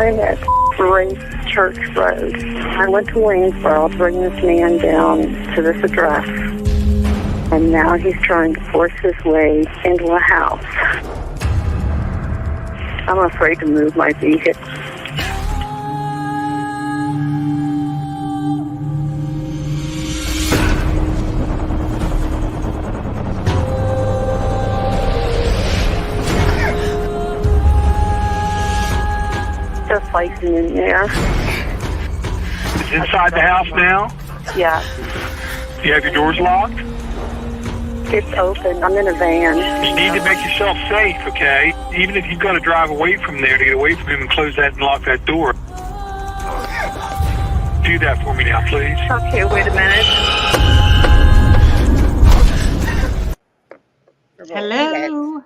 I'm at Grace Church Road. I went to Waynesboro to bring this man down to this address. And now he's trying to force his way into a house. I'm afraid to move my vehicle. Just fighting in there. It's inside the house now? Yeah. You have your doors locked? It's open. I'm in a van. You need to make yourself safe, okay? Even if you've got to drive away from there to get away from him and close that and lock that door. Do that for me now, please. Okay, wait a minute. Hello.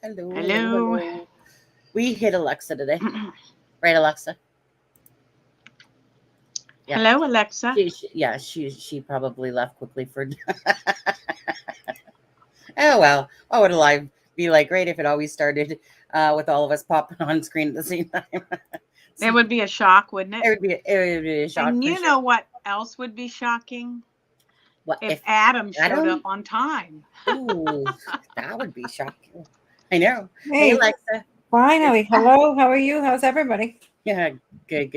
Hello. We hit Alexa today. Right, Alexa? Yeah. Hello, Alexa. She probably left quickly for... Oh, well. What would life be like? Great if it always started with all of us popping on screen at the same time. It would be a shock, wouldn't it? It would be a shock. And you know what else would be shocking? What if Adam showed up on time. Ooh, that would be shocking. I know. Hey, Alexa. Finally. Hello. How are you? How's everybody? Yeah, good.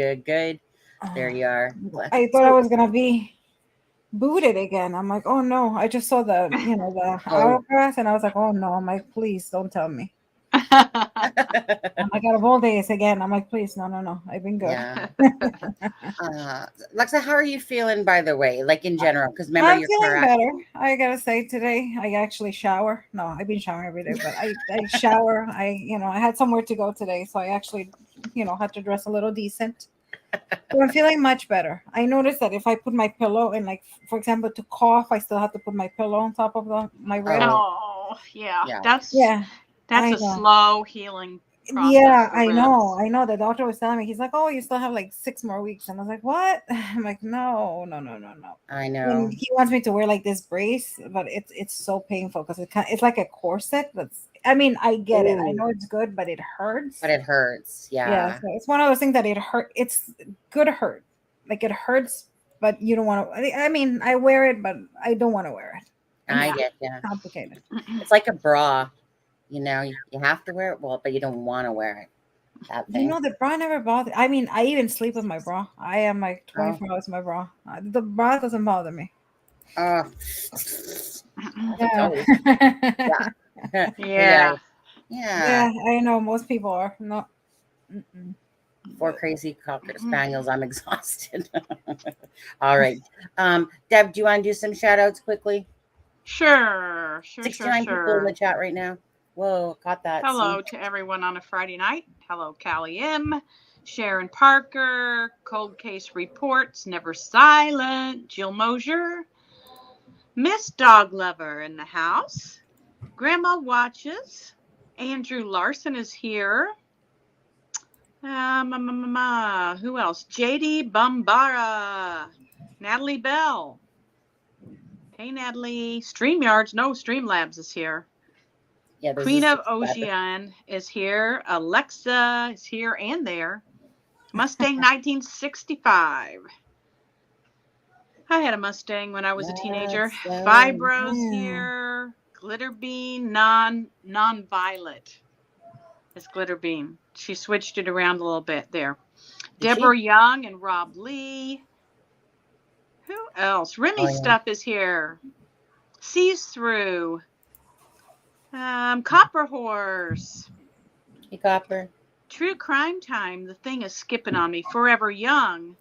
There you are. I thought I was gonna be booted again. I'm like, oh no. I just saw the hourglass and I was like, oh no. I'm like, please don't tell me. I got a whole days again. I'm like, please, no. I've been good. Yeah. Alexa, how are you feeling, by the way? Like in general, because remember I'm your feeling better. I gotta say today, I actually shower. No, I've been showering every day, but I shower. I had somewhere to go today, so I actually, had to dress a little decent. So I'm feeling much better. I noticed that if I put my pillow and, like, for example, to cough, I still have to put my pillow on top of my rib. Oh, yeah. That's a slow healing process. Yeah, I know. The doctor was telling me, he's like, oh, you still have like 6 more weeks. And I was like, what? I'm like, no. I know. And he wants me to wear like this brace, but it's so painful because it's like a corset. I get it. I know it's good, but it hurts. Yeah. So it's one of those things that it hurt. It's good hurt. Like it hurts, but you don't want to. I wear it, but I don't want to wear it. I get It's complicated. It's like a bra. You have to wear it, but you don't want to wear it. That thing. The bra never bothered. I even sleep with my bra. I am like 24 hours in my bra. The bra doesn't bother me. Oh. Yeah. Yeah, I know. Most people are not. 4 crazy cocker spaniels. I'm exhausted. All right. Deb, do you want to do some shout outs quickly? Sure. 69 people in the chat right now. Whoa, got that. Hello to everyone on a Friday night. Hello, Callie M, Sharon Parker, Cold Case Reports, Never Silent, Jill Mosier, Miss Dog Lover in the house, Grandma Watches, Andrew Larson is here. Who else? JD Bombara, Natalie Bell. Hey, Natalie. Streamlabs is here. Yeah, Queen of Ocean is here. Alexa is here and there. Mustang 1965. I had a Mustang when I was a teenager. Fibro's here. Glitter Bean, non-violet. It's Glitter Bean. She switched it around a little bit there. Deborah Young and Rob Lee. Who else? Remy Stuff is here. Sees Through. Copper Horse. Hey, Copper. True Crime Time. The thing is skipping on me. Forever Young.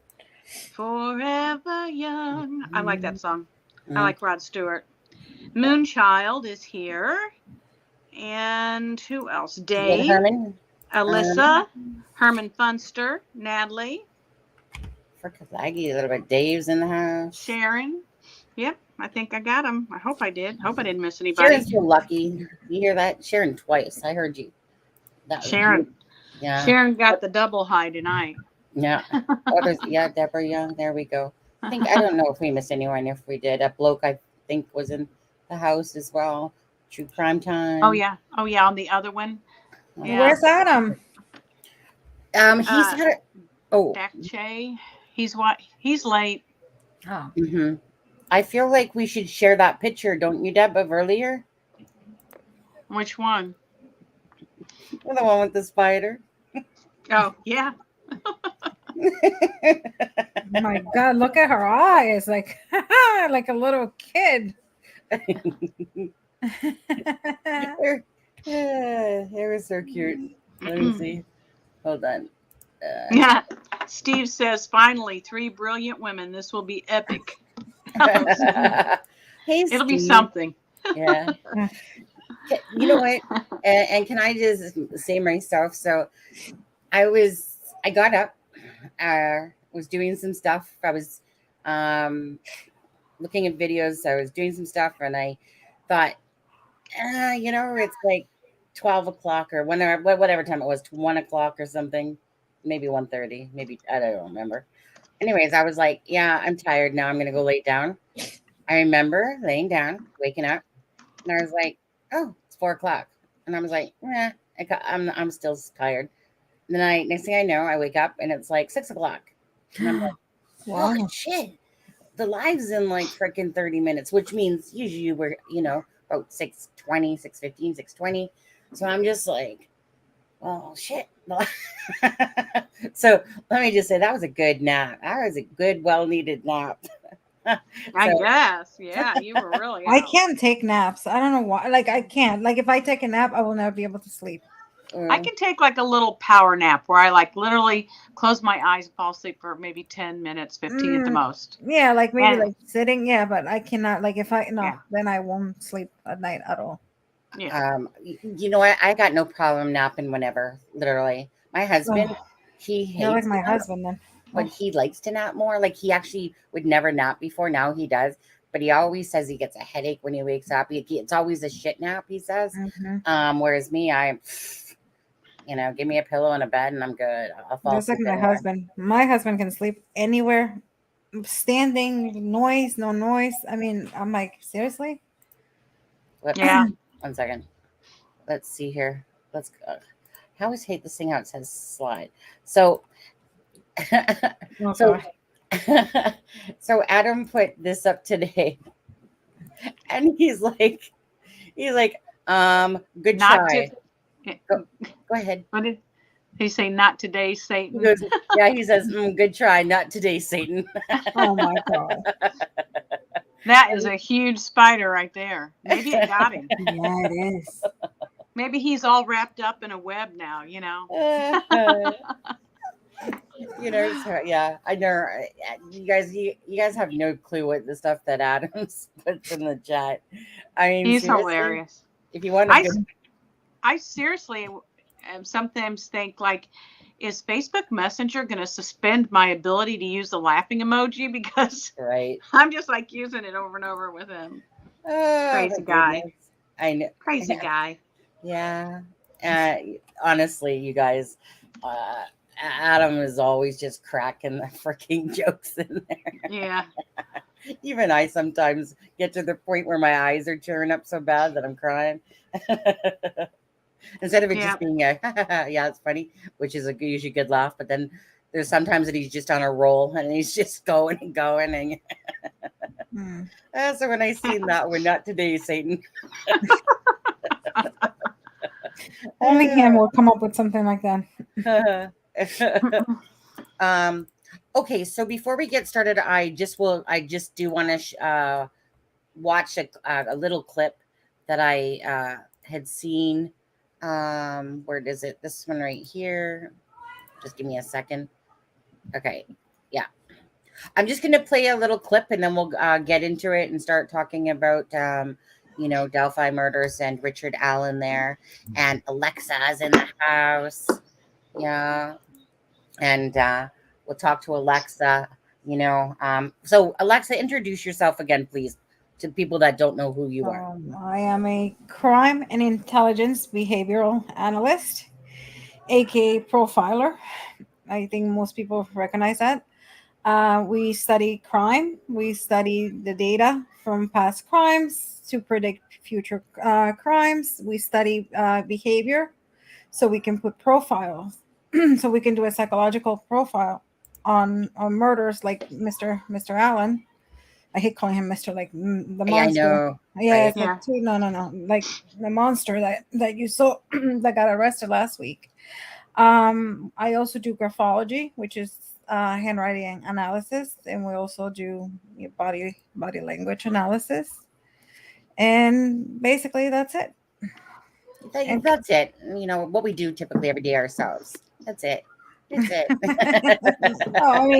Forever Young. I like that song. I like Rod Stewart. Moonchild is here. And who else? Dave. Herman. Alyssa. Herman Funster. Natalie. For Kazagi a little bit. Dave's in the house. Sharon. Yep. I think I got him. I hope I did. Hope I didn't miss anybody. Sharon's so lucky. You hear that? Sharon twice. I heard you. Sharon. Yeah. Sharon got the double high tonight. Yeah. Deborah Young. There we go. I don't know if we missed anyone. If we did, a bloke I think was in the house as well. True Crime Time. Oh yeah. On the other one. Yeah. Where's Adam? He's had a, oh, Dak Che, he's late. Oh. mhm. I feel like we should share that picture, don't you, Deb, of earlier? Which one? The one with the spider. Oh, yeah. My God, look at her eyes, like like a little kid. It was so cute. Let me see. Hold on. Yeah. Steve says, finally, 3 brilliant women. This will be epic. Oh, Steve. Hey, It'll be Steve. something. Yeah. You know what? And can I just say myself? So I got up, was doing some stuff. I was looking at videos. I was doing some stuff, and I thought, it's like 12 o'clock or whatever time it was, 1 o'clock or something, maybe 1:30, maybe, I don't remember. Anyways, I was like, yeah, I'm tired now. I'm going to go lay down. I remember laying down, waking up, and I was like, oh, it's 4 o'clock. And I was like, I'm still tired. And then next thing I know, I wake up and it's like 6 o'clock. And I'm like, Wow. oh, shit. The live's in like freaking 30 minutes, which means usually we're, about 6:20, 6:15, 6:20. So I'm just like, oh, shit. So let me just say that was a good nap. That was a good, well-needed nap. I guess. Yeah, you were really I out. can't take naps. I don't know why. Like I can't. Like if I take a nap, I will never be able to sleep. I can take like a little power nap where I like literally close my eyes and fall asleep for maybe 10 minutes, 15 at the most. Yeah, like maybe And- like sitting. Yeah, but I cannot. Like if I Yeah. then I won't sleep at night at all. Yeah. You know what? I got no problem napping whenever, literally. My husband, he You're like hates my nap, husband then. but he likes to nap more. Like he actually would never nap before. Now he does. But he always says he gets a headache when he wakes up. It's always a shit nap, he says. Mhm. Whereas me, give me a pillow and a bed and I'm good. I'll fall Just like asleep my anywhere. husband. My husband can sleep anywhere, standing, noise, no noise. I mean, I'm like, seriously? Whoops. Yeah. 1 second. Let's see here. Let's go. I always hate this thing out. It says slide. So, Oh, so, God. so Adam put this up today, and he's like, good Not try. to. Go ahead. What did he say? Not today, He Satan. goes, yeah. He says, good try. Not today, Satan. Oh my God. That is a huge spider right there. Maybe it got him. Yeah, it is. Maybe he's all wrapped up in a web now, So, yeah, I know. You guys have no clue what the stuff that Adams puts in the chat. I mean, He's seriously, hilarious. if you want to, I seriously sometimes think like, is Facebook Messenger going to suspend my ability to use the laughing emoji because right? I'm just like using it over and over with him. Oh, Crazy my guy. goodness. I know. Crazy guy. Yeah. Honestly, you guys, Adam is always just cracking the freaking jokes in there. Yeah. Even I sometimes get to the point where my eyes are tearing up so bad that I'm crying. Instead of it just being yeah, it's funny, which is usually good laugh. But then there's sometimes that he's just on a roll and he's just going and going. And so when I seen that, we're not today, Satan. Only him will come up with something like that. Okay, so before we get started, I just do want to watch a little clip that I had seen. Where is it? This one right here. Just give me a second. Okay, yeah. I'm just going to play a little clip and then we'll get into it and start talking about, Delphi murders and Richard Allen there. And Alexza's in the house. Yeah. And we'll talk to Alexza, So, Alexza, introduce yourself again, please, to people that don't know who you are. I am a crime and intelligence behavioral analyst, aka profiler. I think most people recognize that. We study crime. We study the data from past crimes to predict future crimes. We study behavior so we can put profiles so we can do a psychological profile on murders like Mr. Allen. I hate calling him Mr. like the I monster. know. Yeah, Right? it's Yeah. like no, like the monster that you saw that got arrested last week. I also do graphology, which is handwriting analysis, and we also do body language analysis. And basically, that's it. And That's it. You know what we do typically every day ourselves. That's it. That's it. oh,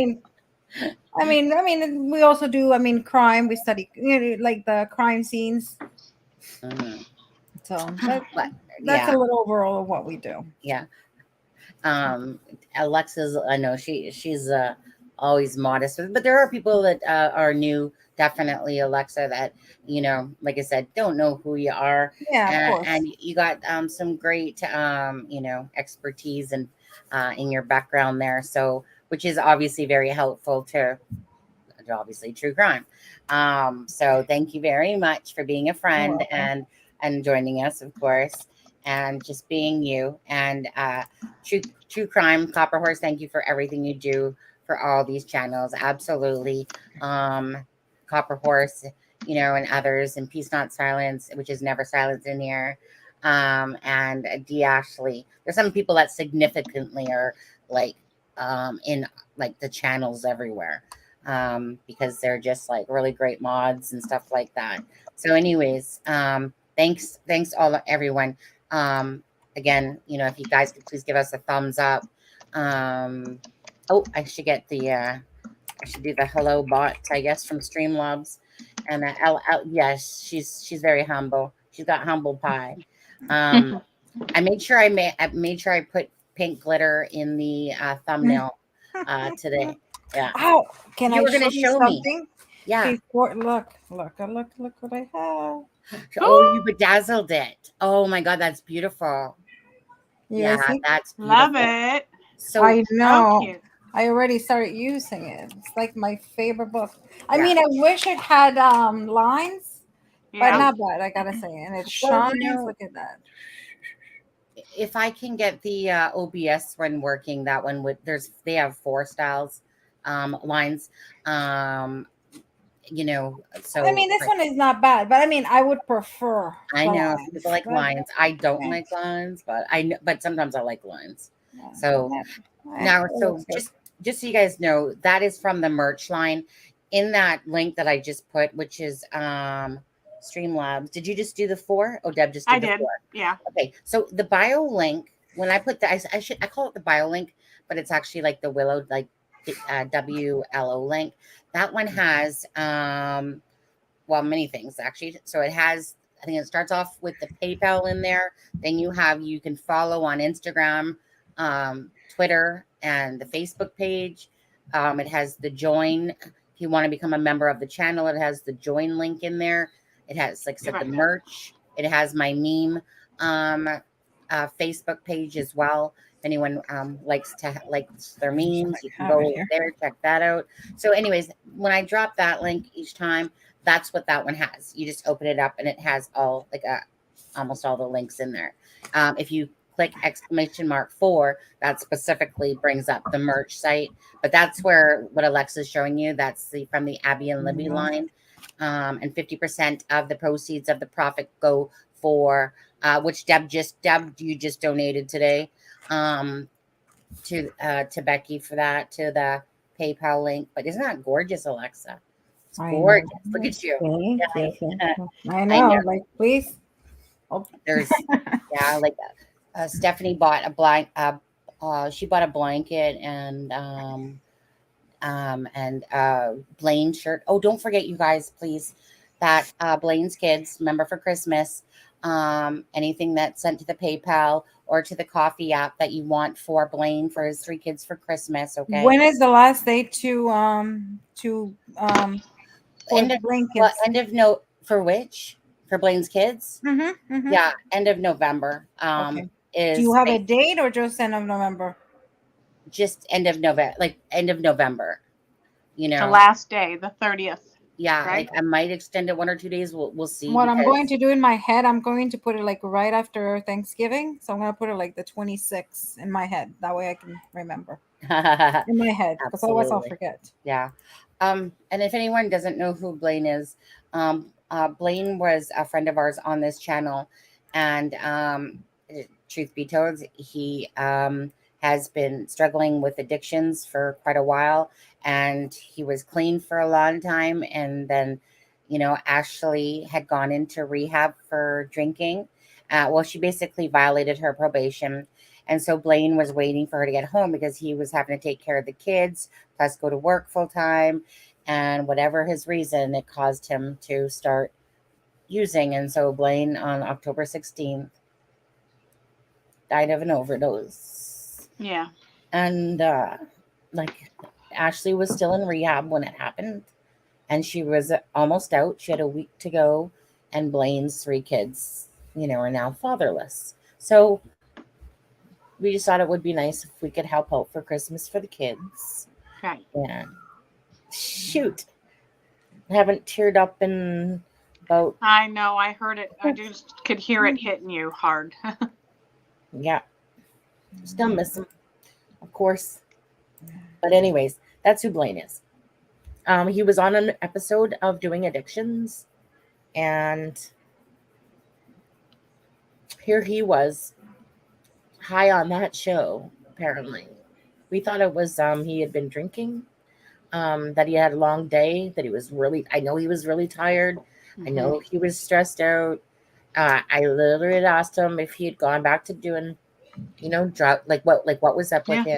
I mean, we also do. I mean, crime. We study, like the crime scenes. Mhm. So But that's a yeah, little overall of what we do. yeah. Alexa's, I know she's always modest, but there are people that are new, definitely, Alexa, that, like I said, don't know who you are. Yeah, of course. And you got some great expertise and in your background there, so which is obviously very helpful to obviously true crime. So thank you very much for being a friend and joining us, of course, and just being you. And true crime, Copper Horse, thank you for everything you do for all these channels. Absolutely. Copper Horse, and others, and Peace Not Silence, which is never silence in here. And D Ashley. There's some people that significantly are like in like the channels everywhere, because they're just like really great mods and stuff like that. So anyways, thanks everyone. Again, if you guys could please give us a thumbs up. I should get I should do the hello bot, I guess, from Streamlabs. And yes, she's very humble. She's got humble pie. I made sure I put pink glitter in the thumbnail today. Yeah. Oh, can You I were gonna show you show me. something? Yeah. Before, look what I have. Oh, you bedazzled it. Oh my God, that's beautiful. Yeah, Yeah, see? that's beautiful. Love it. So I know. So cute. I already started using it. It's like my favorite book. I Yeah. mean, I wish it had lines, but Yeah. not bad, I gotta say. And it Well, shines. Look at that. if I can get the OBS one working, that one they have 4 styles, lines. So I mean, this one is not bad, but I mean, I would prefer. I the know lines, people like but- lines. I don't yeah. like lines, but sometimes I like lines. Yeah. So Yeah, now, it so looks good. just so you guys know, that is from the merch line. In that link that I just put, which is Streamlabs. Did you just do the 4? Oh, Deb just did the 4. Yeah. Okay, so the bio link, when I put that, I call it the bio link, but it's actually like the Willow, like WLO link. That one has many things actually. So it has, I think it starts off with the PayPal in there. Then you can follow on Instagram, Twitter, and the Facebook page. It has the join. If you want to become a member of the channel, it has the join link in there. It has, like I said, the merch. It has my meme Facebook page as well. If anyone likes their memes, you can go there, check that out. So anyways, when I drop that link each time, that's what that one has. You just open it up and it has all almost all the links in there. If you click !4, that specifically brings up the merch site. But that's where what Alexa's showing you, that's from the Abby and Libby line. And 50% of the proceeds of the profit go for which Deb, you just donated today to Becky for that, to the PayPal link. But isn't that gorgeous, Alexa? It's gorgeous. Look at you. I know. Like, please. Oh. There's Stephanie bought she bought a blanket and Blaine shirt. Oh, don't forget, you guys, please, that Blaine's kids, remember, for Christmas, anything that's sent to the PayPal or to the coffee app that you want for Blaine for his 3 kids for Christmas. Okay. When is the last day to for which? For Blaine's kids? Yeah, end of November. Okay. Do you have a date or just end of November? Just end of November, like end of November. The last day, the 30th. Yeah, Right? like I might extend it 1 or 2 days. We'll see What I'm going because to do in my head, I'm going to put it like right after Thanksgiving. So I'm going to put it like the 26th in my head. That way I can remember in my head, because otherwise I'll absolutely. forget. Yeah. And if anyone doesn't know who Blaine is, Blaine was a friend of ours on this channel, and truth be told, he has been struggling with addictions for quite a while, and he was clean for a long time, and then, Ashley had gone into rehab for drinking. Well, she basically violated her probation. And so Blaine was waiting for her to get home because he was having to take care of the kids, plus go to work full time. And whatever his reason, it caused him to start using. And so Blaine, on October 16th, died of an overdose. Yeah. And like Ashley was still in rehab when it happened. And she was almost out. She had a week to go. And Blaine's 3 kids, are now fatherless. So we just thought it would be nice if we could help out for Christmas for the kids. Right. And shoot, I haven't teared up in about, I know. I heard it. I just could hear it hitting you hard. yeah, still miss him, of course. But anyways, that's who Blaine is. He was on an episode of Doing Addictions, and here he was, high on that show. Apparently, we thought it was he had been drinking. That he had a long day, that I know he was really tired. I know he was stressed out. I literally asked him if he had gone back to doing, drug, like what was up with Yeah.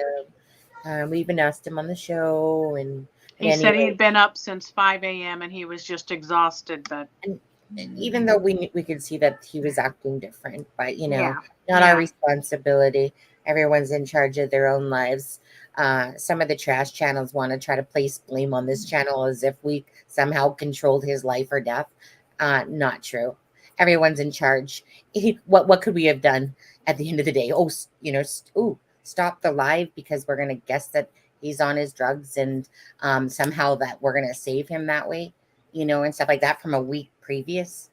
him. We even asked him on the show, and He said anyway, he'd been up since 5 a.m. and he was just exhausted. But and even though we could see that he was acting different, but yeah. not our Yeah. responsibility. Everyone's in charge of their own lives. Some of the trash channels want to try to place blame on this channel as if we somehow controlled his life or death. Not true. Everyone's in charge. What could we have done at the end of the day? Oh, stop the live because we're gonna guess that he's on his drugs, and somehow that we're gonna save him that way, and stuff like that from a week previous.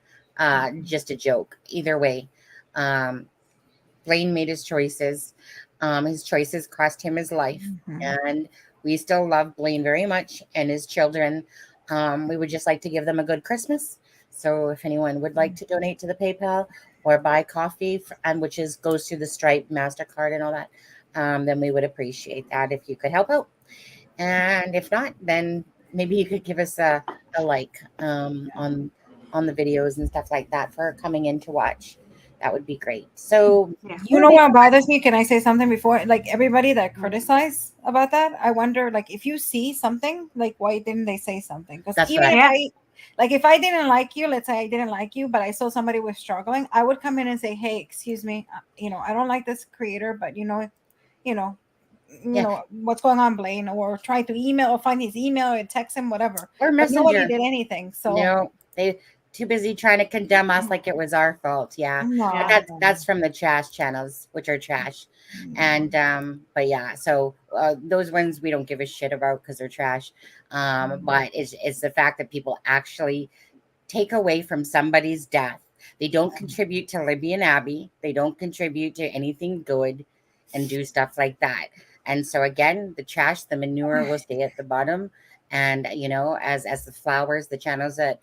Just a joke. Either way, Blaine made his choices. His choices cost him his life, and we still love Blaine very much and his children. We would just like to give them a good Christmas. So if anyone would like to donate to the PayPal or buy coffee, and which goes through the Stripe, MasterCard, and all that, then we would appreciate that if you could help out. And if not, then maybe you could give us a like on the videos and stuff like that for coming in to watch. That would be great. So Yeah. You know what bothers me? Can I say something before? Like everybody that criticized about that, I wonder, like, if you see something, like, why didn't they say something? Because That's even right. if I didn't like you, let's say I didn't like you, but I saw somebody was struggling, I would come in and say, hey, excuse me, I don't like this creator, but you know, what's going on, Blaine, or try to email or find his email or text him, whatever. Or But nobody Messenger. did anything. So No, they too busy trying to condemn us like it was our fault. Yeah. no, Yeah. But that's from the trash channels, which are trash. And but yeah, so those ones we don't give a shit about because they're trash. But it's the fact that people actually take away from somebody's death. They don't contribute to Libby and Abby. They don't contribute to anything good and do stuff like that. And so again, the trash, the manure will stay at the bottom. And as the flowers, the channels that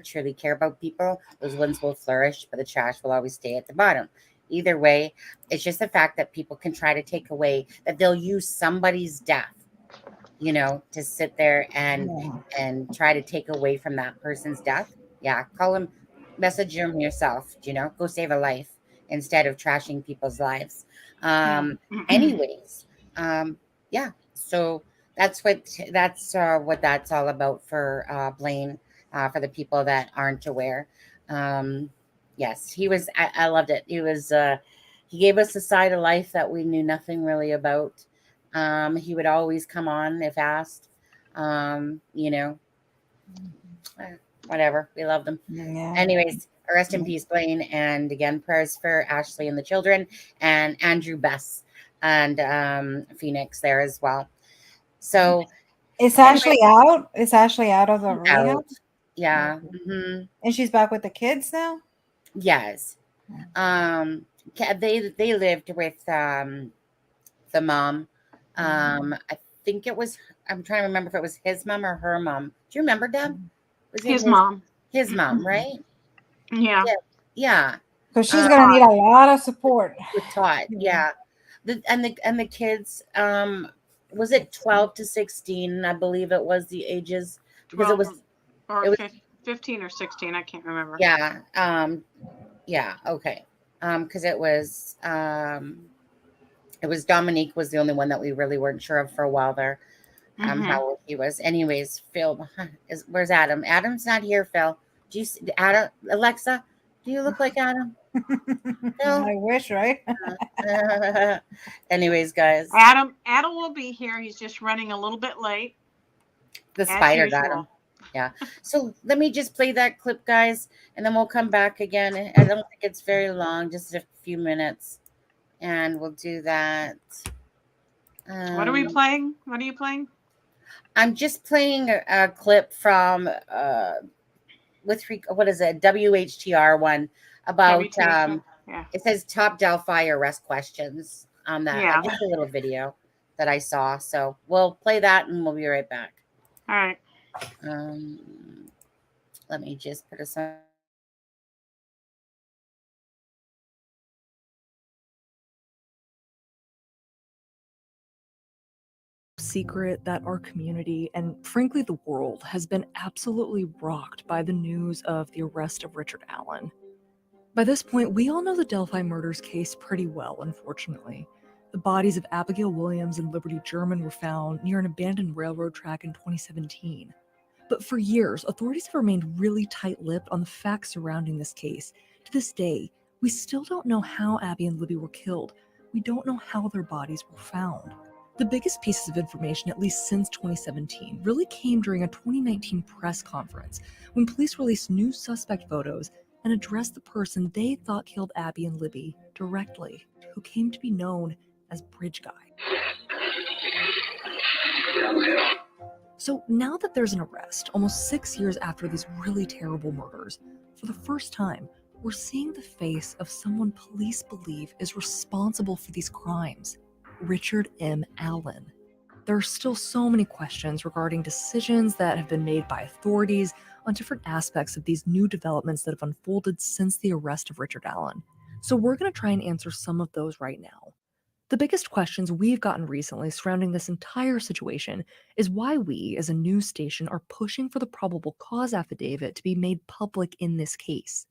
truly care about people, those ones will flourish, but the trash will always stay at the bottom. Either way, it's just the fact that people can try to take away, that they'll use somebody's death, to sit there and try to take away from that person's death. Yeah, call them, message them yourself, go save a life instead of trashing people's lives. Anyways, yeah, so that's what that's all about for Blaine, for the people that aren't aware. Yes, he was, I loved it. He gave us a side of life that we knew nothing really about. He would always come on if asked. Whatever. We love them. yeah. Anyways, rest in peace, Blaine. And again, prayers for Ashley and the children, and Andrew Bess and Phoenix there as well. So Is Anyway, Ashley out? Is Ashley out of the rehab? out. Yeah. Okay. Hmm. And she's back with the kids now? Yes. They lived with the mom. I think it was. I'm trying to remember if it was his mom or her mom. Do you remember, Deb? Was it His mom. his mom, right? Yeah. Yeah. Yeah. Because she's Uh, gonna need a lot of support. with Todd. Yeah. And the kids, was it 12 to 16? I believe it was the ages, because 12 or it was 15 or 16. I can't remember. yeah. Yeah, okay. Because it was Dominique was the only one that we really weren't sure of for a while there. Mm-hmm. How old he was. Anyways, Phil where's Adam? Adam's not here, Phil. Do you see Adam? Alexa, do you look like Adam? Phil? I wish, right? Anyways, guys, Adam will be here. He's just running a little bit late. the As spider got him. usual. Yeah. So let me just play that clip, guys, and then we'll come back again. I don't think it's very long, just a few minutes, and we'll do that. What are we playing? What are you playing? I'm just playing a clip from what is it? WHTR one about Yeah. it says top Delphi arrest questions on that. Yeah. Just a little video that I saw. So we'll play that and we'll be right back. All right. Let me just put us on. Secret that our community and frankly the world has been absolutely rocked by the news of the arrest of Richard Allen. By this point, we all know the Delphi murders case pretty well, unfortunately. The bodies of Abigail Williams and Liberty German were found near an abandoned railroad track in 2017. But for years, authorities have remained really tight-lipped on the facts surrounding this case. To this day, we still don't know how Abby and Libby were killed. We don't know how their bodies were found. The biggest pieces of information, at least since 2017, really came during a 2019 press conference when police released new suspect photos and addressed the person they thought killed Abby and Libby directly, who came to be known as Bridge Guy. So now that there's an arrest, almost 6 years after these really terrible murders, for the first time, we're seeing the face of someone police believe is responsible for these crimes. Richard M. Allen. There are still so many questions regarding decisions that have been made by authorities on different aspects of these new developments that have unfolded since the arrest of Richard Allen. So we're going to try and answer some of those right now. The biggest questions we've gotten recently surrounding this entire situation is why we, as a news station, are pushing for the probable cause affidavit to be made public in this case.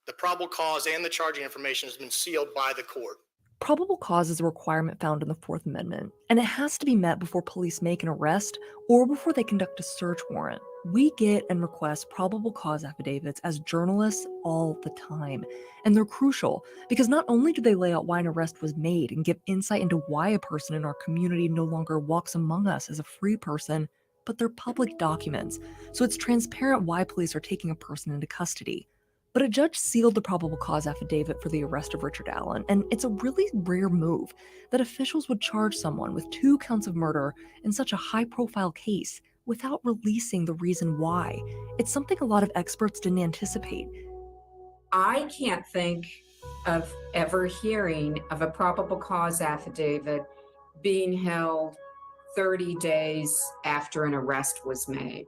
The probable cause and the charging information has been sealed by the court. Probable cause is a requirement found in the Fourth Amendment, and it has to be met before police make an arrest or before they conduct a search warrant. We get and request probable cause affidavits as journalists all the time, and they're crucial because not only do they lay out why an arrest was made and give insight into why a person in our community no longer walks among us as a free person, but they're public documents, so it's transparent why police are taking a person into custody. But a judge sealed the probable cause affidavit for the arrest of Richard Allen, and it's a really rare move that officials would charge someone with 2 counts of murder in such a high-profile case without releasing the reason why. It's something a lot of experts didn't anticipate. I can't think of ever hearing of a probable cause affidavit being held 30 days after an arrest was made.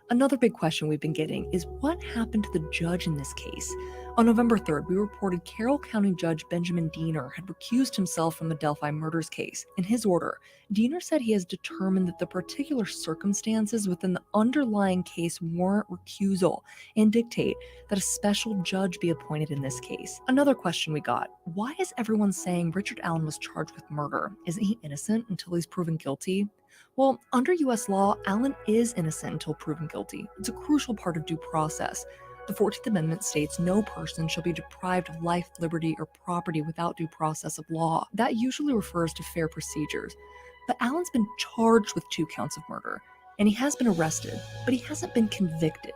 Another big question we've been getting is what happened to the judge in this case? On November 3rd, we reported Carroll County Judge Benjamin Diener had recused himself from the Delphi murders case. In his order, Diener said he has determined that the particular circumstances within the underlying case warrant recusal and dictate that a special judge be appointed in this case. Another question we got, why is everyone saying Richard Allen was charged with murder? Isn't he innocent until he's proven guilty? Well, under U.S. law, Allen is innocent until proven guilty. It's a crucial part of due process. The 14th Amendment states no person shall be deprived of life, liberty, or property without due process of law. That usually refers to fair procedures. But Allen's been charged with 2 counts of murder, and he has been arrested, but he hasn't been convicted.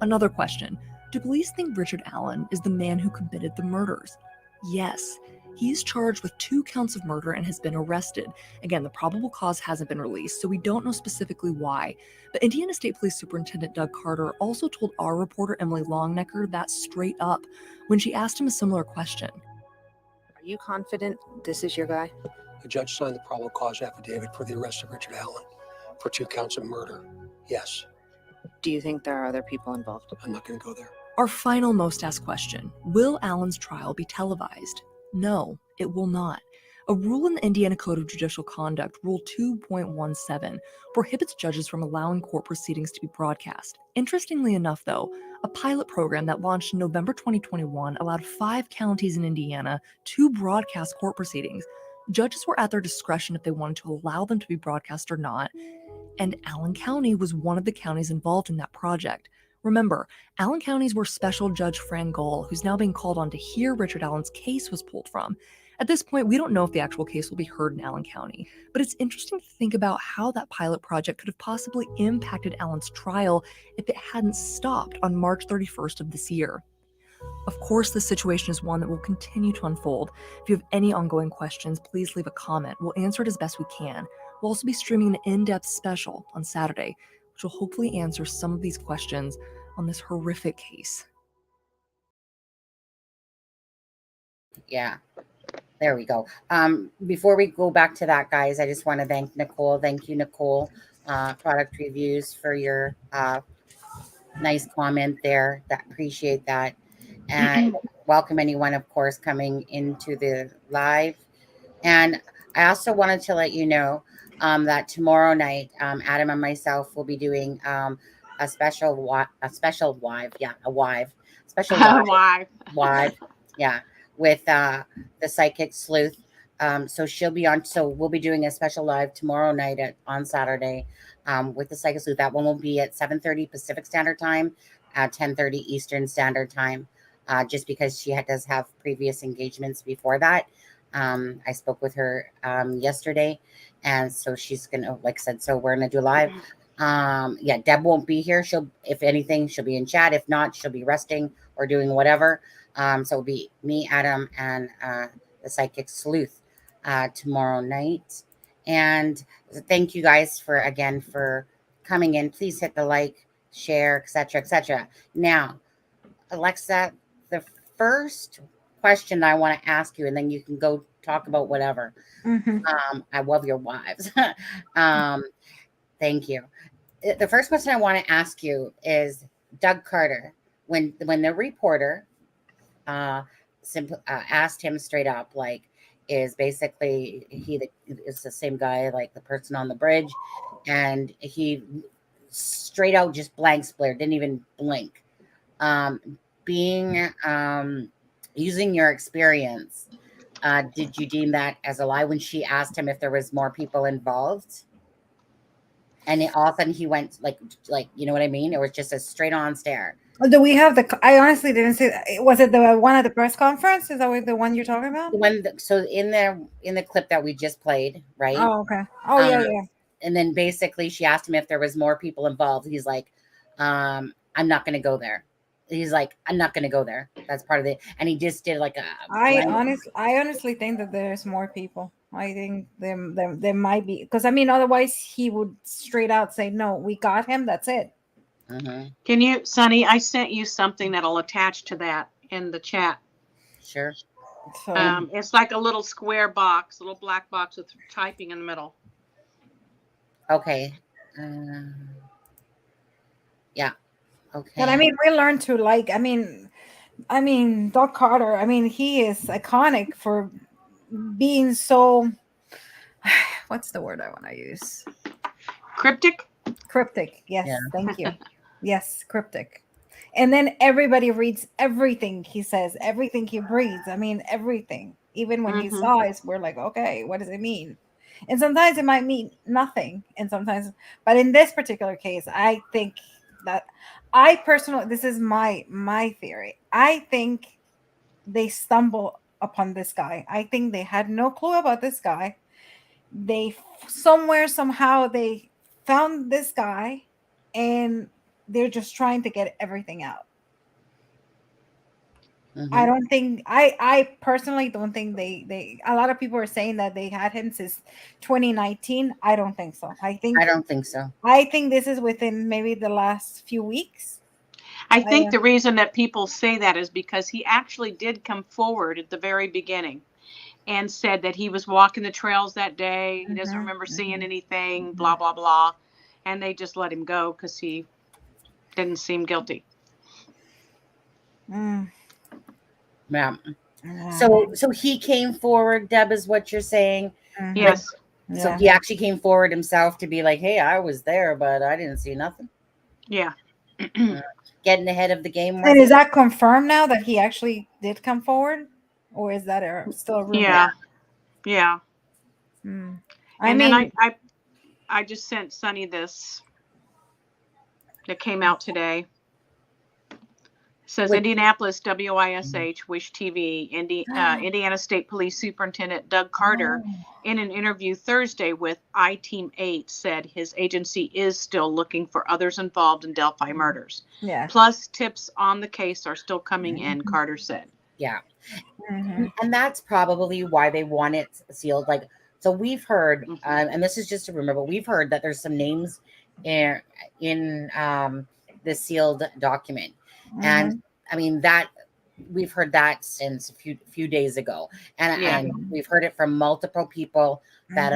Another question, do police think Richard Allen is the man who committed the murders? Yes. He's charged with 2 counts of murder and has been arrested. Again, the probable cause hasn't been released, so we don't know specifically why. But Indiana State Police Superintendent Doug Carter also told our reporter Emily Longnecker that straight up when she asked him a similar question. Are you confident this is your guy? The judge signed the probable cause affidavit for the arrest of Richard Allen for 2 counts of murder. Yes. Do you think there are other people involved? I'm not going to go there. Our final most asked question, will Allen's trial be televised? No, it will not. A rule in the Indiana Code of Judicial Conduct, Rule 2.17, prohibits judges from allowing court proceedings to be broadcast. Interestingly enough, though, a pilot program that launched in November 2021 allowed 5 counties in Indiana to broadcast court proceedings. Judges were at their discretion if they wanted to allow them to be broadcast or not, and Allen County was one of the counties involved in that project. Remember, Allen County is where Special Judge Fran Gull, who's now being called on to hear Richard Allen's case, was pulled from. At this point, we don't know if the actual case will be heard in Allen County, but it's interesting to think about how that pilot project could have possibly impacted Allen's trial if it hadn't stopped on March 31st of this year. Of course, this situation is one that will continue to unfold. If you have any ongoing questions, please leave a comment. We'll answer it as best we can. We'll also be streaming an in-depth special on Saturday, which will hopefully answer some of these questions on this horrific case. Yeah, there we go. Before we go back to that, guys, I just want to thank Nicole. Thank you, Nicole, Product Reviews, for your nice comment there. Appreciate that. And welcome anyone, of course, coming into the live. And I also wanted to let you know that tomorrow night, Adam and myself will be doing a special live, with the Psychic Sleuth. So she'll be on. So we'll be doing a special live tomorrow night on Saturday with the Psychic Sleuth. That one will be at 7:30 Pacific Standard Time, 10:30 Eastern Standard Time. Just because she does have previous engagements before that. I spoke with her yesterday, and so she's gonna, like I said, so we're gonna do live. Deb won't be here. If anything, she'll be in chat. If not, she'll be resting or doing whatever. So it'll be me, Adam, and the Psychic Sleuth tomorrow night. And thank you guys for coming in. Please hit the like, share, etc., etc. Now, Alexza, the first question I want to ask you, and then you can go talk about whatever. I love your wives. Thank you. The first question I want to ask you is Doug Carter. When the reporter asked him straight up, like, is basically is the same guy, like the person on the bridge, and he straight out just blank splared, didn't even blink. Using your experience, did you deem that as a lie when she asked him if there was more people involved? And all of a sudden he went like, you know what I mean? It was just a straight on stare. Do we have I honestly didn't see. Was it the one at the press conference? Is that the one you're talking about? So in the clip that we just played, right? Oh, okay. Oh, yeah. And then basically she asked him if there was more people involved. He's like, I'm not going to go there. He's like, I'm not going to go there. That's part of it. And he just did like I honestly think that there's more people. I think there might be, because I mean, otherwise he would straight out say, no, we got him. That's it. Can you, Sonny, I sent you something that'll attach to that in the chat. Sure. So, it's like a little square box, a little black box with typing in the middle. Okay. Yeah. Okay. But I mean, we learned to I mean, Doug Carter, I mean, he is iconic for being so, what's the word I want to use? Cryptic? Cryptic. Yes. Yeah. Thank you. Yes. Cryptic. And then everybody reads everything he says, everything he breathes. I mean, everything. Even when he sighs, we're like, okay, what does it mean? And sometimes it might mean nothing. And sometimes, but in this particular case, I think that this is my theory. I think they stumble upon this guy. I think they had no clue about this guy. They somehow they found this guy, and they're just trying to get everything out. I don't think I personally don't think they a lot of people are saying that they had him since 2019. I don't think so. I don't think so. I think this is within maybe the last few weeks. I think the reason that people say that is because he actually did come forward at the very beginning and said that he was walking the trails that day. He doesn't remember seeing anything, blah, blah, blah. And they just let him go because he didn't seem guilty. Yeah. So he came forward, Deb, is what you're saying? Yes. So he actually came forward himself to be like, hey, I was there, but I didn't see nothing. Yeah. Getting ahead of the game. And is that confirmed now that he actually did come forward? Or is that still a rumor? Yeah. I mean, I just sent Sonny this that came out today. It says Indianapolis WISH Wish TV Indiana State Police Superintendent Doug Carter in an interview Thursday with I-Team 8 said his agency is still looking for others involved in Delphi murders. Yeah. Plus tips on the case are still coming in, Carter said. Yeah. And that's probably why they want it sealed. Like, so we've heard, and this is just a rumor, but we've heard that there's some names in the sealed document. And I mean that we've heard that since a few days ago, and we've heard it from multiple people that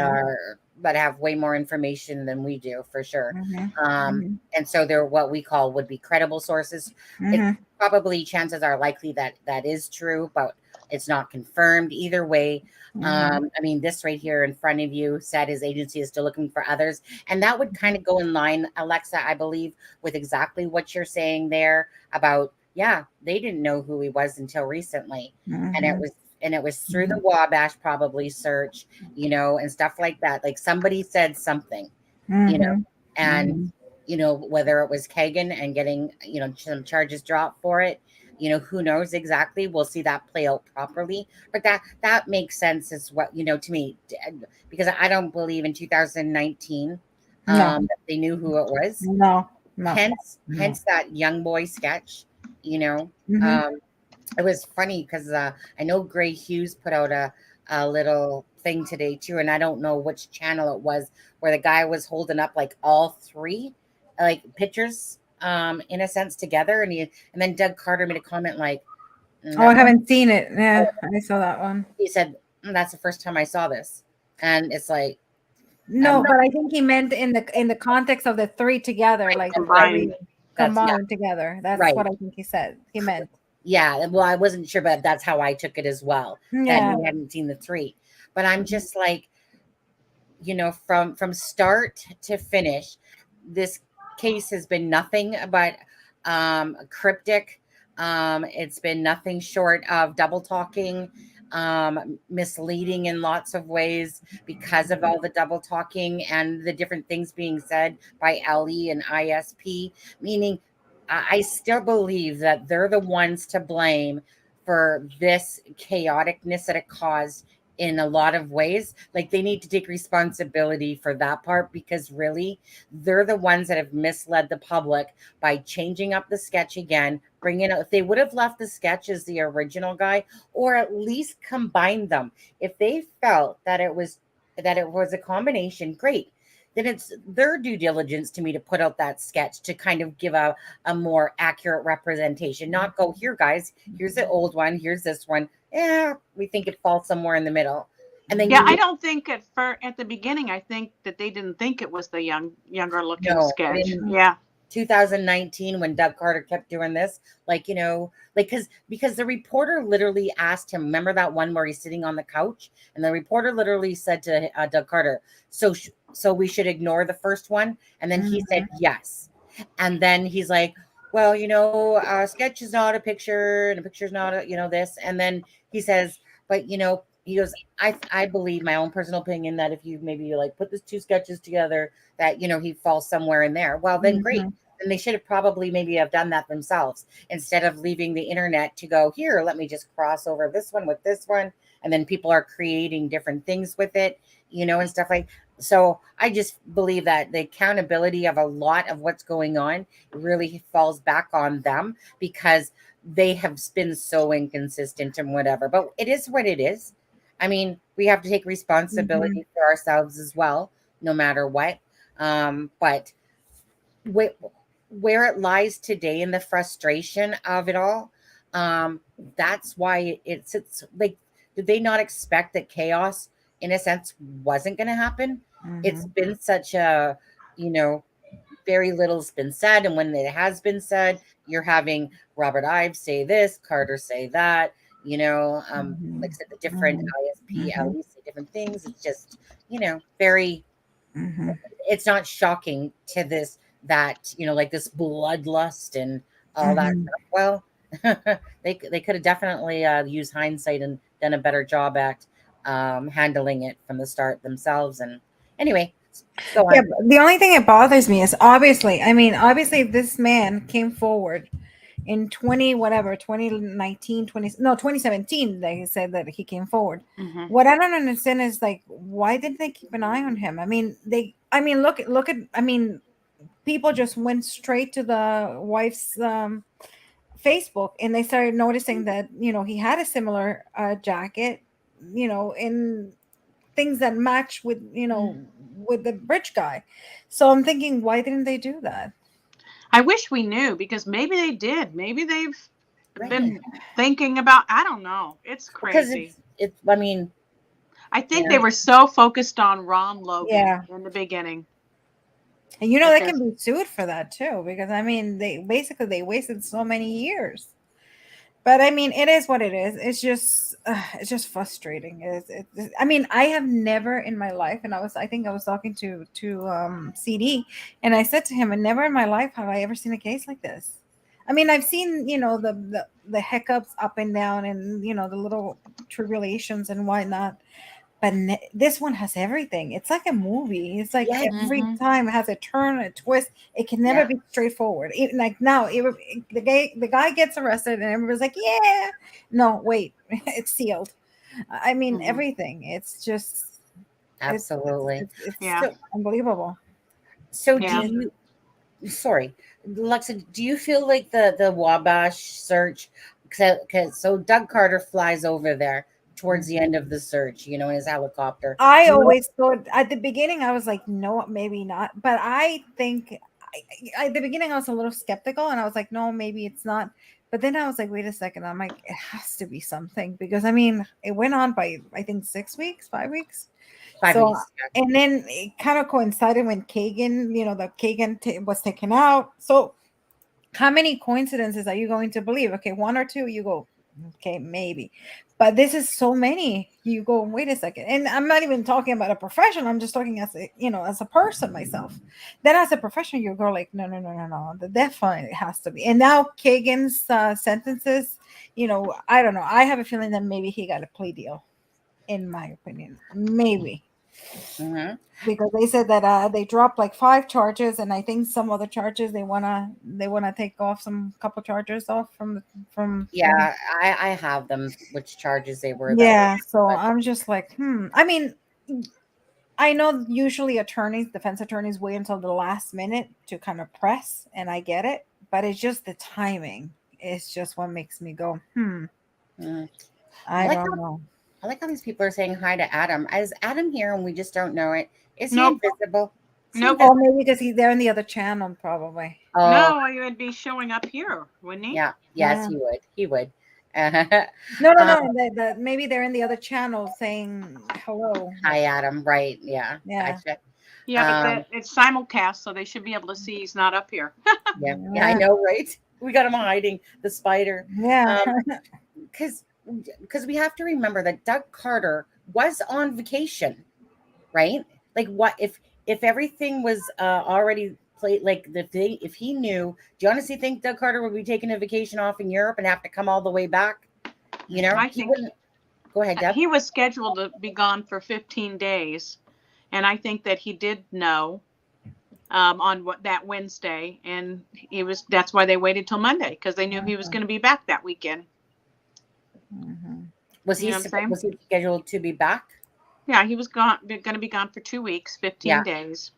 have way more information than we do, for sure. And so they're what we call would be credible sources. It's probably, chances are likely that that is true, but it's not confirmed either way. I mean, this right here in front of you said his agency is still looking for others, and that would kind of go in line, Alexza, I believe, with exactly what you're saying there about, they didn't know who he was until recently. And it was through the Wabash probably search, and stuff like that. Like somebody said something, and whether it was Kagan and getting, some charges dropped for it, who knows exactly. We'll see that play out properly. But that makes sense as what, to me, because I don't believe in 2019 that they knew who it was. No. Hence that young boy sketch, it was funny because I know Gray Hughes put out a little thing today too, and I don't know which channel it was, where the guy was holding up like all three like pictures in a sense together, and then Doug Carter made a comment like, I haven't seen it. Yeah, I saw that one. He said, that's the first time I saw this. And it's like, no, but I think he meant in the context of the three together, like combined together. That's what I think he said. He meant. Yeah, well, I wasn't sure, but that's how I took it as well. That he hadn't seen the three. But I'm just like, from start to finish, this case has been nothing but cryptic. It's been nothing short of double talking, misleading in lots of ways because of all the double talking and the different things being said by LE and ISP, meaning I still believe that they're the ones to blame for this chaoticness that it caused in a lot of ways. Like, they need to take responsibility for that part, because really they're the ones that have misled the public by changing up the sketch again, bringing out, if they would have left the sketch as the original guy, or at least combined them, if they felt that it was a combination, great. Then it's their due diligence to me to put out that sketch to kind of give a more accurate representation, not go, here guys, here's the old one, here's this one. We think it falls somewhere in the middle. And then I don't think at the beginning, I think that they didn't think it was the younger looking sketch. 2019, when Doug Carter kept doing this, because the reporter literally asked him, remember that one where he's sitting on the couch, and the reporter literally said to Doug Carter, so we should ignore the first one? And then he said yes. And then he's like, well, a sketch is not a picture, and a picture is not this. And then he says, but he goes, I believe, my own personal opinion, that if you maybe put these two sketches together, that he falls somewhere in there. Well, then great. And they should have probably maybe have done that themselves, instead of leaving the internet to go, here, let me just cross over this one with this one. And then people are creating different things with it, and stuff like. So I just believe that the accountability of a lot of what's going on really falls back on them, because they have been so inconsistent and whatever. But it is what it is. I mean, we have to take responsibility for ourselves as well, no matter what. But where it lies today in the frustration of it all, that's why it's like, did they not expect that chaos in a sense wasn't going to happen? It's been such a, you know, very little's been said, and when it has been said, you're having Robert Ives say this, Carter say that, you know, like I said, the different ISP LE say different things. It's just, you know, very, it's not shocking to this, that, you know, like this bloodlust and all that stuff. Well, they could have definitely used hindsight and done a better job at handling it from the start themselves. And anyway, go on. Yeah, the only thing that bothers me is obviously, if this man came forward in 2017, they said that he came forward. What I don't understand is, like, why didn't they keep an eye on him? Look at people just went straight to the wife's Facebook, and they started noticing that, you know, he had a similar jacket, you know, in things that match with, you know, with the rich guy. So I'm thinking, why didn't they do that? I wish we knew, because maybe they did. Maybe they've been thinking about, I don't know. It's crazy. It's I mean, I think they were so focused on Ron Logan in the beginning. And you know, they can be sued for that too, because they wasted so many years. But it is what it is. It's just frustrating. I have never in my life, and I think I was talking to CD, and I said to him, and never in my life have I ever seen a case like this. I've seen, you know, the hiccups up and down, and, you know, the little tribulations and whatnot. But this one has everything. It's like a movie. It's like every time it has a turn, a twist. It can never be straightforward. Like now, the guy gets arrested, and everybody's like, "Yeah, no, wait, it's sealed." Everything. It's just absolutely, it's so unbelievable. So do you? Sorry, Alexa. Do you feel like the Wabash search? So Doug Carter flies over there towards the end of the search, you know, in his helicopter. I always thought at the beginning, I was like, no, maybe not. But I think at the beginning, I was a little skeptical, and I was like, no, maybe it's not. But then I was like, wait a second. I'm like, it has to be something, because it went on by, I think, 6 weeks, 5 weeks. 5 weeks. And then it kind of coincided when Kagan, you know, the Kagan was taken out. So how many coincidences are you going to believe? Okay, one or two, you go, okay, maybe. But this is so many. You go, wait a second. And I'm not even talking about a profession. I'm just talking as a, you know, as a person myself. Then as a profession, you go like, no. The definitely has to be. And now Kagan's sentences, you know, I don't know. I have a feeling that maybe he got a plea deal, in my opinion. Maybe. Because they said that they dropped like 5 charges, and I think some other charges they wanna take off some couple charges off from. I have them, which charges they were. So I'm just like, I know usually defense attorneys wait until the last minute to kind of press, and I get it, but it's just the timing. It's just what makes me go, I don't know. I like how these people are saying hi to Adam. Is Adam here and we just don't know it? Is he invisible? Nope. Oh, maybe because he's there in the other channel, probably. Oh. No, he would be showing up here, wouldn't he? Yeah. Yes, he would. No. Maybe they're in the other channel saying hello. Hi, Adam. Right. Yeah. Gotcha. Yeah, but it's simulcast, so they should be able to see he's not up here. yeah, I know, right? We got him hiding, the spider. Yeah. Because we have to remember that Doug Carter was on vacation, right? Like, what if everything was already played? Like, if he knew, do you honestly think Doug Carter would be taking a vacation off in Europe and have to come all the way back? You know, he wouldn't. Go ahead, Deb. He was scheduled to be gone for 15 days, and I think that he did know on that Wednesday, and that's why they waited till Monday, because they knew he was going to be back that weekend. Was he scheduled to be back? Yeah, he was going to be gone for 2 weeks, 15 days.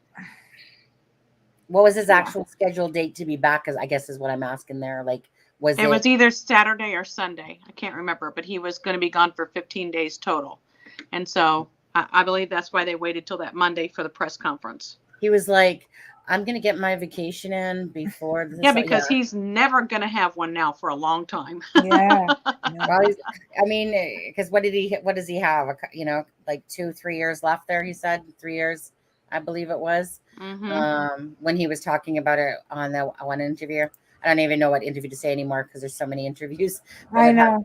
What was his actual scheduled date to be back? Because I guess is what I'm asking there. Like, Was It was either Saturday or Sunday. I can't remember, but he was going to be gone for 15 days total. And so I believe that's why they waited till that Monday for the press conference. He was like, I'm going to get my vacation in before this. Yeah, because he's never going to have one now for a long time. Yeah. Well, because what does he have? Like 2-3 years left there, he said. 3 years, I believe it was. Mm-hmm. When he was talking about it on the one interview. I don't even know what interview to say anymore because there's so many interviews. I know.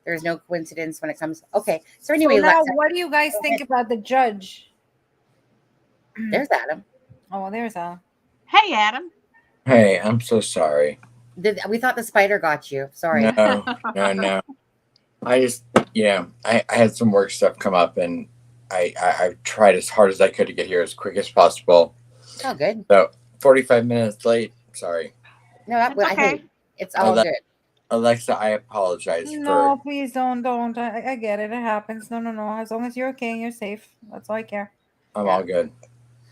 There's no coincidence when it comes. Okay. So anyway, so now what do you guys think about the judge? There's Adam. Oh, there's Adam. Hey, Adam. Hey, I'm so sorry. We thought the spider got you. Sorry. No. I just, I had some work stuff come up, and I tried as hard as I could to get here as quick as possible. Oh, good. So 45 minutes late. Sorry. No, that's okay. It's all good. Alexza, I apologize. No, please don't. I get it. It happens. No. As long as you're okay and you're safe, that's all I care. I'm all good.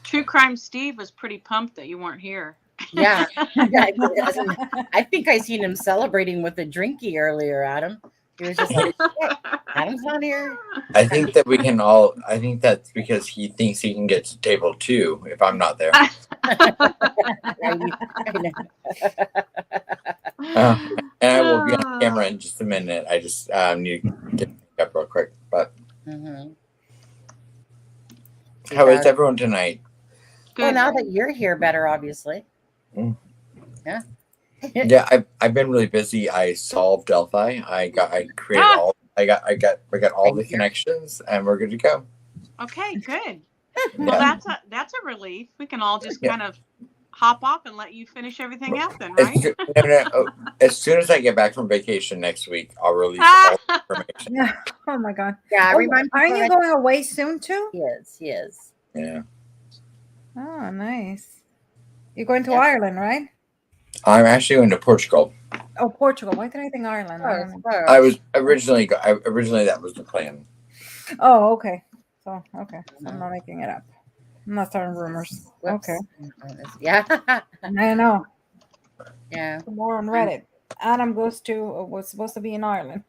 True Crime Steve was pretty pumped that you weren't here. Yeah. I think I seen him celebrating with a drinky earlier, Adam. He was just like, Adam's not here. I think that's because he thinks he can get to table 2 if I'm not there. And I will be on camera in just a minute. I just need to get up real quick. But how is everyone tonight? Good. Well, now that you're here, better obviously. Yeah. Yeah, I've been really busy. I solved Delphi. I got all the connections, and we're good to go. Okay, good. Well, that's a relief. We can all just kind of hop off and let you finish everything out then, right? No. As soon as I get back from vacation next week, I'll release all the information. Yeah. Oh my God. Yeah. Aren't you going away soon too? He is. Yeah. Oh, nice. You're going to Ireland, right? I'm actually going to Portugal. Oh, Portugal. Why did I think Ireland? I was originally that was the plan. Oh, okay. So I'm not making it up. I'm not starting rumors. Whoops. Okay. Yeah. I know. Yeah. More on Reddit. Adam was supposed to be in Ireland.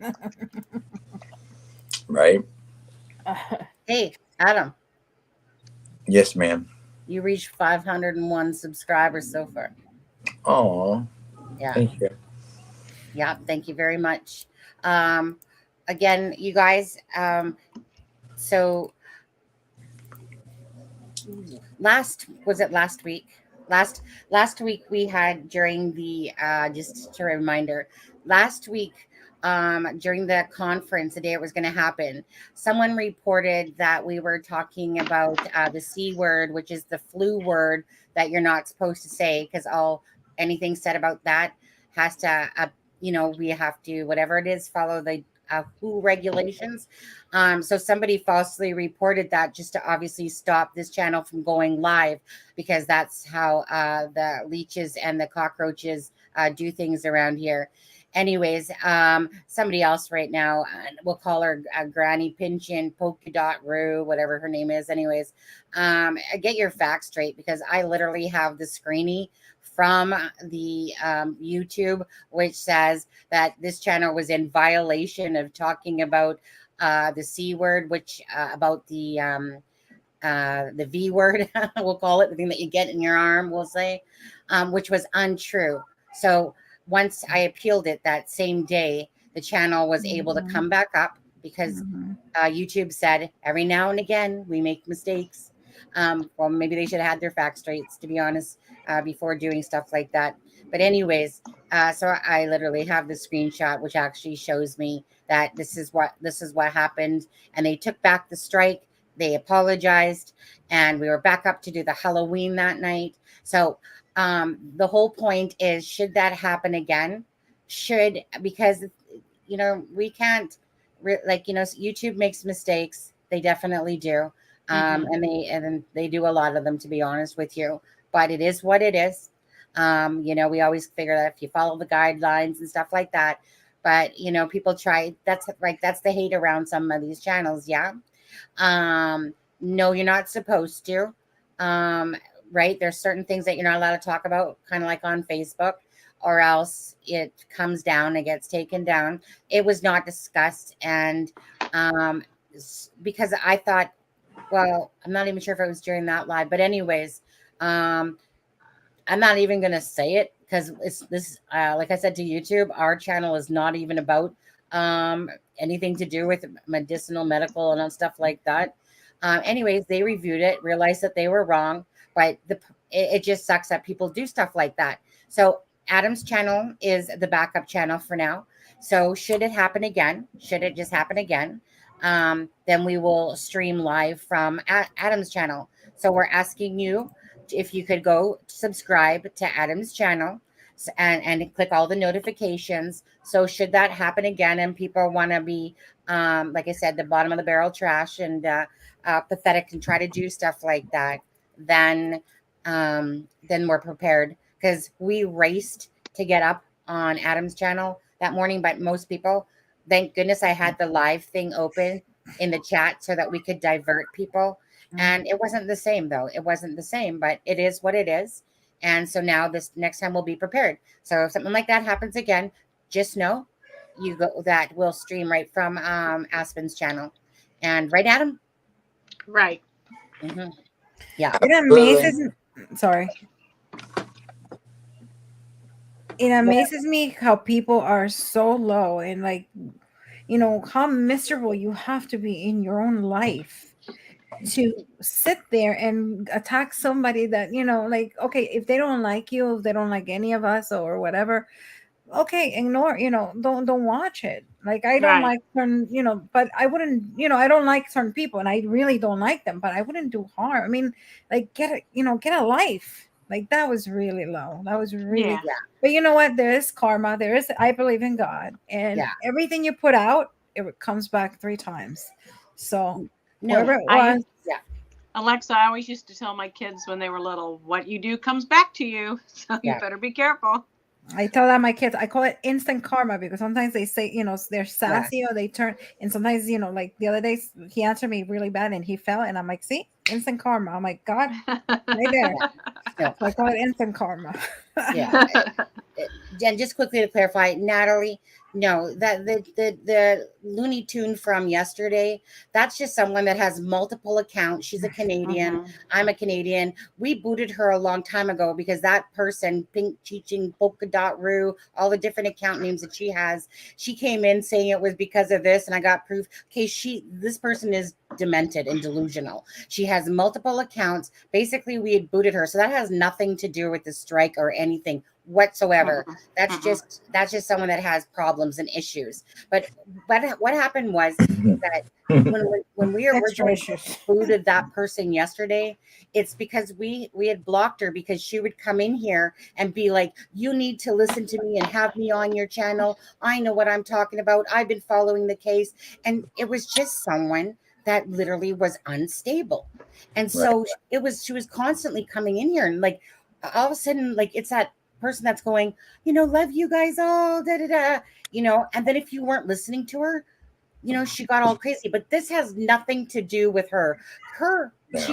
Right. Hey, Adam. Yes, ma'am. You reached 501 subscribers so far. Oh. Yeah. Thank you. Yeah. Thank you very much. Again, you guys. So last week? Last week we had during the just a reminder. Last week. During the conference, the day it was going to happen, someone reported that we were talking about the C word, which is the flu word that you're not supposed to say, because anything said about that has to, we have to, whatever it is, follow the WHO regulations. So somebody falsely reported that just to obviously stop this channel from going live, because that's how the leeches and the cockroaches do things around here. Anyways, somebody else right now, we'll call her Granny Pinchin, Polka Dot Roo, whatever her name is. Anyways, get your facts straight, because I literally have the screenie from the YouTube, which says that this channel was in violation of talking about the C word, which about the V word, we'll call it, the thing that you get in your arm, we'll say, which was untrue. So once I appealed it that same day, the channel was able to come back up, because YouTube said every now and again we make mistakes. Well, maybe they should have had their facts straight, to be honest, before doing stuff like that. But anyways, so I literally have the screenshot, which actually shows me that this is what happened, and they took back the strike. They apologized, and we were back up to do the Halloween that night. So the whole point is, should that happen again? Because we can't YouTube makes mistakes. They definitely do. And they do a lot of them, to be honest with you, but it is what it is. We always figure that if you follow the guidelines and stuff like that, but people try, that's the hate around some of these channels. Yeah. No, you're not supposed to. Right. There's certain things that you're not allowed to talk about, kind of like on Facebook. or else it comes down, it gets taken down. It was not discussed. And because I thought, well, I'm not even sure if it was during that live, but anyways, I'm not even going to say it because it's this, like I said to YouTube, our channel is not even about anything to do with medicinal, medical, and stuff like that. Anyways, they reviewed it, realized that they were wrong, but it just sucks that people do stuff like that. So Adam's channel is the backup channel for now. So should it happen again, should it just happen again, then we will stream live from Adam's channel. So we're asking you if you could go subscribe to Adam's channel and click all the notifications. So should that happen again and people want to be, like I said, the bottom of the barrel trash and pathetic and try to do stuff like that, then we're prepared, because we raced to get up on Adam's channel that morning. But most people, thank goodness I had the live thing open in the chat so that we could divert people. And it wasn't the same, though. It wasn't the same, but it is what it is. And so now this next time we'll be prepared. So if something like that happens again, just know that we'll stream right from Aspen's channel. And right, Adam? Right. Mm-hmm. Yeah. It amazes. Sorry. It amazes me how people are so low and like, you know, how miserable you have to be in your own life to sit there and attack somebody that, you know, like, okay, if they don't like you, if they don't like any of us or whatever, okay, ignore, you know, don't watch it. Like, I don't like certain, you know, but I wouldn't, you know, I don't like certain people and I really don't like them, but I wouldn't do harm. I mean, like, get a life. Like, that was really low. That was really, Yeah. But you know what? There is karma. I believe in God, and everything you put out, it comes back 3 times. So whatever it was. Alexza, I always used to tell my kids when they were little, what you do comes back to you. So you better be careful. I tell that my kids, I call it instant karma, because sometimes they say, you know, they're sassy or they turn, and sometimes, you know, like the other day he answered me really bad and he fell, and I'm like, see, instant karma. I'm like, God, right there. So I call it instant karma. And just quickly to clarify, Natalie, no, that the Looney Tune from yesterday, that's just someone that has multiple accounts. She's a Canadian. I'm a Canadian. We booted her a long time ago because that person, Pink Teaching, Polka Dot Roo, all the different account names that she has, she came in saying it was because of this, and I got proof. Okay, this person is demented and delusional. She has multiple accounts. Basically, we had booted her, so that has nothing to do with the strike or anything whatsoever. That's just someone that has problems and issues. But what happened was that when we originally booted that person yesterday, it's because we had blocked her, because she would come in here and be like, you need to listen to me and have me on your channel. I know what I'm talking about. I've been following the case. And it was just someone that literally was unstable. And so she was constantly coming in here, and like all of a sudden, like, it's that person that's going, you know, love you guys all, you know, and then if you weren't listening to her, you know, she got all crazy. But this has nothing to do with her. She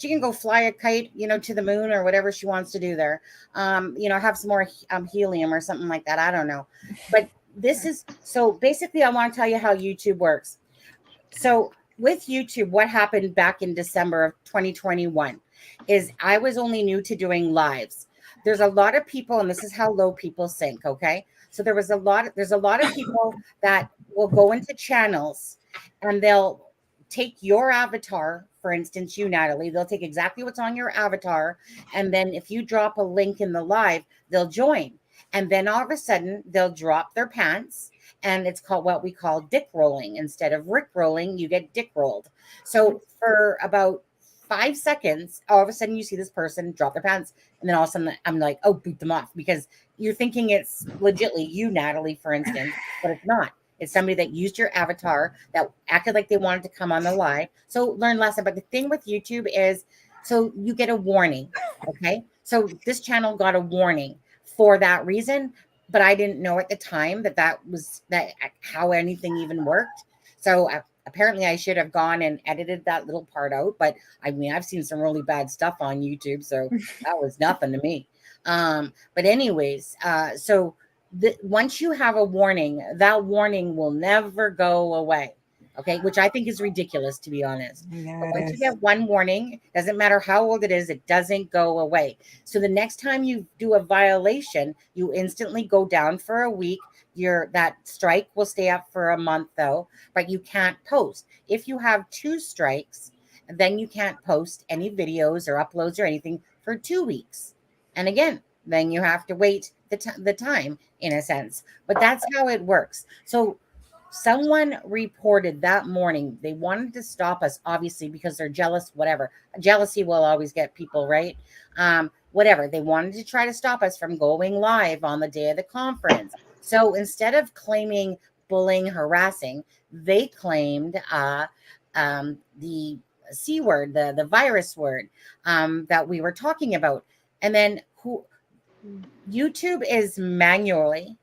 can go fly a kite, you know, to the moon or whatever she wants to do there. You know, have some more helium or something like that. I don't know. But this is, so basically I want to tell you how YouTube works. So with YouTube, what happened back in December of 2021 is I was only new to doing lives. There's a lot of people, and this is how low people sink, okay? So there's a lot of people that will go into channels and they'll take your avatar, for instance, you, Natalie, they'll take exactly what's on your avatar, and then if you drop a link in the live, they'll join. And then all of a sudden, they'll drop their pants, and it's called what we call dick rolling. Instead of Rick rolling, you get dick rolled. So for about 5 seconds, all of a sudden you see this person drop their pants, and then all of a sudden I'm like, oh, boot them off, because you're thinking it's legitly you, Natalie, for instance, but it's not. It's somebody that used your avatar, that acted like they wanted to come on the live. So learn lesson. But the thing with YouTube is, so you get a warning, okay? So this channel got a warning for that reason, but I didn't know at the time that how anything even worked. So apparently I should have gone and edited that little part out, but I mean, I've seen some really bad stuff on YouTube, so that was nothing to me. But anyways, so once you have a warning, that warning will never go away. Okay, which I think is ridiculous, to be honest. Yeah, But it once you is. get one warning, doesn't matter how old it is, it doesn't go away. So the next time you do a violation, you instantly go down for a week. That strike will stay up for a month though, but you can't post. If you have 2 strikes, then you can't post any videos or uploads or anything for 2 weeks. And again, then you have to wait the time in a sense. But that's how it works. So someone reported that morning they wanted to stop us, obviously, because they're jealous, whatever. Jealousy will always get people, right? Whatever. They wanted to try to stop us from going live on the day of the conference. So instead of claiming bullying, harassing, they claimed the C word, the virus word that we were talking about. And then YouTube is manually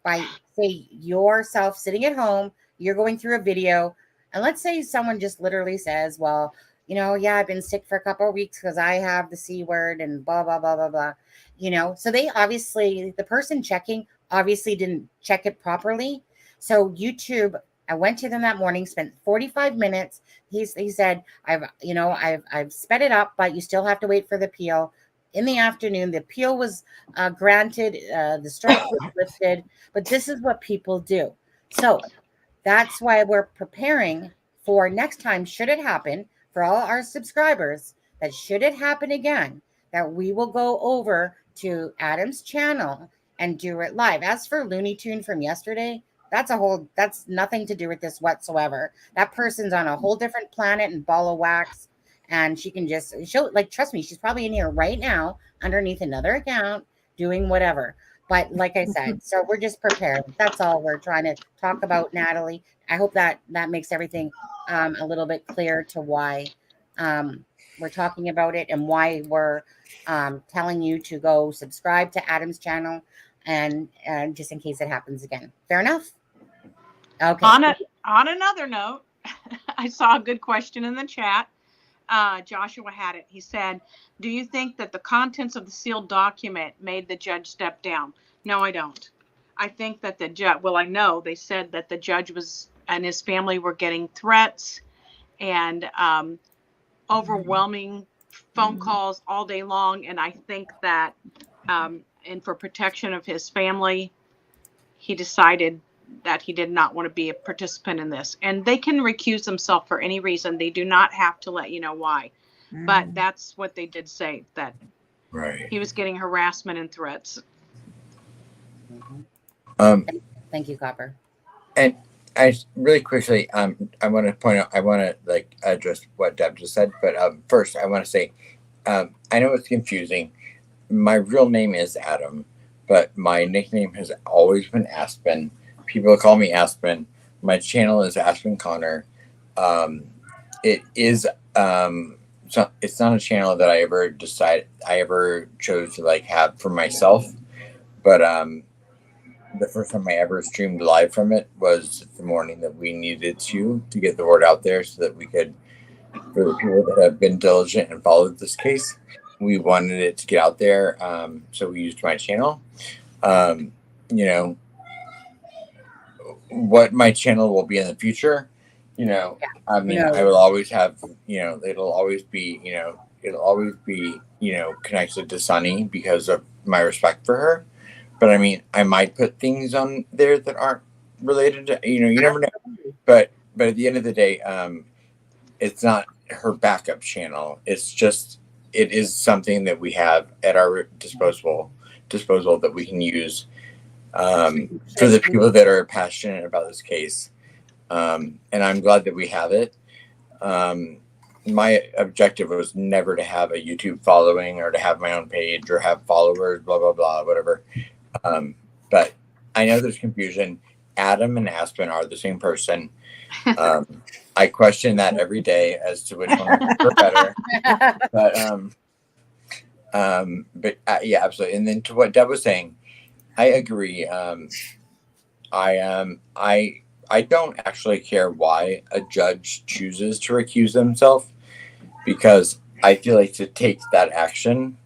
by, say, yourself sitting at home, you're going through a video, and let's say someone just literally says, well, yeah, I've been sick for a couple of weeks because I have the C word and blah, blah, blah, blah, blah. So they obviously, the person checking obviously didn't check it properly. So YouTube, I went to them that morning, spent 45 minutes. He said, I've sped it up, but you still have to wait for the appeal. In the afternoon, the appeal was granted, the strike was lifted, but this is what people do. So that's why we're preparing for next time, should it happen, for all our subscribers, that should it happen again, that we will go over to Adam's channel and do it live. As for Looney Tune from yesterday, that's nothing to do with this whatsoever. That person's on a whole different planet and ball of wax. And she can just show, trust me, she's probably in here right now underneath another account doing whatever. But like I said, so we're just prepared. That's all we're trying to talk about, Natalie. I hope that makes everything a little bit clear to why we're talking about it and why we're telling you to go subscribe to Adam's channel and just in case it happens again. Fair enough? Okay. On another note, I saw a good question in the chat. Joshua had it. He said, do you think that the contents of the sealed document made the judge step down? No, I don't. I think that the judge, I know they said that the judge and his family were getting threats and overwhelming phone calls all day long. And I think that, and for protection of his family, he decided that he did not want to be a participant in this. And they can recuse themselves for any reason. They do not have to let you know why. But that's what they did say, that he was getting harassment and threats. Thank you, Copper. And I really quickly, I want to point out, I want to address what Deb just said. But first, I want to say, I know it's confusing. My real name is Adam, but my nickname has always been Aspen. People call me Aspen. My channel is Aspen Connor. It is it's not a channel that I ever chose to have for myself. But the first time I ever streamed live from it was the morning that we needed to get the word out there so that we could, for the people that have been diligent and followed this case, we wanted it to get out there. So we used my channel. What my channel will be in the future, I will always have, it'll always be connected to Sunny because of my respect for her. But I might put things on there that aren't related to, you never know. But at the end of the day, it's not her backup channel. It's just, it is something that we have at our disposal that we can use for the people that are passionate about this case. And I'm glad that we have it. My objective was never to have a YouTube following or to have my own page or have followers, blah, blah, blah, whatever. But I know there's confusion. Adam and Aspen are the same person. I question that every day as to which one I prefer better. But yeah, absolutely. And then to what Deb was saying, I agree. I don't actually care why a judge chooses to recuse themselves, because I feel like to take that action,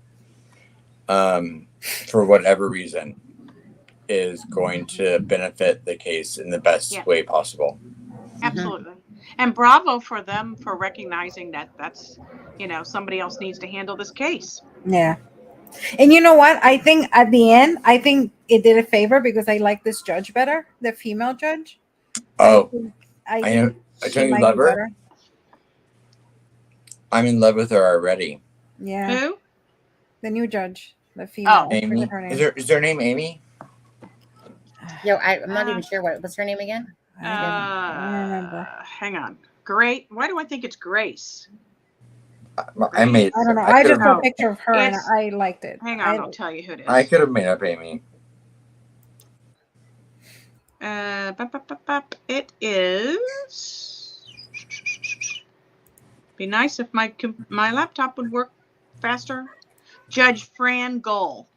for whatever reason, is going to benefit the case in the best way possible. Absolutely. And bravo for them for recognizing that that's, somebody else needs to handle this case. Yeah. And you know what? I think at the end, I think it did a favor because I like this judge better, the female judge. Oh, I know. think Don't she you might love be her? better. I'm in love with her already. Yeah. Who? The new judge, the female. I Amy. forget her name. Is her name Amy? Yo, I'm not even sure what's her name again. I don't remember. Hang on. Great. Why do I think it's Grace? I made. I don't know. I I could just saw a have. picture of her and I liked it. Hang on, I'll tell you who it is. I could have made up Amy. It is. Be nice if my laptop would work faster. Judge Fran Goal.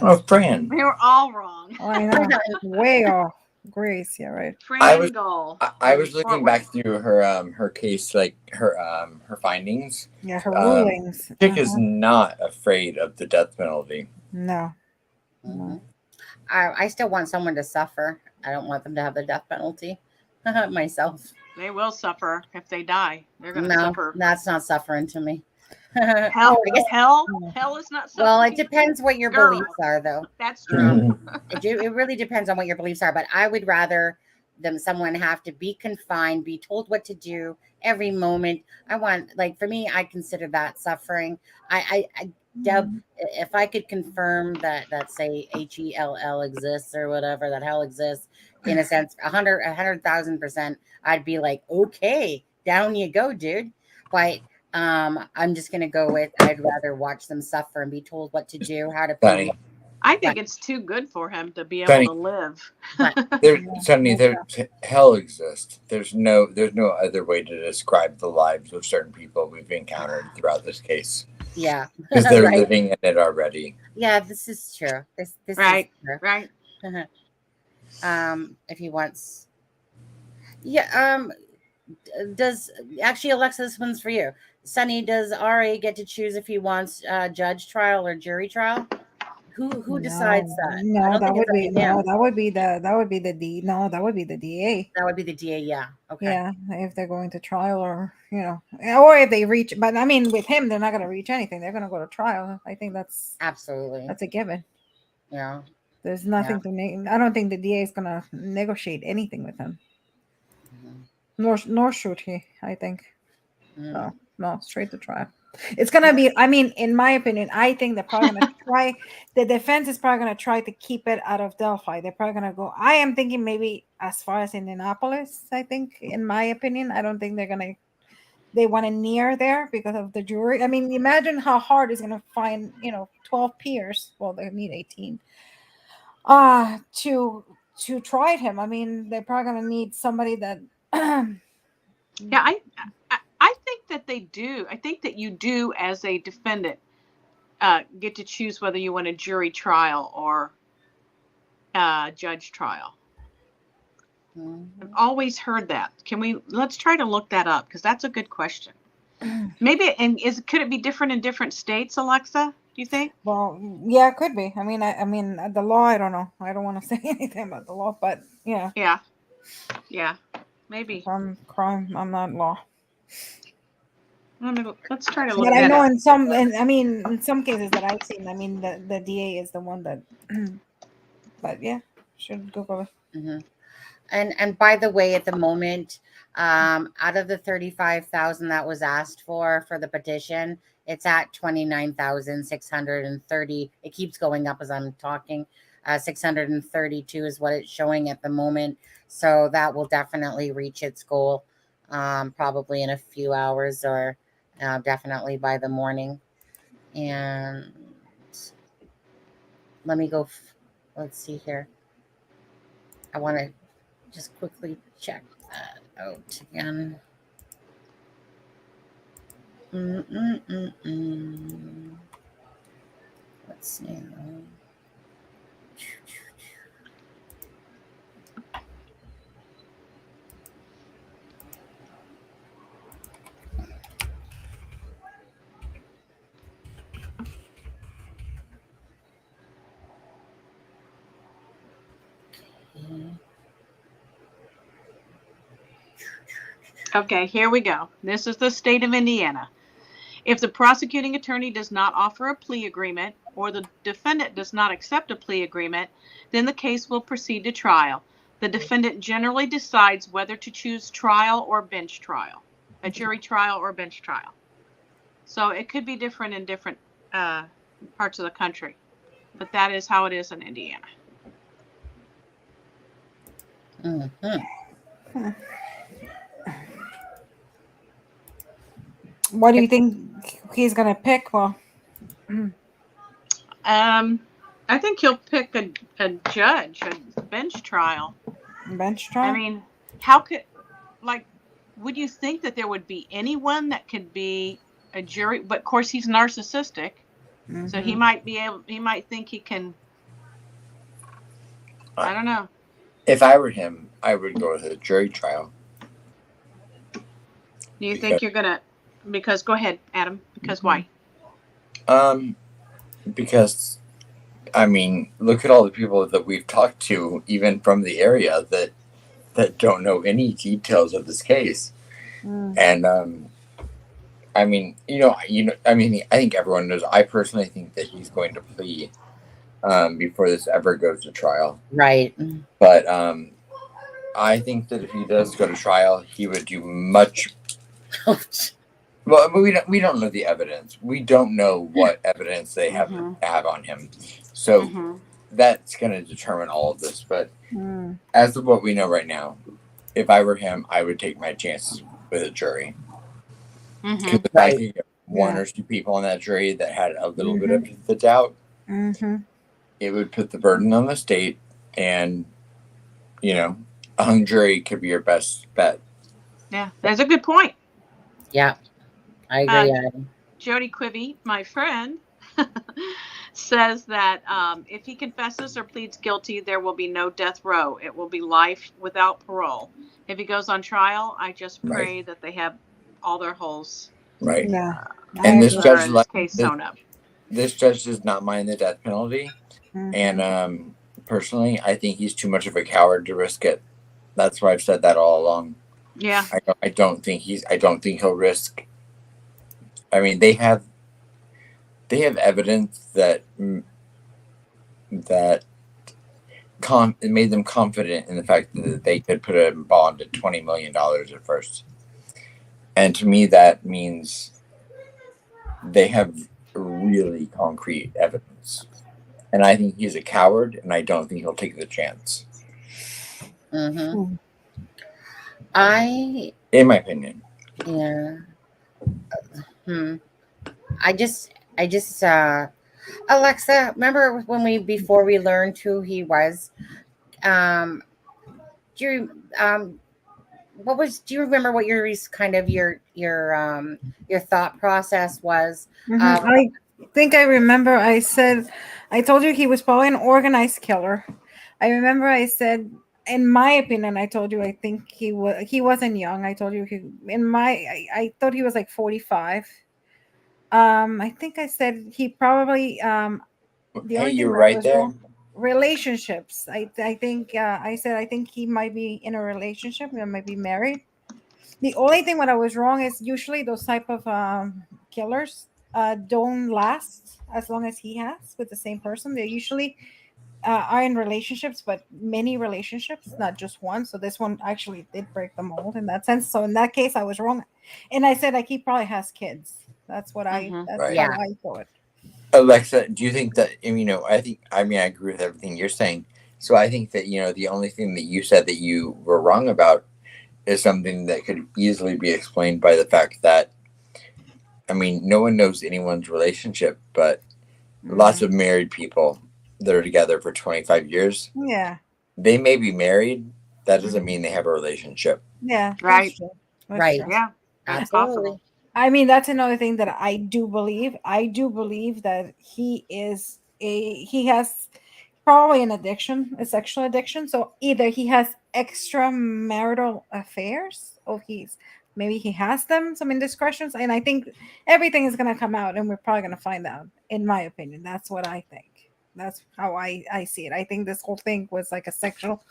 Oh, Fran. We were all wrong. Oh, I know. Way off. Grace, yeah, right. Fran Goal. I was looking back through her case, like her findings. Yeah, her rulings. Chick is not afraid of the death penalty. No. I still want someone to suffer. I don't want them to have the death penalty myself. They will suffer if they die. They're going to suffer. That's not suffering to me. Hell is not suffering. Well, it depends what your beliefs are, though. That's true. It really depends on what your beliefs are. But I would rather someone have to be confined, be told what to do every moment. I want, like, for me, I consider that suffering. Deb, if I could confirm that say HELL exists or whatever, that hell exists, in a sense, 100,000%, I'd be like, okay, down you go, dude. But I'm just gonna go with I'd rather watch them suffer and be told what to do, how to play. I think it's too good for him to be able to live. Hell exists. There's no other way to describe the lives of certain people we've encountered throughout this case. Yeah, because they're living in it already. Yeah, this is true. This right, is true. Right. If he wants, does actually Alexza, this one's for you. Sonny, does RA get to choose if he wants judge trial or jury trial? Who decides that? No, that would be that would be the DA. That would be the DA. Yeah. Okay. Yeah, if they're going to trial or or if they reach, but I mean with him they're not going to reach anything. They're going to go to trial. I think that's a given. Yeah. There's nothing to I don't think the DA is going to negotiate anything with him. Nor should he, I think. No, straight to trial. It's going to be, I mean, in my opinion, I think they're probably going to try, the defense is probably going to try to keep it out of Delphi. They're probably going to go, I am thinking maybe as far as Indianapolis, I think, in my opinion. I don't think they want to near there because of the jury. I mean, imagine how hard it's going to find, 12 peers. Well, they need 18. To try him. I mean, they're probably going to need somebody that... Yeah, I think that they do. I think that you do, as a defendant, get to choose whether you want a jury trial or judge trial. I've always heard that. Let's try to look that up, because that's a good question. Maybe, could it be different in different states, Alexza? Do you think? Well, yeah, it could be. I mean, the law, I don't know. I don't want to say anything about the law, but yeah. Yeah. Maybe. I'm not law. Let's try to look. But I know in some cases that I've seen, I mean, the DA is the one that. But yeah, should Google it. Mm-hmm. And by the way, at the moment, out of the 35,000 that was asked for the petition, it's at 29,630. It keeps going up as I'm talking. 632 is what it's showing at the moment. So that will definitely reach its goal, probably in a few hours or definitely by the morning. And let me go. Let's see here. I want to just quickly check that out again. Let's see. Okay, here we go. This is the state of Indiana. If the prosecuting attorney does not offer a plea agreement or the defendant does not accept a plea agreement, then the case will proceed to trial. The defendant generally decides whether to choose trial or bench trial, a jury trial or bench trial. So it could be different in different parts of the country, but that is how it is in Indiana. Mm-hmm. What do you think he's gonna pick? Well, I think he'll pick a judge, a bench trial. bench trial. I mean, how could, like, would you think that there would be anyone that could be a jury? But of course, he's narcissistic, so he might be able. He might think he can. I don't know. If I were him, I would go with a jury trial. Do you think you're gonna? Because go ahead, Adam. Because why? Because I mean, look at all the people that we've talked to, even from the area, that don't know any details of this case. And I mean, I mean, I think everyone knows. I personally think that he's going to plea before this ever goes to trial. Right. But I think that if he does go to trial, he would do much. Well, we don't know the evidence. We don't know what evidence they have on him. So that's going to determine all of this. But as of what we know right now, if I were him, I would take my chances with a jury. Because if I could get one or two people on that jury that had a little bit of the doubt, it would put the burden on the state. And, a hung jury could be your best bet. Yeah, that's a good point. Yeah. I agree. Jody Quivy, my friend, says that if he confesses or pleads guilty, there will be no death row. It will be life without parole. If he goes on trial, I just pray that they have all their holes. Right. Yeah. And this judge, this judge does not mind the death penalty. And personally, I think he's too much of a coward to risk it. That's why I've said that all along. Yeah. I don't think he'll risk. I mean, they have evidence that it made them confident in the fact that they could put a bond at $20 million at first. And to me, that means they have really concrete evidence. And I think he's a coward, and I don't think he'll take the chance. In my opinion. Yeah. I just Alexza, remember before we learned who he was? Do you remember what your thought process was? I think I remember I told you he was probably an organized killer. I remember I said, in my opinion, I told you I think he wasn't young. I told you I thought he was like 45. I think I said he probably you're right there. Relationships. I think I said I think he might be in a relationship. He might be married. The only thing when I was wrong is usually those type of killers don't last as long as he has with the same person. They usually are in relationships, but many relationships, not just one. So this one actually did break the mold in that sense. So in that case, I was wrong, and I said like he probably has kids. That's what I thought. Alexza, do you think that I agree with everything you're saying. So I think that the only thing that you said that you were wrong about is something that could easily be explained by the fact that no one knows anyone's relationship, but lots of married people that are together for 25 years. Yeah. They may be married. That doesn't mean they have a relationship. Yeah. Right. Right. True. Yeah. Absolutely. I mean, that's another thing that I do believe. I do believe that he has probably an addiction, a sexual addiction. So either he has extramarital affairs or maybe he has some indiscretions. And I think everything is going to come out and we're probably going to find out, in my opinion. That's what I think. That's how I see it. I think this whole thing was like a sexual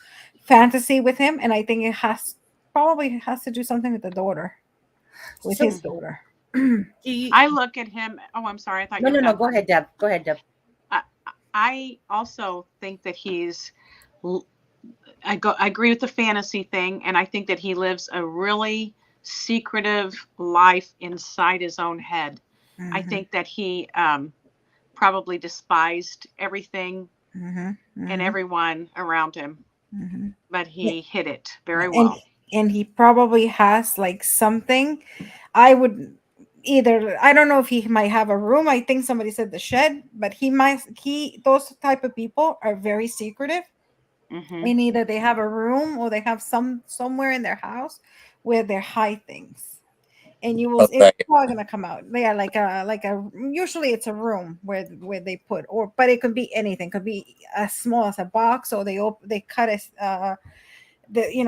fantasy with him. And I think it has probably has to do something with the daughter, with So- his daughter. I look at him. Oh, I'm sorry. I thought No, you were no, no. done. Go ahead, Deb. Go ahead, Deb. I also think that he's. I agree with the fantasy thing, and I think that he lives a really secretive life inside his own head. I think that he probably despised everything and everyone around him, but he hid it very well. And he probably has like something. I would either, I don't know if he might have a room. I think somebody said the shed, but those type of people are very secretive. And either they have a room or they have somewhere in their house where they hide things. And it's probably gonna come out. Yeah, like a usually it's a room where they put, but it could be anything. Could be as small as a box, or they cut a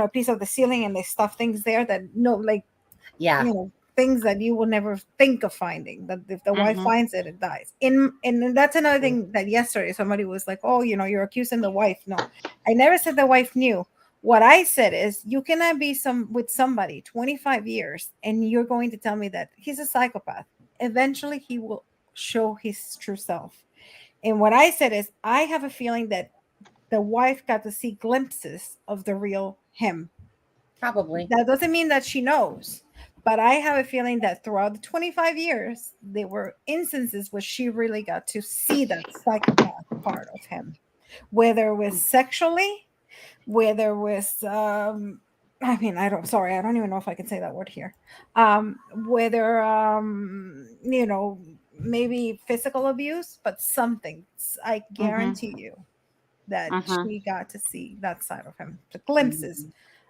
piece of the ceiling and they stuff things there that things that you will never think of finding. That if the wife finds it, it dies. And that's another thing that yesterday somebody was like, "Oh, you're accusing the wife." No, I never said the wife knew. What I said is, you cannot be with somebody 25 years and you're going to tell me that he's a psychopath. Eventually, he will show his true self. And what I said is, I have a feeling that the wife got to see glimpses of the real him. Probably. That doesn't mean that she knows, but I have a feeling that throughout the 25 years, there were instances where she really got to see that psychopath part of him, whether it was sexually, whether it was, I don't even know if I can say that word here. Whether, maybe physical abuse, but something. I guarantee you that she got to see that side of him, the glimpses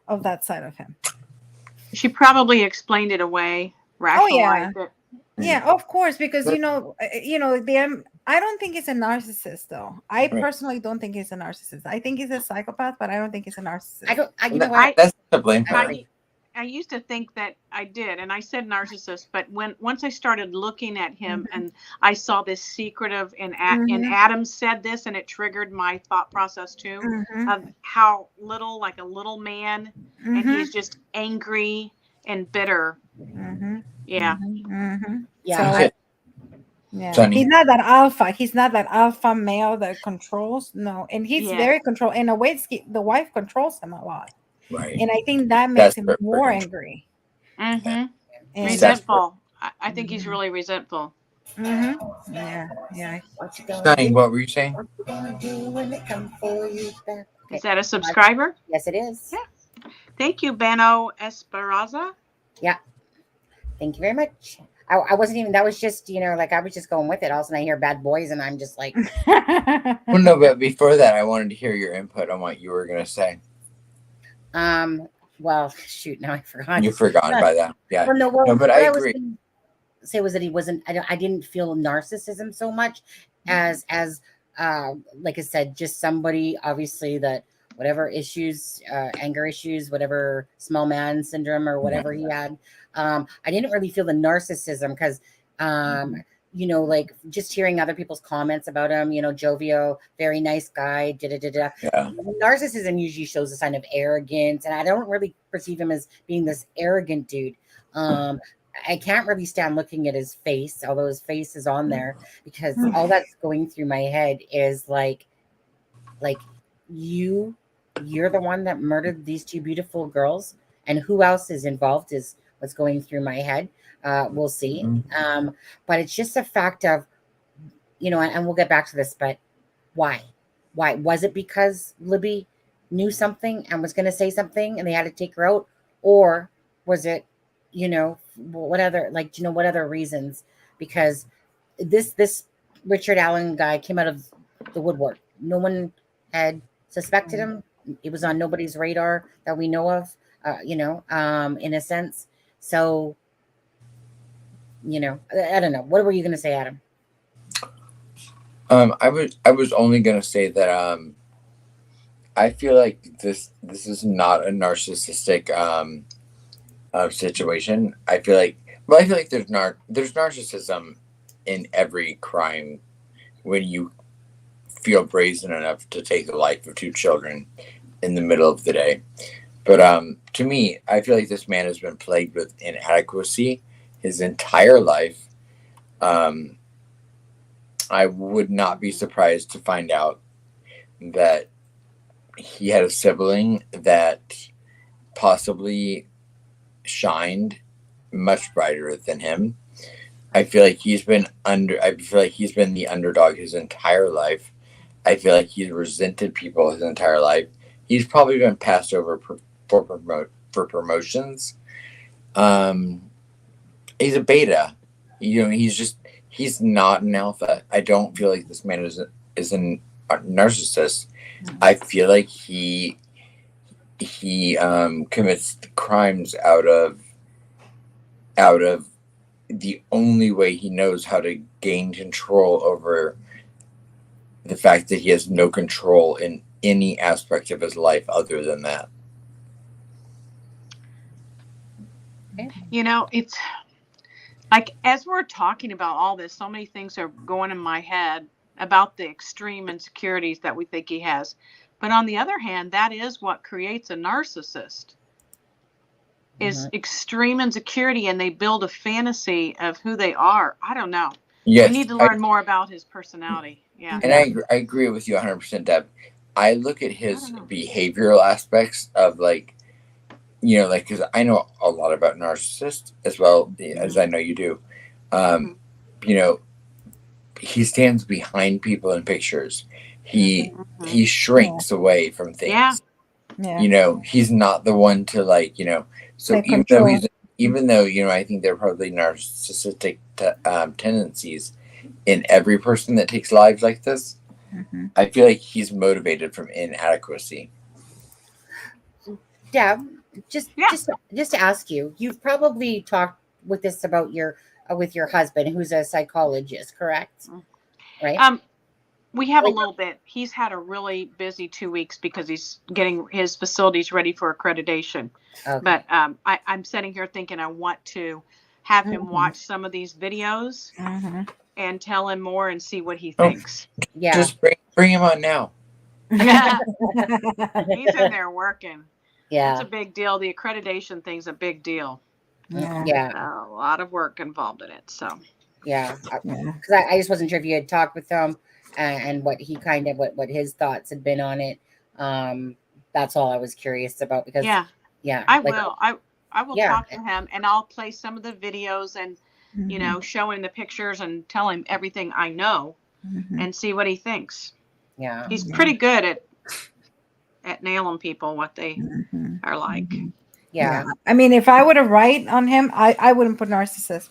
of that side of him. She probably explained it away, rationalized it. Yeah, of course, because I don't think he's a narcissist, though. I personally don't think he's a narcissist. I think he's a psychopath, but I don't think he's a narcissist. That's the blame part. I used to think that I did, and I said narcissist, but once I started looking at him and I saw this secretive, and Adam said this, and it triggered my thought process too, of how like a little man, and he's just angry and bitter. Yeah. Yeah. He's not that alpha. He's not that alpha male that controls. No, and he's very controlled. In a way, the wife controls him a lot. Right. And I think that makes him more angry. Resentful. I think he's really resentful. Yeah. Sonny, what were you saying? Is that a subscriber? Yes, it is. Yeah. Thank you, Bano Esperanza. Yeah. Thank you very much. I wasn't even, that was just, I was just going with it. All of a sudden I hear bad boys and I'm just like. Well, no, but before that, I wanted to hear your input on what you were going to say. Well, shoot, now I forgot. You've forgotten by that. Yeah. Well, no, but I agree. Say was that he wasn't, I didn't feel narcissism so much as like I said, just somebody obviously that whatever issues, anger issues, whatever small man syndrome or whatever he had. I didn't really feel the narcissism because, like just hearing other people's comments about him, jovial, very nice guy, Yeah. Narcissism usually shows a sign of arrogance, and I don't really perceive him as being this arrogant dude. I can't really stand looking at his face, although his face is on there, because all that's going through my head is like you're the one that murdered these two beautiful girls, and who else is involved is what's going through my head. We'll see. But it's just a fact of, and we'll get back to this, but why was it because Libby knew something and was going to say something and they had to take her out, or was it, what other reasons? Because this Richard Allen guy came out of the woodwork. No one had suspected him. It was on nobody's radar that we know of, in a sense. So, I don't know. What were you going to say, Adam? I was only going to say that I feel like this is not a narcissistic situation. I feel like there's narcissism in every crime when you feel brazen enough to take the life of two children in the middle of the day. But to me, I feel like this man has been plagued with inadequacy his entire life. I would not be surprised to find out that he had a sibling that possibly shined much brighter than him. I feel like he's been the underdog his entire life. I feel like he's resented people his entire life. He's probably been passed over for promotions. He's a beta. He's not an alpha. I don't feel like this man is a narcissist. I feel like he commits crimes out of the only way he knows how to gain control over the fact that he has no control in any aspect of his life other than that. It's like, as we're talking about all this, so many things are going in my head about the extreme insecurities that we think he has. But on the other hand, that is what creates a narcissist, is extreme insecurity, and they build a fantasy of who they are. I don't know. Yes, we need to learn more about his personality. Yeah. And I agree with you 100%, Deb. I look at his behavioral aspects of because I know a lot about narcissists as well as I know you do. He stands behind people in pictures. He shrinks away from things. Yeah. He's not the one to so even though I think there are probably narcissistic tendencies in every person that takes lives like this. I feel like he's motivated from inadequacy. Deb, just to ask you, you've probably talked with this about with your husband, who's a psychologist, correct? Right. We have a little bit. He's had a really busy 2 weeks because he's getting his facilities ready for accreditation. Okay. But I'm sitting here thinking I want to have him watch some of these videos and tell him more and see what he thinks. Yeah. Just bring him on now. He's in there working. Yeah. It's a big deal. The accreditation thing's a big deal. Yeah. A lot of work involved in it. So. Yeah. Because I just wasn't sure if you had talked with him and what he what his thoughts had been on it. That's all I was curious about because I will. I will talk to him, and I'll play some of the videos and show him the pictures and tell him everything I know and see what he thinks. Yeah. He's pretty good at nailing people what they are like. Yeah. I mean, if I were to write on him, I wouldn't put narcissist.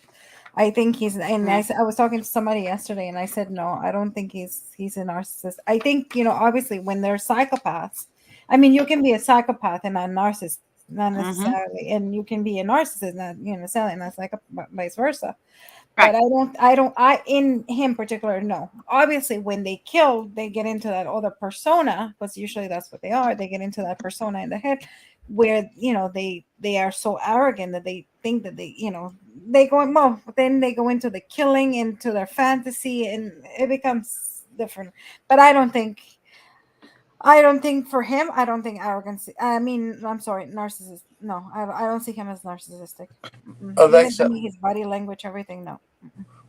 I think he's, and I was talking to somebody yesterday and I said, no, I don't think he's a narcissist. I think, obviously when they're psychopaths, I mean, you can be a psychopath and not a narcissist, not necessarily. And you can be a narcissist, not, necessarily, and that's like vice versa. Right. But I in him particular, no. Obviously when they kill, they get into that other persona, because usually that's what they are. They get into that persona in the head where, they are so arrogant that they think that they then they go into the killing, into their fantasy, and it becomes different. But I don't think for him, I don't think arrogance. I mean, I'm sorry, narcissist. No, I don't see him as narcissistic. Alexza, his body language, everything. No.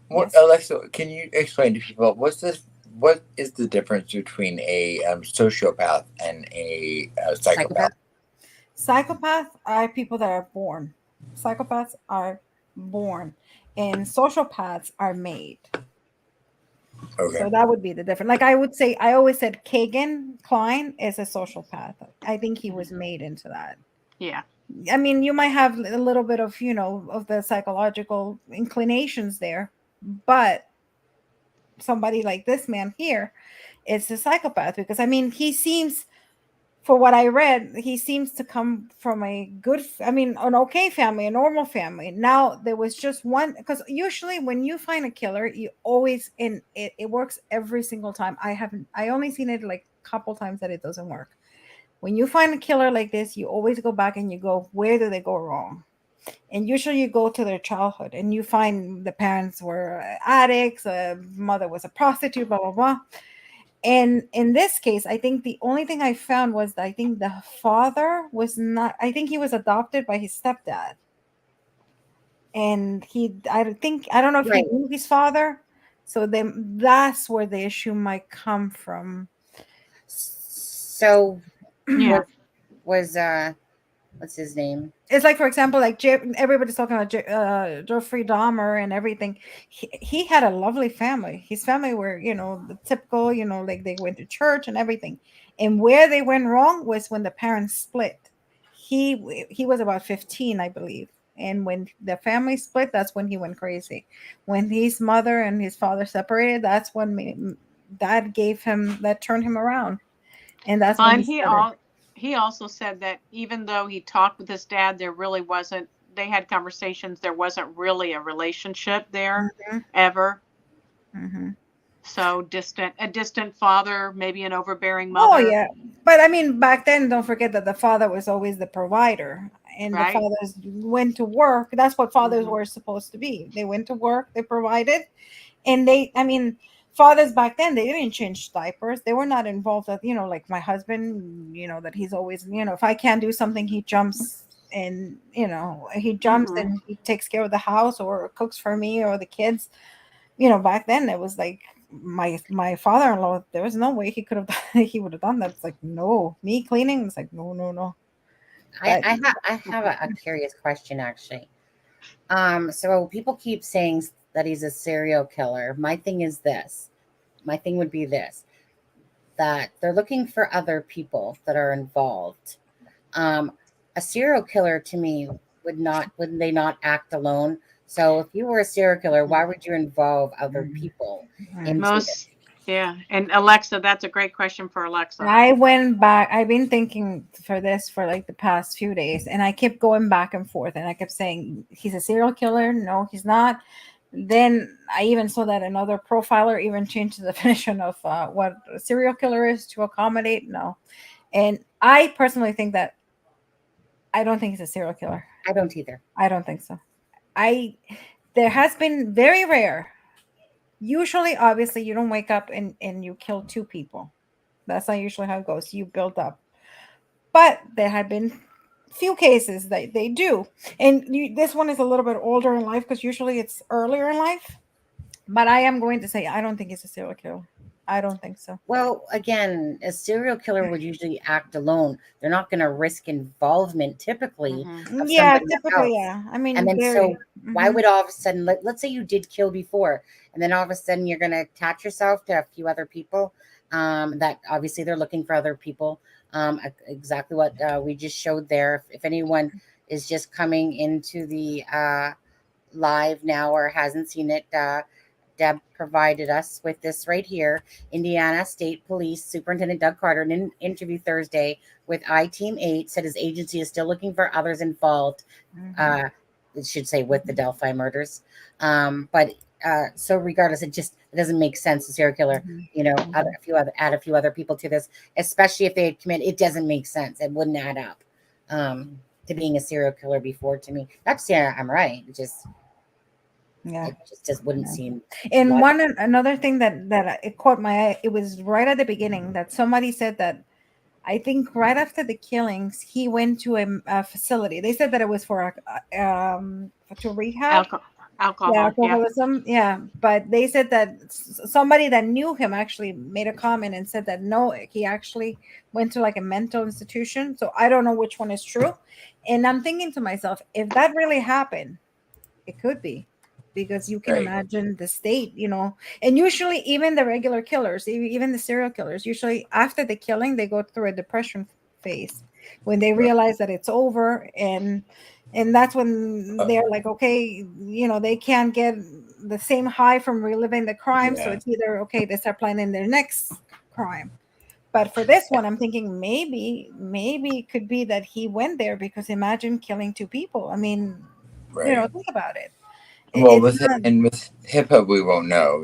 Yes. Alexza, can you explain to people what is the difference between a sociopath and a psychopath? Psychopaths are people that are born. Psychopaths are born, and sociopaths are made. Okay. So that would be the difference. Like I always said Kagan Klein is a sociopath. I think he was made into that. Yeah. I mean, you might have a little bit of, of the psychological inclinations there, but somebody like this man here is a psychopath because, I mean, he seems, for what I read, he seems to come from an okay family, a normal family. Now there was just one, because usually when you find a killer, you always, it works every single time. I only seen it like a couple times that it doesn't work. When you find a killer like this, you always go back and you go, where did they go wrong? And usually you go to their childhood and you find the parents were addicts, mother was a prostitute, blah, blah, blah. And in this case, I think the only thing I found was that I think the father was not, I think he was adopted by his stepdad. And I don't know if he Right. knew his father. So then that's where the issue might come from. So Yeah. was what's his name? It's like, for example, like everybody's talking about Jeffrey Dahmer and everything. He had a lovely family. His family were, the typical, like they went to church and everything. And where they went wrong was when the parents split. He was about 15, I believe. And when the family split, that's when he went crazy. When his mother and his father separated, that's when that turned him around. And that's when And he started. he also said that even though he talked with his dad, there really wasn't, they had conversations, there wasn't really a relationship there ever. So a distant father, maybe an overbearing mother. Oh yeah, but I mean, back then, don't forget that the father was always the provider, and the fathers went to work. That's what fathers were supposed to be. They went to work, they provided, and fathers back then, they didn't change diapers. They were not involved. That like my husband, that he's always, if I can't do something, he jumps and and he takes care of the house or cooks for me or the kids. Back then it was like my father-in-law, there was no way he could have he would have done that. It's like, no, me cleaning. It's like, no. I have a curious question, actually. So people keep saying that he's a serial killer. My thing would be this, that they're looking for other people that are involved. A serial killer, to me, wouldn't they not act alone? So if you were a serial killer, why would you involve other people into it? Yeah. And Alexza, that's a great question for Alexza. I went back. I've been thinking for this for like the past few days, and I kept going back and forth, and I kept saying he's a serial killer. No, he's not. Then I even saw that another profiler even changed the definition of what a serial killer is to accommodate. No. And I personally think that I don't think he's a serial killer. I don't either. I don't think so. There has been very rare. Usually, obviously, you don't wake up and you kill two people. That's not usually how it goes. You build up. But there have been few cases that they do. And this one is a little bit older in life because usually it's earlier in life. But I am going to say I don't think he's a serial killer. I don't think so. Well, again, a serial killer would usually act alone. They're not going to risk involvement typically. Of Yeah, somebody typically, else. yeah. I mean, and then why would all of a sudden, let's say you did kill before, and then all of a sudden you're going to attach yourself to a few other people that obviously they're looking for other people. Exactly what we just showed there. If anyone is just coming into the live now or hasn't seen it, Deb provided us with this right here. Indiana State Police Superintendent Doug Carter, in an interview Thursday with I-Team 8, said his agency is still looking for others involved. It should say with the Delphi murders. So regardless, it doesn't make sense. A serial killer, add a few other people to this, especially if they had committed. It doesn't make sense. It wouldn't add up to being a serial killer before. To me, not to say I'm right. It just wouldn't seem. And another thing that it caught my eye, it was right at the beginning that somebody said that I think right after the killings he went to a facility. They said that it was for to rehab alcoholism. Yeah, but they said that somebody that knew him actually made a comment and said that no, he actually went to like a mental institution. So I don't know which one is true. And I'm thinking to myself, if that really happened, it could be. Because you can imagine the state, and usually even the regular killers, even the serial killers, usually after the killing, they go through a depression phase when they realize that it's over. And that's when they're like, okay, they can't get the same high from reliving the crime. So it's either, okay, they start planning their next crime. But for this one, I'm thinking maybe it could be that he went there because imagine killing two people. I mean, think about it. Well, with HIPAA, we won't know,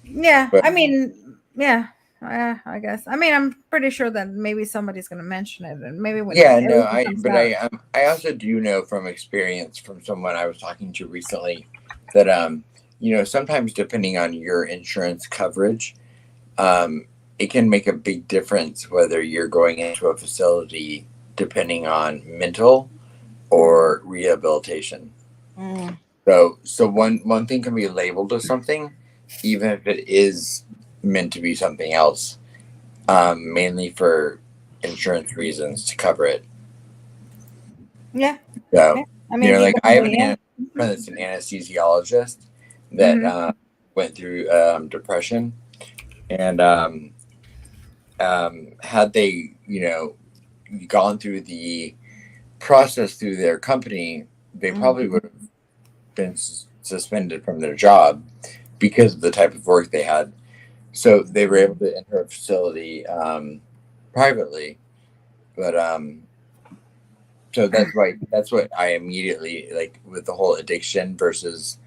Yeah, but, I mean, I guess. I mean, I'm pretty sure that maybe somebody's going to mention it, and maybe when I also do know from experience from someone I was talking to recently that sometimes depending on your insurance coverage, it can make a big difference whether you're going into a facility depending on mental or rehabilitation. Mm. So one thing can be labeled as something, even if it is meant to be something else, mainly for insurance reasons to cover it. Yeah. So, Yeah. I mean, like I have yeah. friend that's an anesthesiologist that went through depression, and had they, gone through the process through their company, they probably would have been suspended from their job because of the type of work they had. So they were able to enter a facility privately, but so that's what I immediately, like, with the whole addiction versus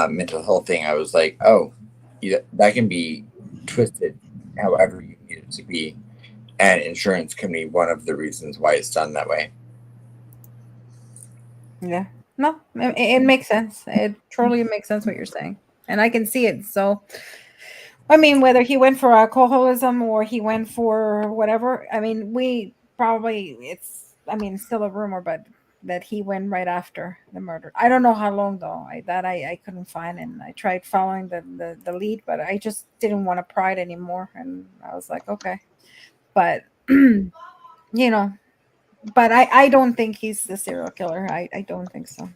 mental health thing. I was like, oh, yeah, that can be twisted however you need it to be, and insurance can be one of the reasons why it's done that way. Yeah. No, it makes sense. It truly makes sense what you're saying. And I can see it. So, I mean, whether he went for alcoholism or he went for whatever, I mean, it's still a rumor, but that he went right after the murder. I don't know how long though. I couldn't find, and I tried following the lead, but I just didn't want to pry it anymore. And I was like, okay. But, you know, but I don't think he's a serial killer. I don't think so.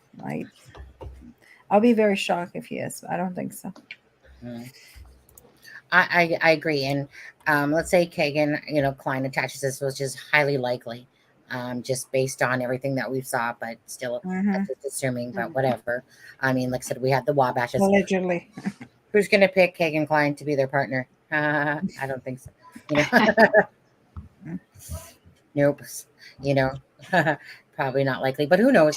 I'll be very shocked if he is. I don't think so. I agree. And let's say Kagan, Klein attaches this, which is highly likely, just based on everything that we saw, but still that's just assuming, but whatever. I mean, like I said, we had the Wabashes. Allegedly. Who's going to pick Kagan Klein to be their partner? I don't think so. Nope. Probably not likely, but who knows?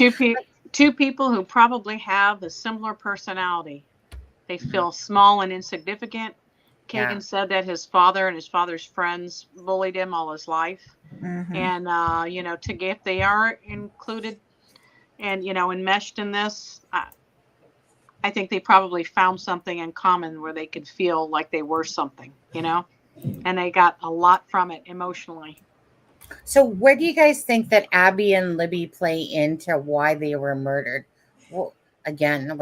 Two people who probably have a similar personality. They feel small and insignificant. Kagan said that his father and his father's friends bullied him all his life. And, if they are included and, enmeshed in this, I think they probably found something in common where they could feel like they were something, and they got a lot from it emotionally. So where do you guys think that Abby and Libby play into why they were murdered? Well, again,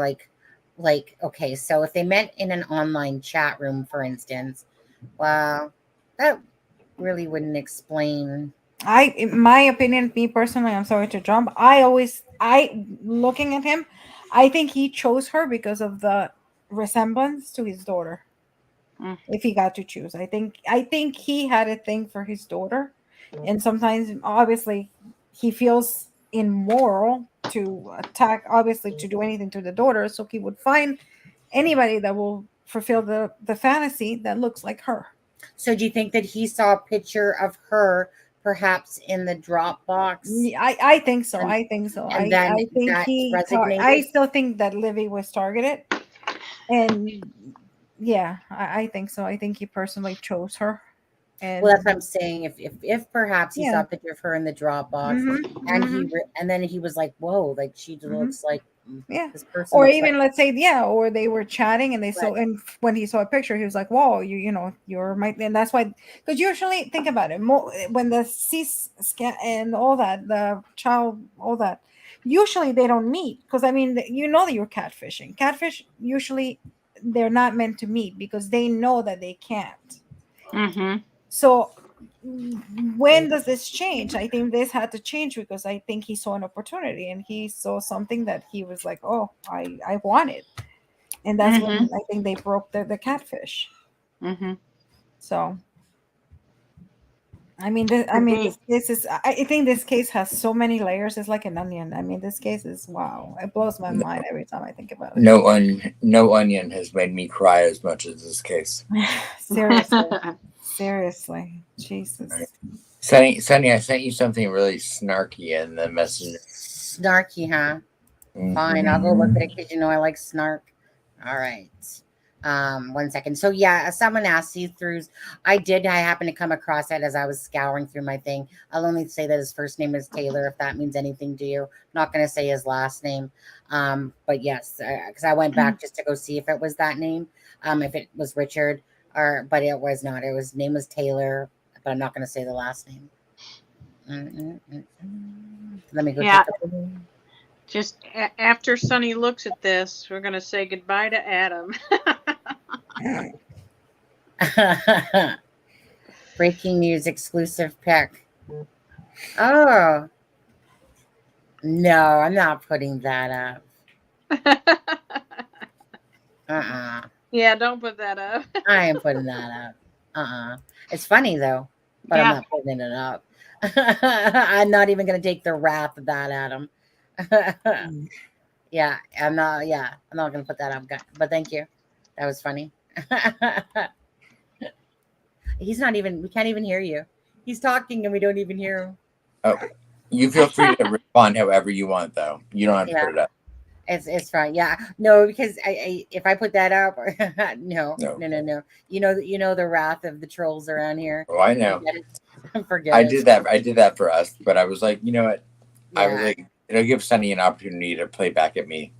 okay, so if they met in an online chat room, for instance, well, that really wouldn't explain. In my opinion, me personally, I'm sorry to jump. Looking at him, I think he chose her because of the resemblance to his daughter. If he got to choose, I think he had a thing for his daughter, and sometimes, obviously, he feels immoral to attack, obviously, to do anything to the daughter. So he would find anybody that will fulfill the fantasy that looks like her. So do you think that he saw a picture of her perhaps in the Dropbox? I think so. I think so. And then I think I still think that Livy was targeted, and I think so. I think he personally chose her. And well, that's what I'm saying. If perhaps he saw a picture of her in the Dropbox, and then he was like, "Whoa, like she looks like this person." Or even let's say or they were chatting and they saw, and when he saw a picture, he was like, "Whoa, you're my," and that's why, because usually think about it, when the CT scan and all that, the child, all that, usually they don't meet, because I mean, that you're catfishing. Catfish usually they're not meant to meet because they know that they can't. So when does this change? I think this had to change because I think he saw an opportunity and he saw something that he was like, oh, I want it. And that's when I think they broke the catfish. So, I mean, this is, I think this case has so many layers. It's like an onion. I mean, this case is, wow. It blows my mind every time I think about it. No onion has made me cry as much as this case. Seriously. Jesus. Right. Sunny, I sent you something really snarky in the messenger. Snarky, huh? Fine, I'll go look at it because I like snark. All right. 1 second. So someone asked see-throughs. I happened to come across that as I was scouring through my thing. I'll only say that his first name is Taylor, if that means anything to you. I'm not going to say his last name. But yes, because I went back just to go see if it was that name. If it was Richard. but it was not. Name was Taylor, but I'm not going to say the last name. Let me go Yeah. take a Just after Sonny looks at this, we're going to say goodbye to Adam. breaking news exclusive pick. Oh. No, I'm not putting that up. Yeah, don't put that up. I am putting that up. It's funny though, but I'm not putting it up. I'm not even going to take the wrath of that, Adam. Yeah, I'm not going to put that up. But thank you. That was funny. We can't even hear you. He's talking and we don't even hear him. Oh, you feel free to respond however you want, though. You don't have to put it up. It's fine. Yeah. No, because if I put that up, no. You know the wrath of the trolls around here. Oh, I know. Forget I it. did that. I did that for us, but I was like, you know what? Yeah. I was like, it'll give Sunny an opportunity to play back at me.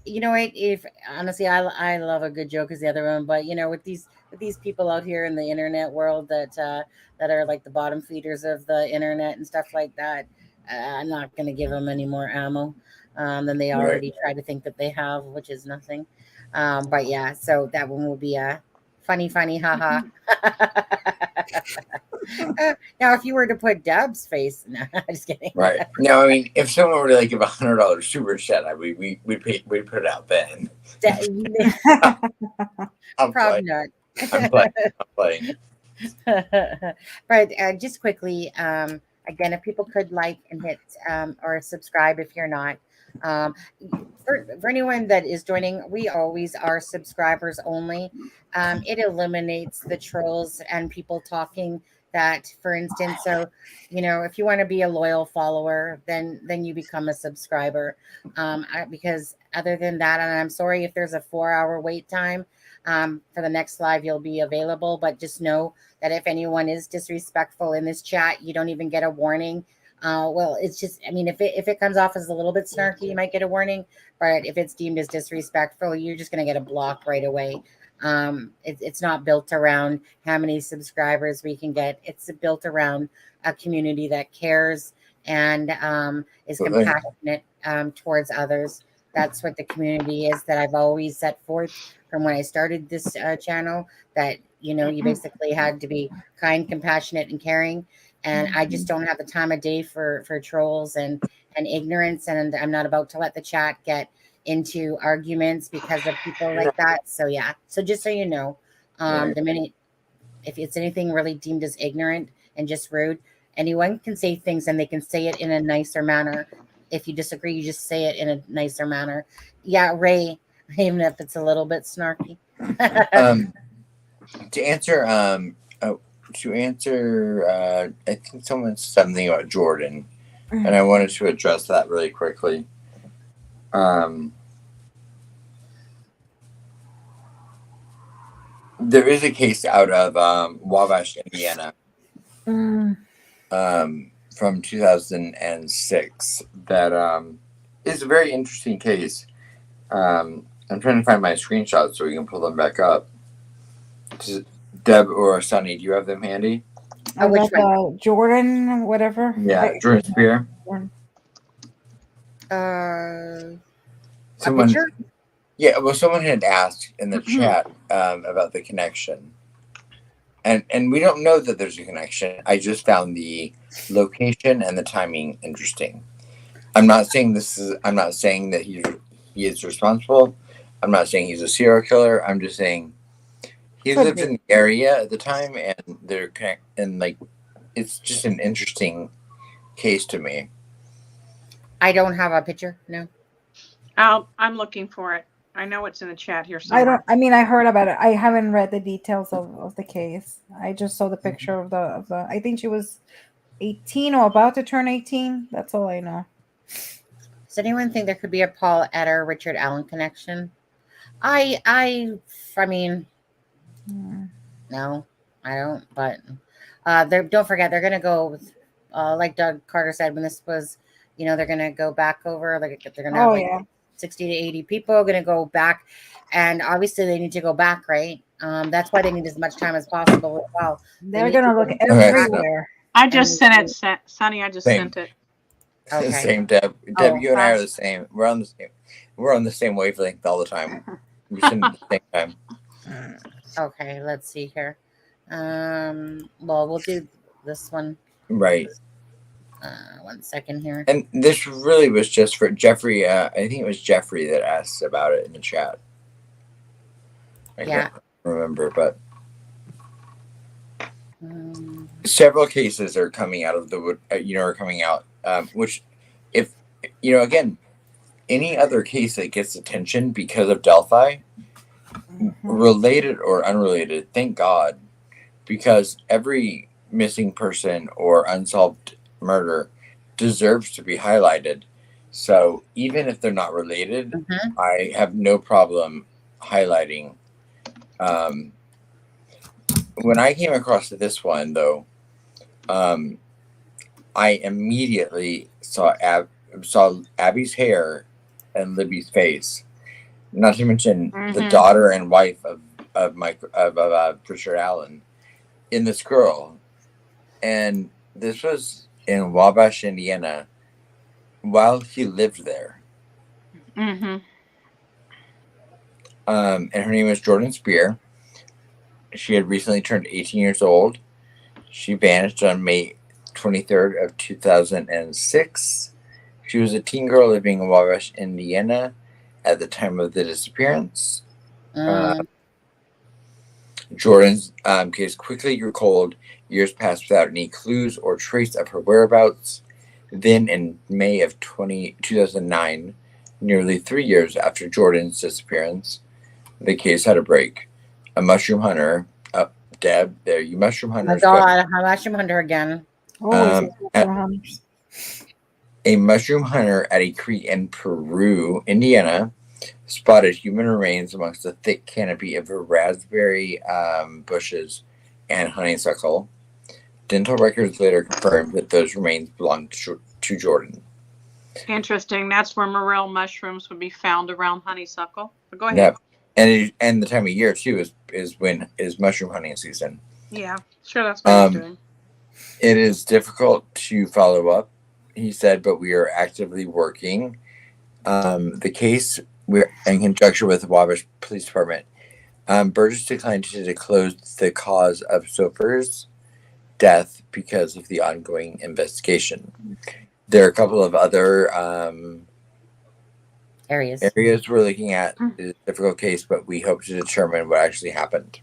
You know what? If honestly, I love a good joke as the other one, but you know, with these people out here in the internet world that are like the bottom feeders of the internet and stuff like that, I'm not going to give them any more ammo than they already try to think that they have, which is nothing. But yeah, so that one will be a funny, haha. Now, if you were to put Deb's face, no, I'm just kidding. Right. No, I mean, if someone were to like give $100 super chat, we'd put it out then. Probably not. I'm playing. But just quickly, again, if people could like and hit or subscribe if you're not. For anyone that is joining, we always are subscribers only. It eliminates the trolls and people talking that, for instance, so you know, if you want to be a loyal follower, then you become a subscriber. Because other than that, and I'm sorry if there's a 4-hour wait time for the next live, you'll be available, but just know that if anyone is disrespectful in this chat, you don't even get a warning. Well, it's just, I mean, if it comes off as a little bit snarky, you might get a warning, but if it's deemed as disrespectful, you're just going to get a block right away. It's not built around how many subscribers we can get. It's built around a community that cares and is compassionate towards others. That's what the community is that I've always set forth from when I started this channel, that, you know, you basically had to be kind, compassionate, and caring. And I just don't have the time of day for trolls and ignorance. And I'm not about to let the chat get into arguments because of people like that. So yeah. So just so you know, the minute, if it's anything really deemed as ignorant and just rude, anyone can say things and they can say it in a nicer manner. If you disagree, you just say it in a nicer manner. Yeah, Ray, even if it's a little bit snarky. To answer, I think someone said something about Jordan, and I wanted to address that really quickly. There is a case out of Wabash, Indiana, from 2006 that is a very interesting case. I'm trying to find my screenshots so we can pull them back up. Deb or Sunny, do you have them handy? Which one? Jordan, whatever. Yeah, Jordan Spear. A picture? Yeah, well, someone had asked in the chat about the connection, and we don't know that there's a connection. I just found the location and the timing interesting. I'm not saying that he is responsible. I'm not saying he's a serial killer. I'm just saying he lived in the area at the time, and they're and like it's just an interesting case to me. I don't have a picture. No. I'm looking for it. I know it's in the chat here somewhere. I heard about it. I haven't read the details of the case. I just saw the picture of the I think she was 18 or about to turn 18. That's all I know. Does anyone think there could be a Paul Etter, Richard Allen connection? I mean, no, I don't. But don't forget, they're gonna go with, like Doug Carter said when this was, you know, they're gonna go back over. Like they're gonna. 60 to 80 people are going to go back, and obviously they need to go back, right? That's why they need as much time as possible as well. They're gonna look everywhere. I just sent it, Sonny. I just Same. sent it. Okay. Same, Deb. Deb, you and I are the same. We're on the same wavelength all the time. We send at the same time. Okay, let's see here. Well, we'll do this one. Right. 1 second here. And this really was just for Jeffrey. I think it was Jeffrey that asked about it in the chat. I can't remember, but several cases are coming out of the wood. Are coming out. Which, if again, any other case that gets attention because of Delphi, related or unrelated, thank God, because every missing person or unsolved murder deserves to be highlighted. So even if they're not related, I have no problem highlighting. When I came across this one, though, I immediately saw Abby's hair and Libby's face. Not to mention the daughter and wife of Richard Allen in this girl, and this was in Wabash, Indiana, while he lived there. And her name was Jordan Spear. She had recently turned 18 years old. She vanished on May 23rd of 2006. She was a teen girl living in Wabash, Indiana at the time of the disappearance. Jordan's case quickly grew cold. Years passed without any clues or trace of her whereabouts. Then in May of 2009, nearly 3 years after Jordan's disappearance, the case had a break. A mushroom hunter, Deb, there you mushroom hunter. Oh God, a mushroom hunter again. A mushroom hunter at a creek in Peru, Indiana, spotted human remains amongst the thick canopy of raspberry bushes and honeysuckle. Dental records later confirmed that those remains belonged to Jordan. Interesting. That's where morel mushrooms would be found, around honeysuckle. But go ahead. Yep. And the time of year too is mushroom hunting season. Yeah, sure, that's what he's doing. It is difficult to follow up, he said, but we are actively working. The case, we're in conjunction with the Wabash Police Department. Burgess declined to disclose the cause of Sofer's death because of the ongoing investigation. There are a couple of other areas we're looking at. It's a difficult case, but we hope to determine what actually happened.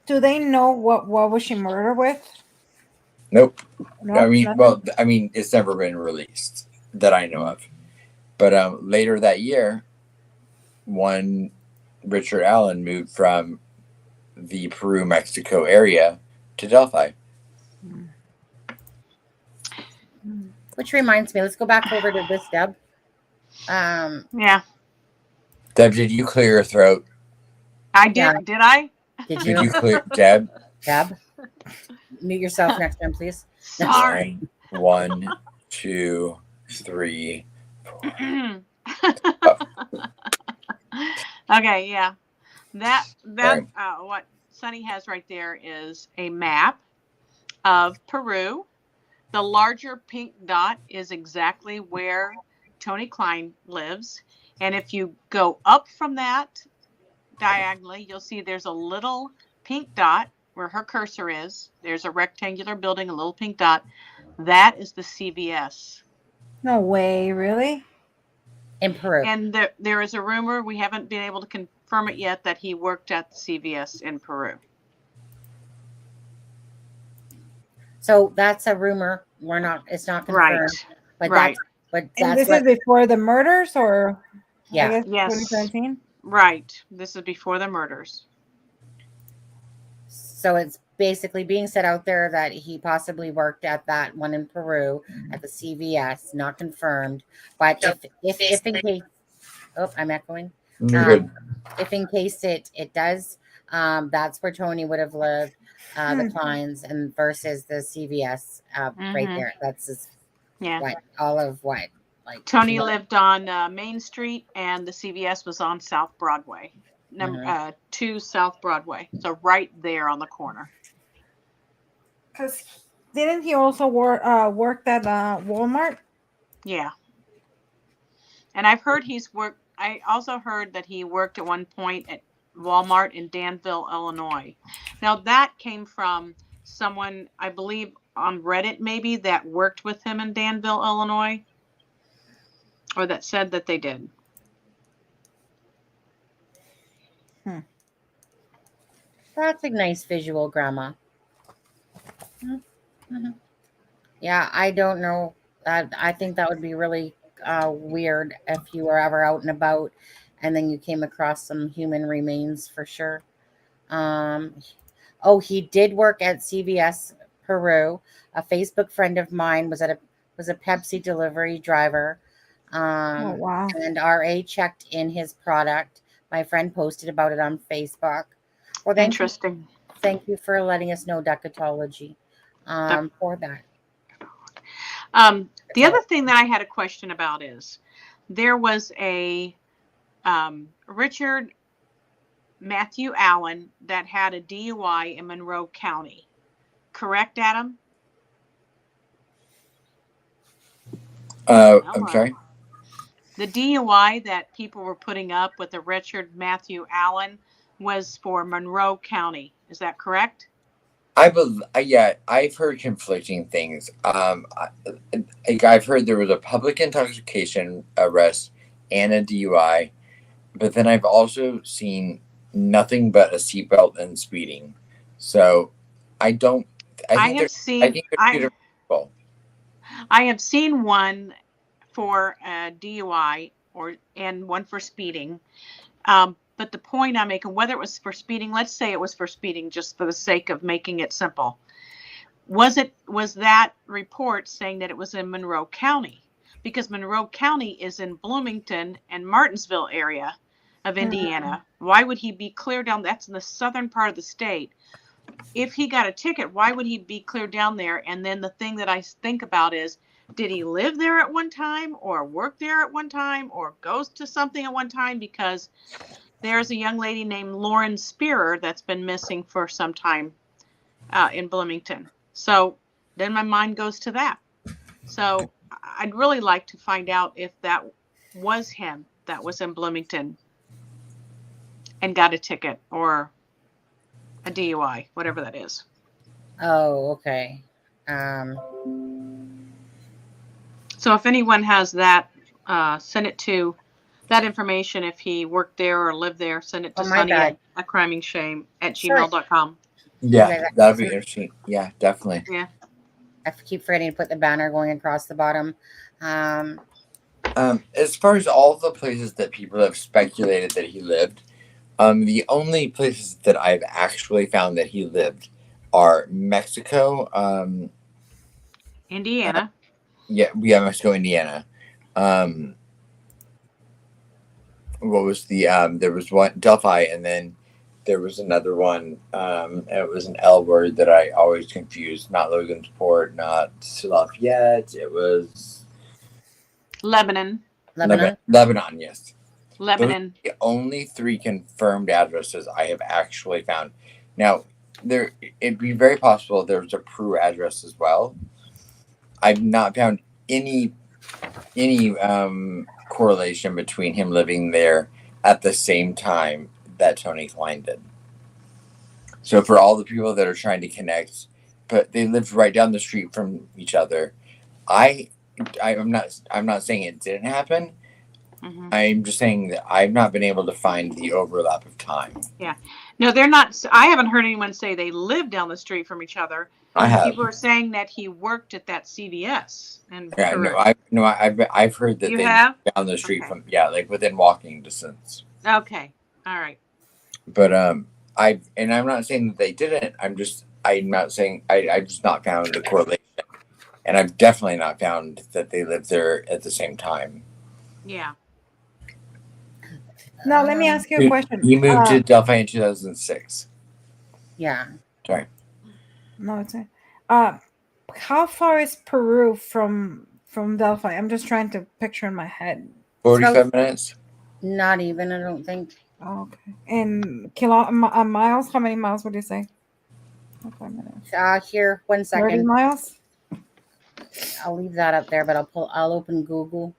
Do they know what was she murdered with? Nope. No, I mean, it's never been released that I know of. But later that year, one Richard Allen moved from the Peru-Mexico area to Delphi. Which reminds me, let's go back over to this, Deb. Yeah. Deb, did you clear your throat? I did. Yeah. Did I? Did you? Did you clear, Deb? Deb, mute yourself next time, please. Sorry. 1, 2, 3, 4. Okay, yeah. That right. What Sonny has right there is a map of Peru. The larger pink dot is exactly where Tony Klein lives. And if you go up from that diagonally, you'll see there's a little pink dot where her cursor is. There's a rectangular building, a little pink dot. That is the CVS. No way, really? In Peru. And there is a rumor, we haven't been able to confirm it yet, that he worked at the CVS in Peru. So that's a rumor. It's not confirmed. Right. But and this is before the murders, or yes, 2017? Right. This is before the murders. So it's basically being said out there that he possibly worked at that one in Peru at the CVS, not confirmed. But if in case, I'm echoing. If in case it does, that's where Tony would have lived, the Kleins, and versus the CVS right there. That's his, all of Like Tony lived on Main Street, and the CVS was on South Broadway, number 2 South Broadway. So right there on the corner. Because didn't he also worked at Walmart? Yeah. And I've heard he's worked. I also heard that he worked at one point at Walmart in Danville, Illinois. Now that came from someone, I believe, on Reddit maybe, that worked with him in Danville, Illinois, or that said that they did. That's a nice visual, Grandma. Mm-hmm. Yeah, I don't know. I think that would be really weird if you were ever out and about and then you came across some human remains for sure. Oh, he did work at CVS Peru. A Facebook friend of mine was a Pepsi delivery driver. Oh, wow. And RA checked in his product. My friend posted about it on Facebook. Well, Interesting. Thank you for letting us know, Duckatology, for that. The other thing that I had a question about is there was a Richard Matthew Allen that had a DUI in Monroe County. Correct, Adam? I'm sorry? The DUI that people were putting up with the Richard Matthew Allen was for Monroe County. Is that correct? Yeah, I've heard conflicting things. I've heard there was a public intoxication arrest and a DUI, but then I've also seen nothing but a seatbelt and speeding. So I have seen one for a DUI and one for speeding. But the point I'm making, whether it was for speeding, let's say it was for speeding, just for the sake of making it simple. Was that report saying that it was in Monroe County? Because Monroe County is in Bloomington and Martinsville area of Indiana. Why would he be clear down? That's in the southern part of the state. If he got a ticket, why would he be clear down there? And then the thing that I think about is, did he live there at one time or work there at one time or goes to something at one time? Because there's a young lady named Lauren Spearer that's been missing for some time in Bloomington. So then my mind goes to that. So I'd really like to find out if that was him that was in Bloomington and got a ticket or a DUI, whatever that is. Oh, okay. So if anyone has that, send it to that information. If he worked there or lived there, send it to Sunny at crimingshame@gmail.com. Yeah, that'd be interesting. Yeah, definitely. Yeah. I keep forgetting to put the banner going across the bottom. As far as all the places that people have speculated that he lived, the only places that I've actually found that he lived are Mexico, Indiana. Mexico, Indiana. What was the there was one Delphi, and then there was another one. It was an L word that I always confused. Not Logansport, not Lafayette. It was Lebanon. Lebanon, yes. Lebanon. Those are the only 3 confirmed addresses I have actually found. Now, it'd be very possible there's a Peru address as well. I've not found any correlation between him living there at the same time that Tony Klein did. So for all the people that are trying to connect, but they lived right down the street from each other, I'm not saying it didn't happen. Mm-hmm. I'm just saying that I've not been able to find the overlap of time. Yeah. No, they're not. I haven't heard anyone say they live down the street from each other. I have. People are saying that he worked at that CVS. And I've heard that they live down the street from like within walking distance. Okay. All right. But I'm not saying that they didn't. I'm not saying I've just not found the correlation, and I've definitely not found that they lived there at the same time. Yeah. Now, let me ask you a question. He moved to Delphi in 2006. Yeah. Sorry. No, it's how far is Peru from from Delphi? I'm just trying to picture in my head. 45 minutes. Not even, I don't think. Oh, okay. And miles? How many miles would you say? 5 minutes. Here, 1 second. 30 miles? I'll leave that up there, but I'll open Google.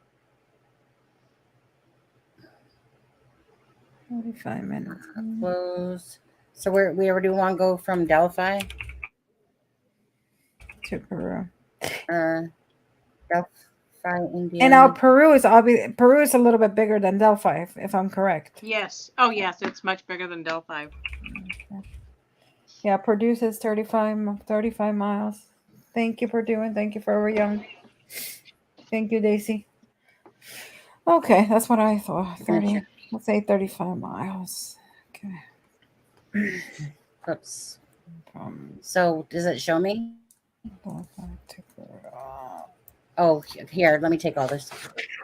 45 minutes. Close. So where do you want to go from Delphi to Peru? Delphi, Indiana. And now Peru is a little bit bigger than Delphi, if I'm correct. Yes. Oh, yes. It's much bigger than Delphi. Okay. Yeah, produces 35 miles. Thank you for doing. Thank you, Forever Young. Thank you, Daisy. Okay, that's what I thought. 30. Let's say 35 miles. Okay. Oops. So does it show me? Oh, here. Let me take all this.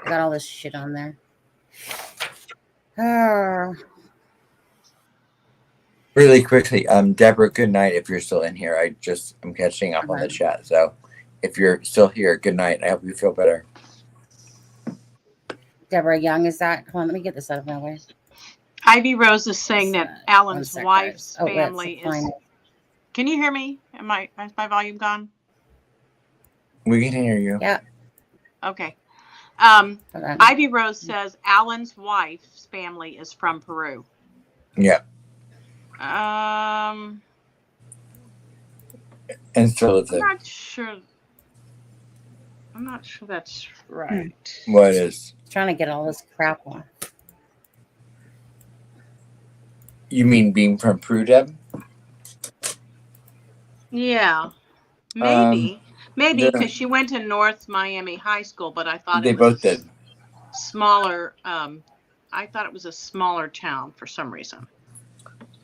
I got all this shit on there. Really quickly, Deborah, good night if you're still in here. I'm catching up on the chat. So if you're still here, good night. I hope you feel better. Deborah Young, is that? Hold on, let me get this out of my way. Ivy Rose is saying that Alan's wife's family is. Can you hear me? Is my volume gone? We can hear you. Yeah. Okay. Ivy Rose says Alan's wife's family is from Peru. Yeah. And still live there. I'm not sure that's right. What is? Trying to get all this crap on. You mean being from Peru, Deb? Yeah. Maybe because she went to North Miami High School, but I thought they both did. Smaller. I thought it was a smaller town for some reason.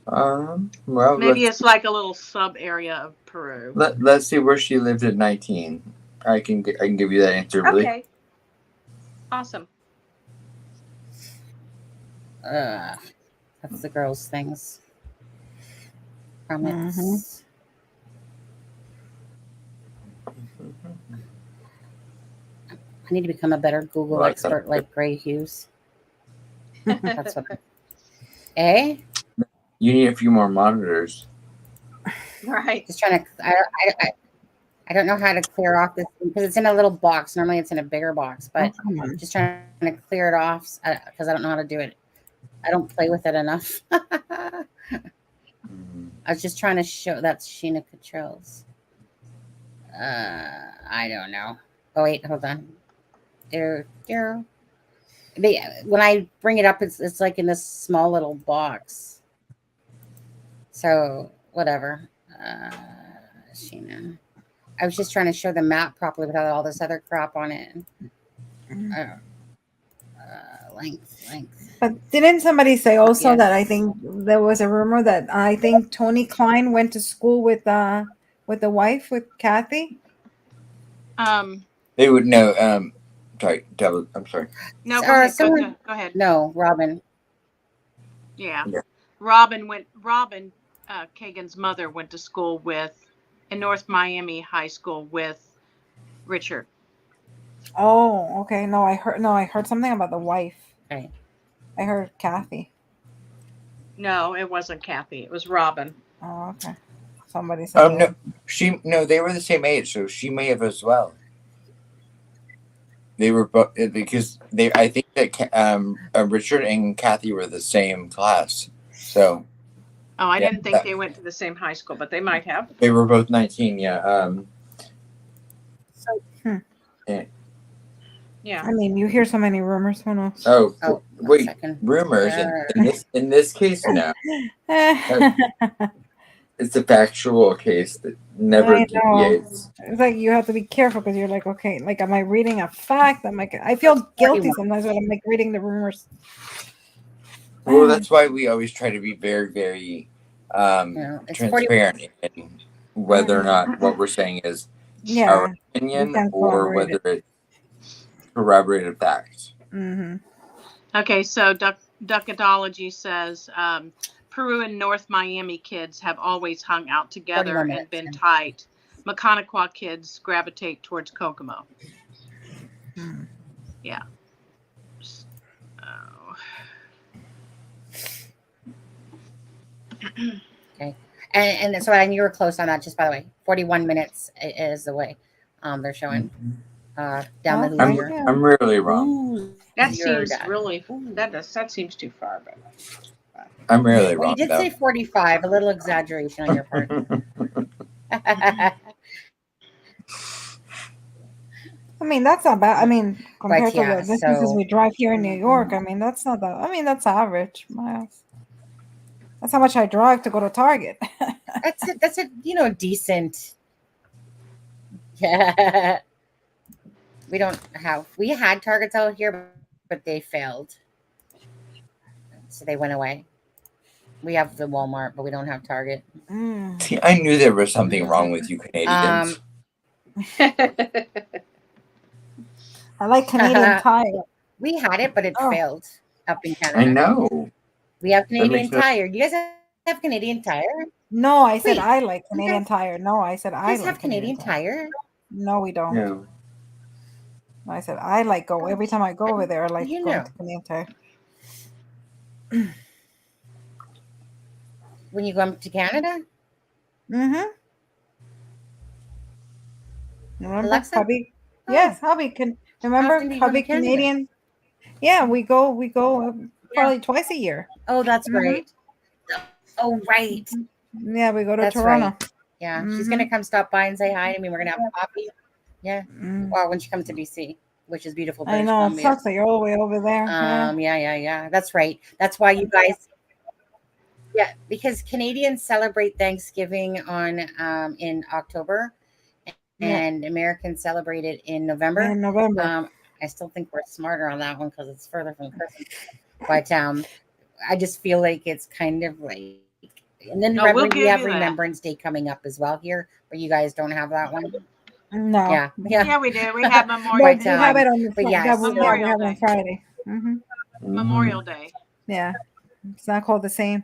Well, maybe it's like a little sub area of Peru. Let's see where she lived at 19. I can give you that answer. Really. Okay. Awesome. That's the girls' things. Comments. I need to become a better Google expert like Gray Hughes. That's what. Eh? You need a few more monitors. Right. Just trying to. I don't know how to clear off this because it's in a little box. Normally it's in a bigger box, but I'm just trying to clear it off because I don't know how to do it. I don't play with it enough. I was just trying to show that's Sheena Controls. I don't know. Oh wait, hold on. There. When I bring it up, it's like in this small little box. So whatever. Sheena. I was just trying to show the map properly without all this other crap on it. Length. But didn't somebody say also that I think there was a rumor that I think Tony Klein went to school with the wife, with Kathy? They would know. Sorry, Deborah. I'm sorry. No, go ahead. No, Robin. Yeah. Robin, Kagan's mother went to school in North Miami High School with Richard. Oh, okay. No, I heard something about the wife. Right. I heard Kathy. No, it wasn't Kathy. It was Robin. Oh, okay. Somebody said. No, they were the same age, so she may have as well. They were both because I think that Richard and Kathy were the same class. So. Oh, I didn't think they went to the same high school, but they might have. They were both 19. Yeah. Yeah. I mean, you hear so many rumors. Who knows? Oh wait, rumors. In this case, no. It's a factual case that never deviates. It's like you have to be careful because you're like, okay, like, am I reading a fact? I feel guilty sometimes when I'm like reading the rumors. Well, that's why we always try to be very, very transparent in whether or not what we're saying is our opinion or whether it's corroborated facts. Mm-hmm. Okay, so Ducketology says Peru and North Miami kids have always hung out together and been tight. Maconaquah kids gravitate towards Kokomo. Yeah. Oh. Okay. And so, and you were close on that, just by the way. 41 minutes is the way they're showing. Down the Okay. Hoosier. I'm really wrong. Ooh, That you're seems done. really that seems too far, but I'm really Well, wrong. you did say 45, a little exaggeration on your part. I mean, that's not bad. I mean, compared to yeah, the distances so- we drive here in New York, I mean, that's not that. I mean, that's average miles. That's how much I drive to go to Target. That's a decent. Yeah. We had Targets out here, but they failed. So they went away. We have the Walmart, but we don't have Target. See, I knew there was something wrong with you Canadians. I like Canadian Tire. We had it, but it failed up in Canada. I know. We have Canadian makes no- Tire. You guys have Canadian Tire? No, I said Wait, I like you Canadian guys- Tire. No, I said You I guys like have Canadian Tire? No, we don't. No. I said I like go every time I go over there. I like You going know. to Canadian Tire. When you go up to Canada? Mm-hmm. Remember, Alexa? hubby? Oh. Yes, hubby can remember often do you go to hubby Canada? Canadian. Yeah, we go probably twice a year. Oh, that's Mhm. great. Oh, right. Yeah, we go to That's Toronto. right. Yeah, she's gonna come stop by and say hi to me. We're gonna have coffee. Yeah. Well, when she comes to BC, which is beautiful. I British know. It Columbia. sucks that you're all the way over there. Yeah. That's right. That's why you guys. Yeah, because Canadians celebrate Thanksgiving on in October, and Americans celebrate it in November. In November. I still think we're smarter on that one because it's further from Christmas. But I just feel like it's kind of like, and then No, we'll we give have you that. Remembrance Day coming up as well here, but you guys don't have that one. No. Yeah. Yeah, we do. We have No, Memorial we Day. have it on the but yeah, yeah, we Memorial have it on Day. Friday. Mm-hmm. Memorial Day. Yeah, it's not called the same.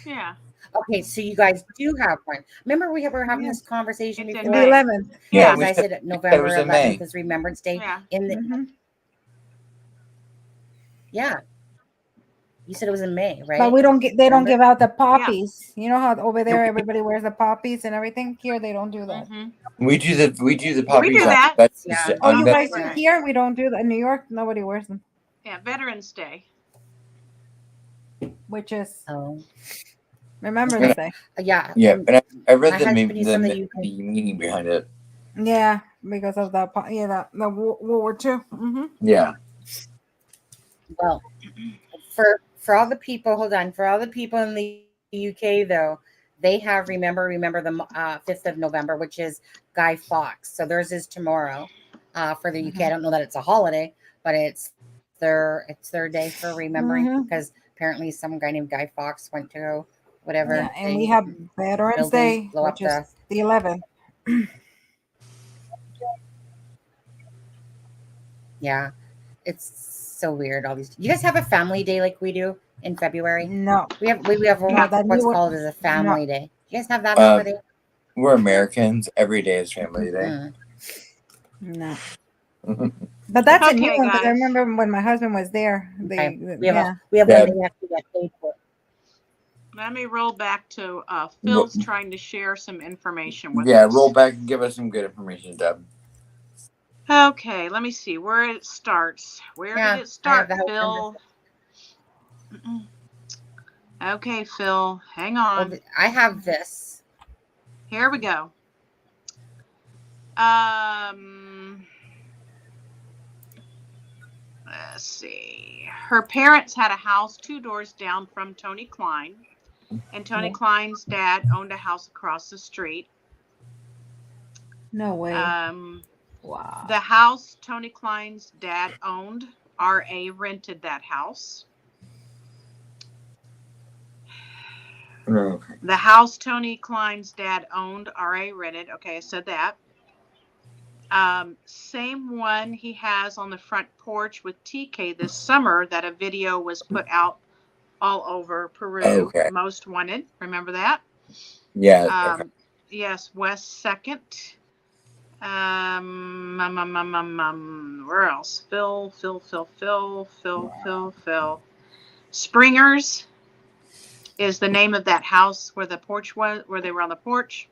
Yeah. Okay, so you guys do have one. Remember we were having this conversation It's in before? The 11th. Yeah, Because we I said- said November was in May. 11th is Remembrance Day. Yeah. In the Yeah. You said it was in May, right? But we don't get. They don't Remember? give out the poppies. You know how over there everybody wears the poppies and everything. Here they don't do that. We do the poppies do on that. Veterans Yeah. Day- Oh, on you Veterans guys do Day. here? We don't do that in New York. Nobody wears them, Yeah, Veterans Day. which is Oh. Remembrance Day. Yeah. Yeah, but I read My the husband is from the the UK. meaning behind it. Yeah, because of the the World War II. Mm-hmm. Yeah. Well, for all the people, hold on. For all the people in the UK, though, they have remember the 5th of November, which is Guy Fawkes. So theirs is tomorrow. For the UK, I don't know that it's a holiday, but it's their day for remembering because apparently some guy named Guy Fawkes went to whatever. Yeah, and we have Veterans Day, blow up which is the 11th. Yeah, it's so weird. All these. You guys have a family day like we do in February? No, we have that what's New- called as a family no. day. You guys have that holiday? We're Americans. Every day is family day. No. But that's a new Okay, one because I guys. remember when my husband was there. Okay. We Yeah. have one they have to get paid for. Let me roll back to Phil's trying to share some information with Yeah, us. roll back and give us some good information, Deb. Okay, let me see where it starts. Where Yeah, did it start, I have the Phil? Okay, Phil, hang Oh, on. I have this. Here we go. Let's see. Her parents had a house 2 doors down from Tony Klein, and Tony Klein's dad owned a house across the street. No way. Wow. The house Tony Klein's dad owned, R.A. rented that house. Okay. The house Tony Klein's dad owned, R.A. rented. Okay, I said that. Same one he has on the front porch with TK this summer that a video was put out all over Peru. Okay. Most Wanted. Remember that? Yeah. Okay. Yes, West 2nd. Where else? Phil. Springers is the name of that house where the porch was, where they were on the porch.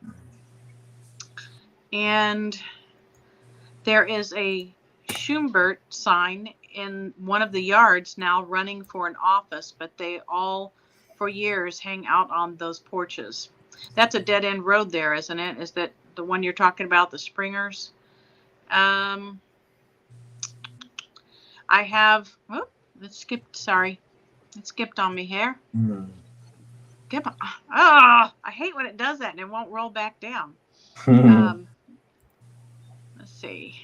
And there is a Schumbert sign in one of the yards now running for an office, but they all for years hang out on those porches. That's a dead end road there, isn't it? Is that the one you're talking about, the Springers? I have, it skipped on me here. I hate when it does that and it won't roll back down. Let's see.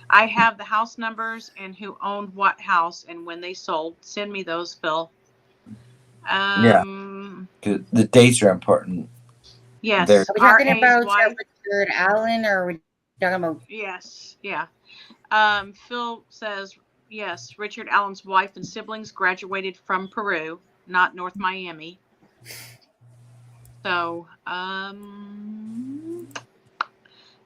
I have the house numbers and who owned what house and when they sold. Send me those, Phil. Yeah. The dates are important. Yes. Are we talking about Richard Allen, or are we talking about? Yes. Yeah. Phil says, yes, Richard Allen's wife and siblings graduated from Peru, not North Miami. So,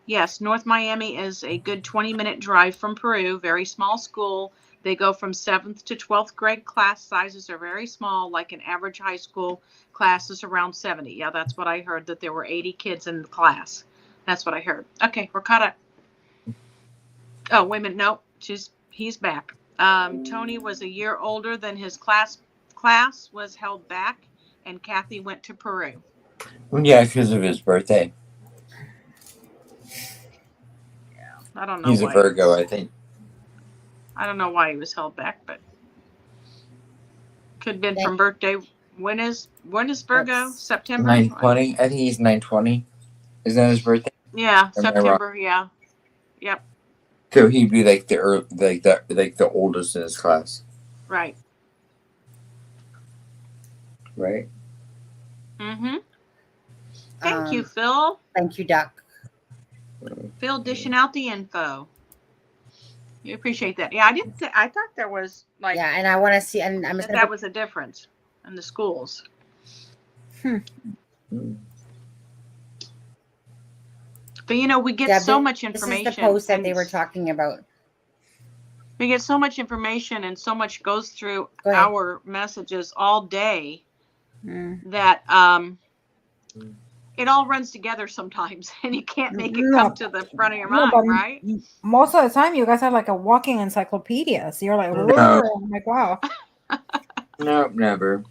yes, North Miami is a good 20-minute drive from Peru. Very small school. They go from 7th to 12th grade. Class sizes are very small, like an average high school class is around 70. Yeah, that's what I heard, that there were 80 kids in the class. That's what I heard. Okay, we're caught up. Oh, wait a minute. No, he's back. Tony was a year older than his class. Class was held back, and Kathy went to Peru. Yeah, because of his birthday. Yeah, I don't know. He's a Virgo, I think. I don't know why he was held back, but could have been from birthday. When is Virgo? September? 9/20. I think he's 9/20. Isn't that his birthday? Yeah, September. Yeah. Yep. So he'd be like the oldest in his class. Right. Right. Mm-hmm. Thank you, Phil. Thank you, Doc. Phil dishing out the info. We appreciate that. Yeah, I thought there was like. Yeah, and I want to see, and I'm just that was a difference in the schools. But we get so much information. This is the post that they were talking about. We get so much information and so much goes through our messages all day that it all runs together sometimes, and you can't make it come to the front of your mind, right? Most of the time, you guys are like a walking encyclopedia. So you're like, I'm like, wow. No, never.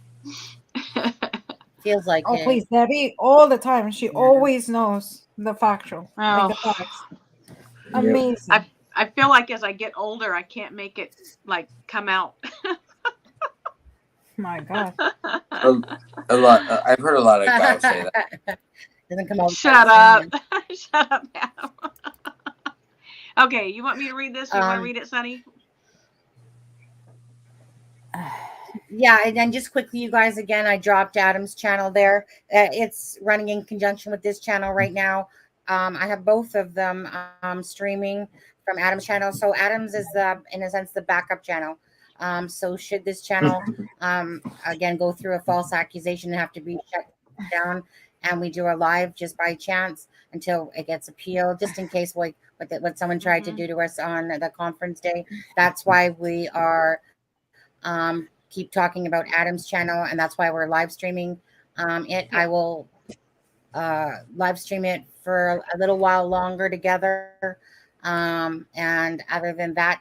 Feels like it. Please, Debbie, all the time. She always knows the factual, like the facts. Amazing. I feel like as I get older, I can't make it like come out. My God. A lot. I've heard a lot of guys say that. Doesn't come out. Shut up. Shut up, Adam. Okay, you want me to read this? You want to read it, Sonny? Yeah, and then just quickly, you guys, again, I dropped Adam's channel there. It's running in conjunction with this channel right now. I have both of them streaming from Adam's channel. So Adam's is in a sense, the backup channel. So should this channel, again, go through a false accusation and have to be shut down, and we do a live just by chance until it gets appealed, just in case what someone tried to do to us on the conference day. That's why we are keep talking about Adam's channel, and that's why we're live streaming it. I will live stream it for a little while longer together. And other than that,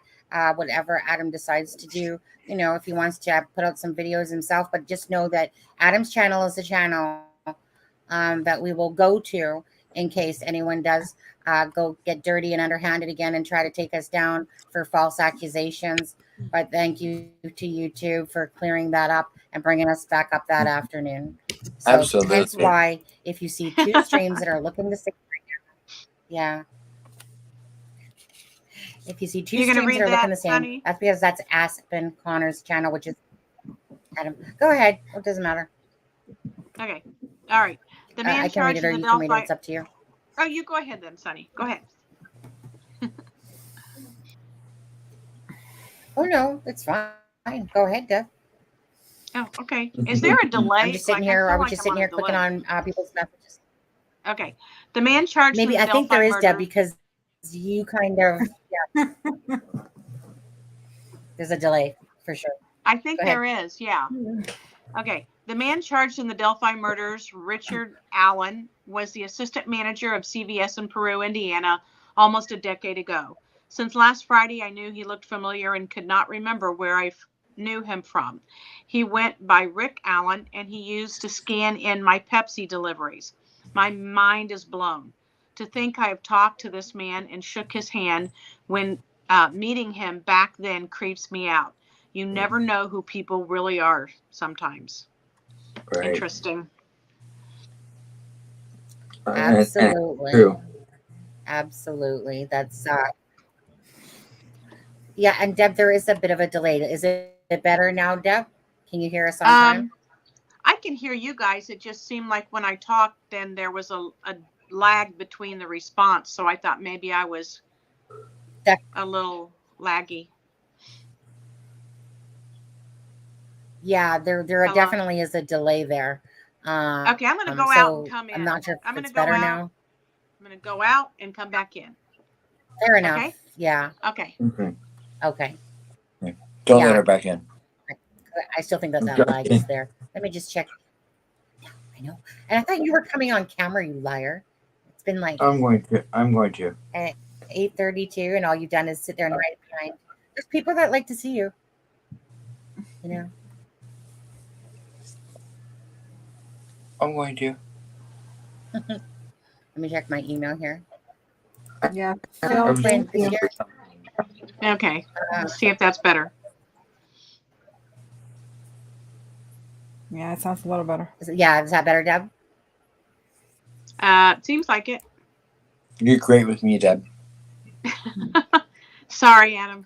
whatever Adam decides to do, if he wants to put out some videos himself, but just know that Adam's channel is the channel that we will go to in case anyone does go get dirty and underhanded again and try to take us down for false accusations. But thank you to YouTube for clearing that up and bringing us back up that afternoon. So absolutely. That's why if you see two streams that are looking the same right now, yeah. If you see two streams that are looking the same, honey? That's because that's Aspen Connor's channel, which is Adam. Go ahead. It doesn't matter. Okay. All right. The man I can read it, or you can read it. It's up to you. Oh, you go ahead then, Sonny. Go ahead. Oh no, it's fine. Go ahead, Deb. Oh, okay. Is there a delay? I'm just sitting here. Are we just sitting here clicking on people's messages? Okay. The man charged. Maybe I think there is, Deb, because you kind of, yeah, there's a delay for sure. I think Go ahead. there is, yeah. Okay. The man charged in the Delphi murders, Richard Allen, was the assistant manager of CVS in Peru, Indiana, almost a decade ago. Since last Friday, I knew he looked familiar and could not remember where I knew him from. He went by Rick Allen, and he used to scan in my Pepsi deliveries. My mind is blown. To think I have talked to this man and shook his hand when meeting him back then creeps me out. You never know who people really are sometimes. Right. Interesting. Absolutely. True. Absolutely. That's yeah, and Deb, there is a bit of a delay. Is it better now, Deb? Can you hear us on time? I can hear you guys. It just seemed like when I talked, then there was a lag between the response. So I thought maybe I was a little laggy. Yeah, there definitely is a delay there. Okay, I'm going to go out and come in. I'm not sure if I'm it's gonna go better out. now. I'm going to go out and come back in. Fair enough. Okay? Yeah. Okay. Mm-hmm. Okay. Don't let her back in. I still think that lag is there. Let me just check. Yeah, I know. And I thought you were coming on camera, you liar. It's been like I'm going to. At 8:32, and all you've done is sit there and write behind. There's people that like to see you. You know. I'm going to. Let me check my email here. Yeah. Okay. Let's see if that's better. Yeah, it sounds a little better. Is that better, Deb? Seems like it. You're great with me, Deb. Sorry, Adam.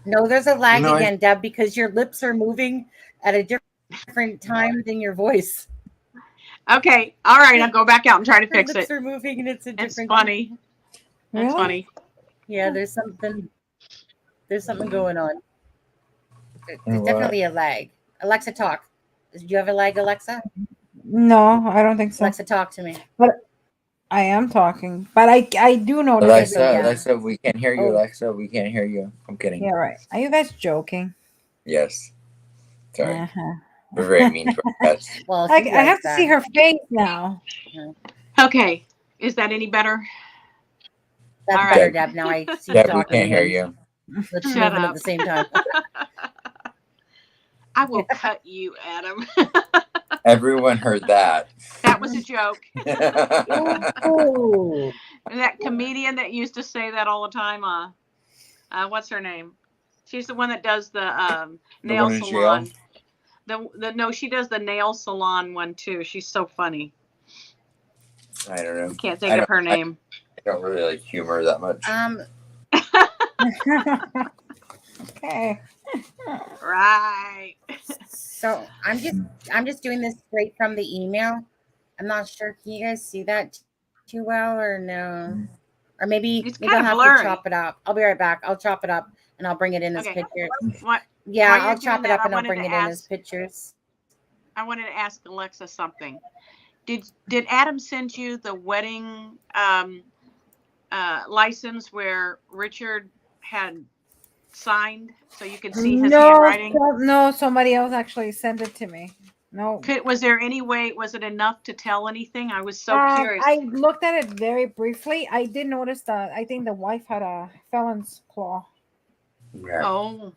No, there's a lag again, Deb, because your lips are moving at a different time than your voice. Okay. All right. I'll go back out and try to fix lips it. Are moving and it's a different. It's funny. Really? That's funny. Yeah, there's something going on. There's definitely a lag. Alexa, talk. Do you have a lag, Alexa? No, I don't think so. Alexa, talk to me. But I am talking, but I do know. Alexa, we can't hear you. Alexa, we can't hear you. I'm kidding. Yeah, right. Are you guys joking? Yes. Sorry. Uh-huh. We're very mean to our pets. Well, I have to see her face now. Okay. Is that any better? That's all better, right. Deb. Now I see Deb, you talking. We can't hear you. Let's Shut move up. at the same time. I will cut you, Adam. Everyone heard that. That was a joke. Ooh. And that comedian that used to say that all the time, what's her name? She's the one that does the nail salon. No, she does the nail salon one too. She's so funny. I don't know. Can't think of her name. I don't really like humor that much. Okay. Right. So I'm just doing this straight from the email. I'm not sure. Can you guys see that too well or no? Or maybe I'll have to chop it up. I'll be right back. I'll chop it up and I'll bring it in as pictures. Yeah, I'll chop it up and I'll bring it in as pictures. I wanted to ask Alexa something. Did Adam send you the wedding license where Richard had signed so you could see his handwriting? No, somebody else actually sent it to me. No. Was there any way? Was it enough to tell anything? I was so curious. I looked at it very briefly. I did notice that I think the wife had a felon's claw. Yeah. Oh.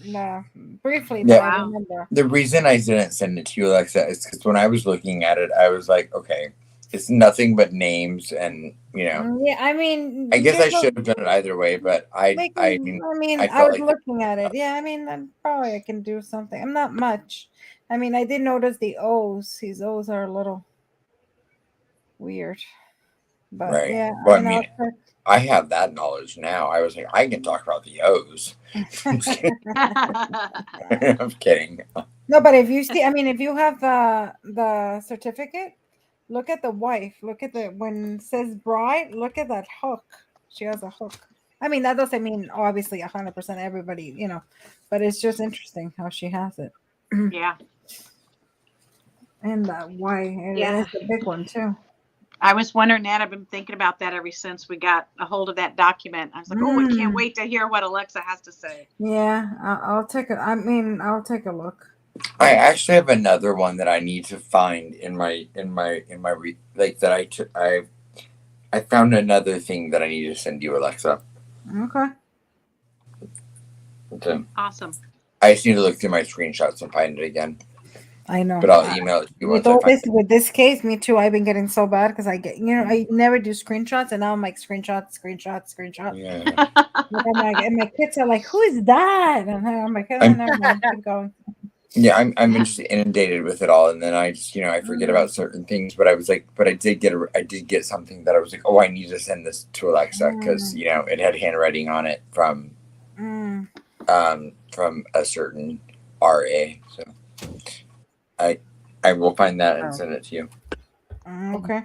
Yeah, briefly. Yeah. I remember. The reason I didn't send it to you, Alexa, is because when I was looking at it, I was like, okay, it's nothing but names, and Yeah, I mean, I guess I should have done it either way, but I was looking at it. Yeah, I mean, I can do something. I'm not much. I mean, I did notice the O's. These O's are a little weird, but right. yeah. Well, I mean, I have that knowledge now. I was like, I can talk about the O's. I'm kidding. No, but if you see, I mean, if you have the certificate, look at the wife. Look at when it says bride. Look at that hook. She has a hook. I mean, that doesn't mean obviously 100% everybody, but it's just interesting how she has it. Yeah. And why? Yeah. It's a big one too. I was wondering that. I've been thinking about that ever since we got a hold of that document. I was like, oh, I can't wait to hear what Alexza has to say. Yeah, I'll take it. I mean, I'll take a look. I actually have another one that I need to find like that I found another thing that I need to send you, Alexza. Okay. Okay. Awesome. I just need to look through my screenshots and find it again. I know. But I'll email it to you With once I all find this, with this case, me too. I've been getting so bad because I get, I never do screenshots, and now I'm like screenshot. Yeah. And my kids are like, "Who is that?" And I'm like, "Oh, never mind. Keep going." Yeah, I'm just inundated with it all, and then I just I forget about certain things. But I was like, but I did get something that I was like, oh, I need to send this to Alexza because it had handwriting on it from a certain RA. So I will find that and send it to you. Okay.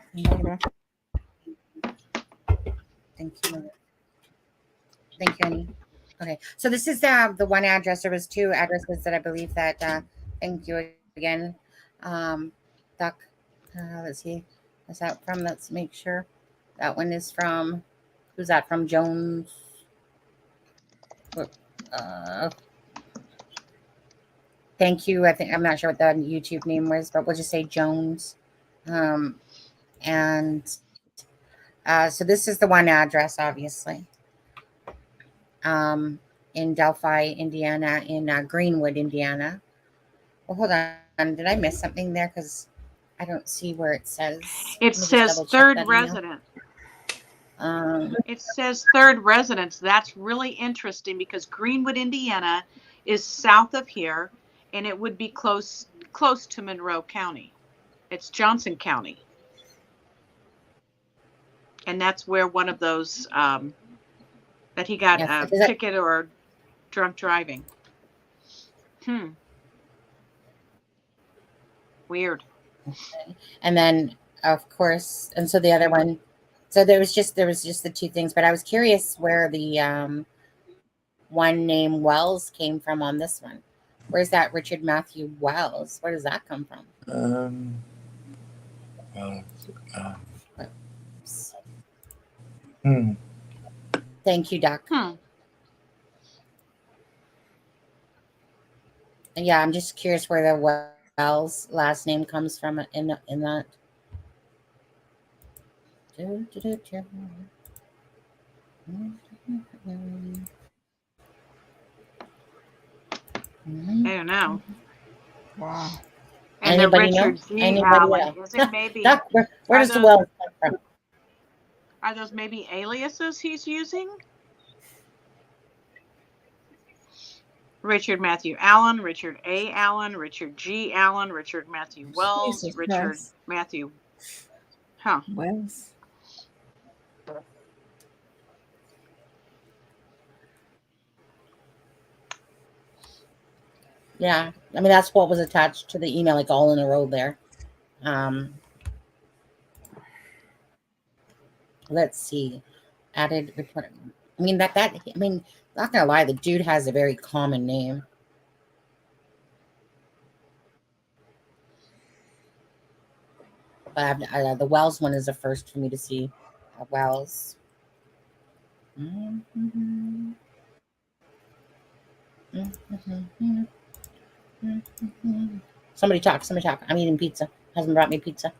Thank you. Thank you, Annie. Okay, so this is the one address. There was two addresses that I believe that. Thank you again, Doc. Let's see. Is that from? Let's make sure. That one is from. Who's that from? Jones. Thank you. I think I'm not sure what the YouTube name was, but we'll just say Jones. So this is the one address, obviously. In Delphi, Indiana, in Greenwood, Indiana. Well, hold on. Did I miss something there? Because I don't see where it says. It says third resident. It says third residence. That's really interesting because Greenwood, Indiana is south of here, and it would be close to Monroe County. It's Johnson County. And that's where one of those that he got a ticket or drunk driving. Weird. Okay. And then, of course, and so the other one, so there was just the two things, but I was curious where the one named Wells came from on this one. Where's that Richard Matthew Wells? Where does that come from? Thank you, Doc. Yeah, I'm just curious where the Wells last name comes from in that. I don't know. Wow. And Anybody the Richard know? G. Anybody Allen. know? Is it maybe? Doc, where does the Wells come from? Are those maybe aliases he's using? Richard Matthew Allen, Richard A. Allen, Richard G. Allen, Richard Matthew Wells, Jesus Richard Christ. Matthew. Wells. Yeah, I mean that's what was attached to the email, like all in a row there. Let's see. Added report. I mean not gonna lie, the dude has a very common name. But the Wells one is the first for me to see. Wells. Somebody talk. I'm eating pizza. Husband brought me pizza.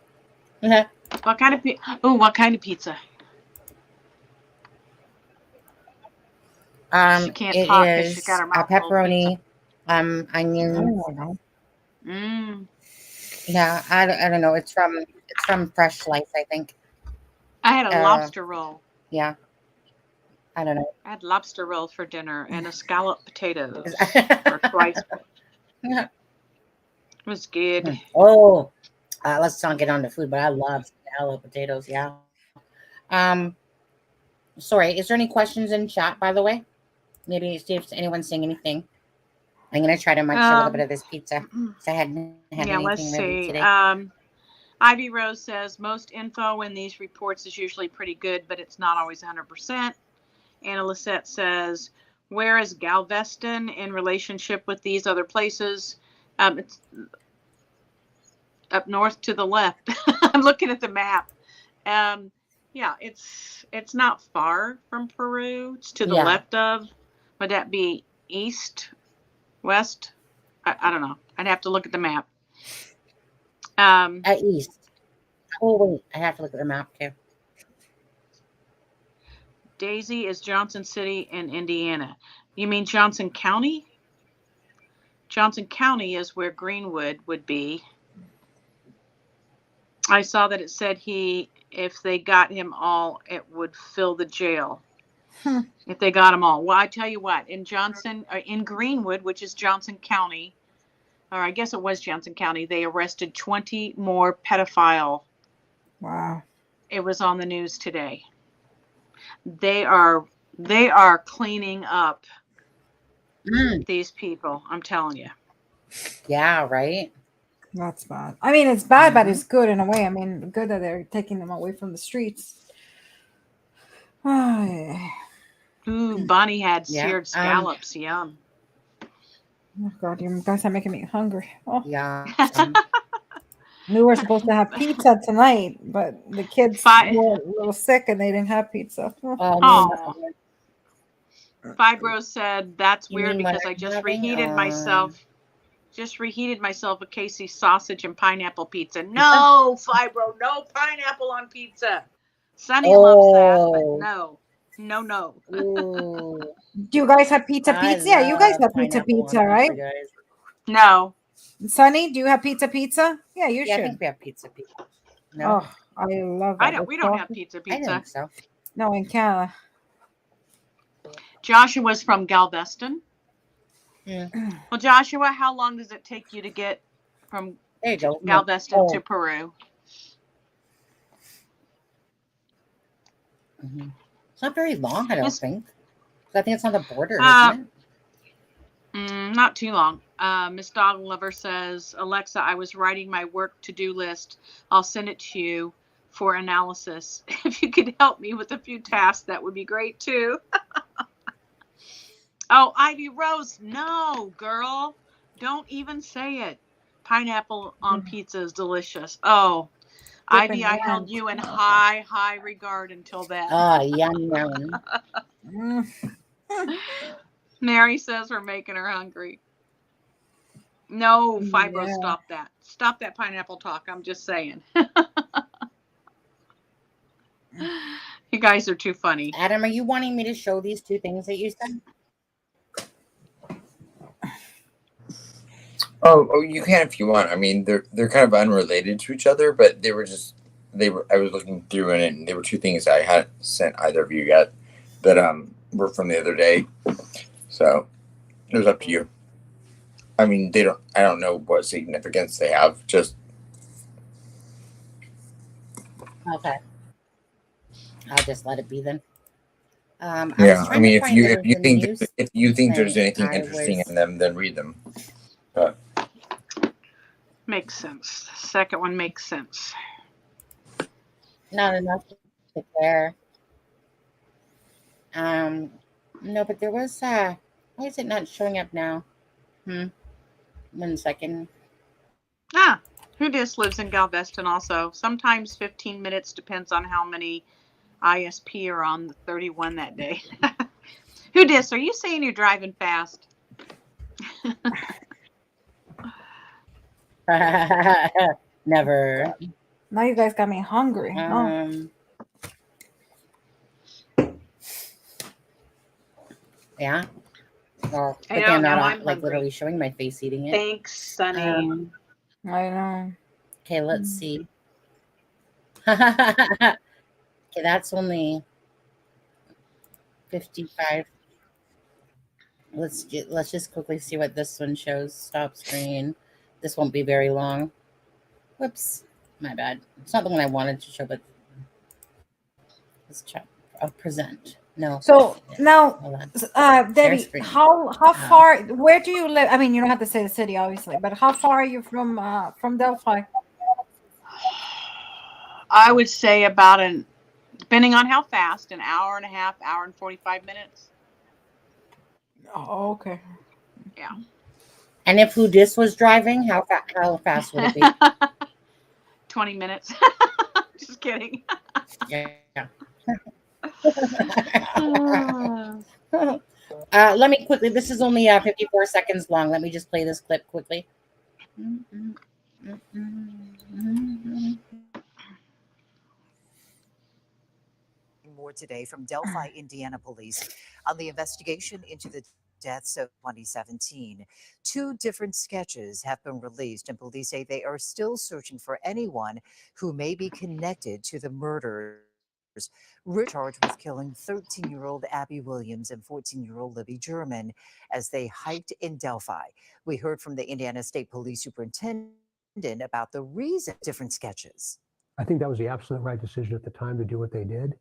What kind of what kind of pizza? She can't talk because she got her mouth pepperoni, onions. Yeah, I don't know. It's from Fresh Slice, I think. I had a lobster roll. Yeah. I don't know. I had lobster roll for dinner and a scalloped potatoes for twice. It was good. Oh, let's not get on to food, but I love scalloped potatoes. Yeah. Sorry. Is there any questions in chat, by the way? Maybe see if anyone's saying anything. I'm gonna try to munch a little bit of this pizza. I hadn't had anything let's really see. today. Ivy Rose says most info in these reports is usually pretty good, but it's not always 100%. Anna Lisette says, where is Galveston in relationship with these other places? It's up north to the left. I'm looking at the map. Yeah, it's not far from Peru. It's to the Yeah. left of. Would that be east, west? I don't know. I'd have to look at the map. At east. Oh wait, I have to look at the map too. Daisy is Johnson City in Indiana. You mean Johnson County? Johnson County is where Greenwood would be. I saw that it said if they got him all, it would fill the jail. If they got them all. Well, I tell you what, in Greenwood, which is Johnson County, or I guess it was Johnson County, they arrested 20 more pedophile. Wow. It was on the news today. They are cleaning up these people. I'm telling you. Yeah, right. That's bad. I mean, it's bad, but it's good in a way. I mean, good that they're taking them away from the streets. Oh, yeah. Ooh, Bonnie had seared scallops. Yum. Oh God, you guys are making me hungry. Oh yeah. We were supposed to have pizza tonight, but the kids were a little sick and they didn't have pizza. Oh. Fibro said that's weird because I just reheated myself. Just reheated myself a Casey sausage and pineapple pizza. No, Fibro, no pineapple on pizza. Sonny loves that, but no. Do you guys have pizza? Yeah, you guys have pizza, right? No. Sonny, do you have pizza? Yeah, you should. I think we have pizza. No. Oh, I love that. We don't have pizza. I think so. No, in Canada. Joshua's from Galveston. Yeah. Well, Joshua, how long does it take you to get from Galveston to Peru? It's not very long, I don't think. I think it's on the border, isn't it? Not too long. Miss Dog Lover says, Alexa, I was writing my work to-do list. I'll send it to you for analysis. If you could help me with a few tasks, that would be great too. Oh, Ivy Rose, no, girl. Don't even say it. Pineapple on pizza is delicious. Oh, Ivy, I held you in high regard until then. Oh, yum. Mary says we're making her hungry. No, Fibro, stop that. Stop that pineapple talk. I'm just saying. You guys are too funny. Adam, are you wanting me to show these two things that you said? Oh, you can if you want. I mean, they're kind of unrelated to each other, but I was looking through it, and they were two things I hadn't sent either of you yet that were from the other day. So it was up to you. I mean, I don't know what significance they have. Just okay. I'll just let it be then. Yeah, I mean, if you think there's anything interesting in them, then read them. But makes sense. The second one makes sense. Not enough to care. No, but there was why is it not showing up now? 1 second. Who dis lives in Galveston also. Sometimes 15 minutes depends on how many ISP are on the 31 that day. Who dis, are you saying you're driving fast? Never. Now you guys got me hungry. Yeah. Well, again, not like literally showing my face eating it. Thanks, Sonny. I know. Okay, let's see. Okay, that's only 55. Let's just quickly see what this one shows. Stop screen. This won't be very long. Whoops, my bad. It's not the one I wanted to show, but let's check. I'll present. No. So now, Debbie, how far? Where do you live? I mean, you don't have to say the city, obviously, but how far are you from Delphi? I would say about depending on how fast, an hour and a half, hour and 45 minutes. Oh, okay. Yeah. And if who dis was driving, how fast would it be? 20 minutes. Just kidding. Yeah. Ah. Let me quickly. This is only 54 seconds long. Let me just play this clip quickly. More today from Delphi, Indiana police on the investigation into the deaths of 2017. 2 different sketches have been released, and police say they are still searching for anyone who may be connected to the murders. Rich charged with killing 13-year-old Abby Williams and 14-year-old Libby German as they hiked in Delphi. We heard from the Indiana State Police Superintendent about the reason different sketches. I think that was the absolute right decision at the time to do what they did.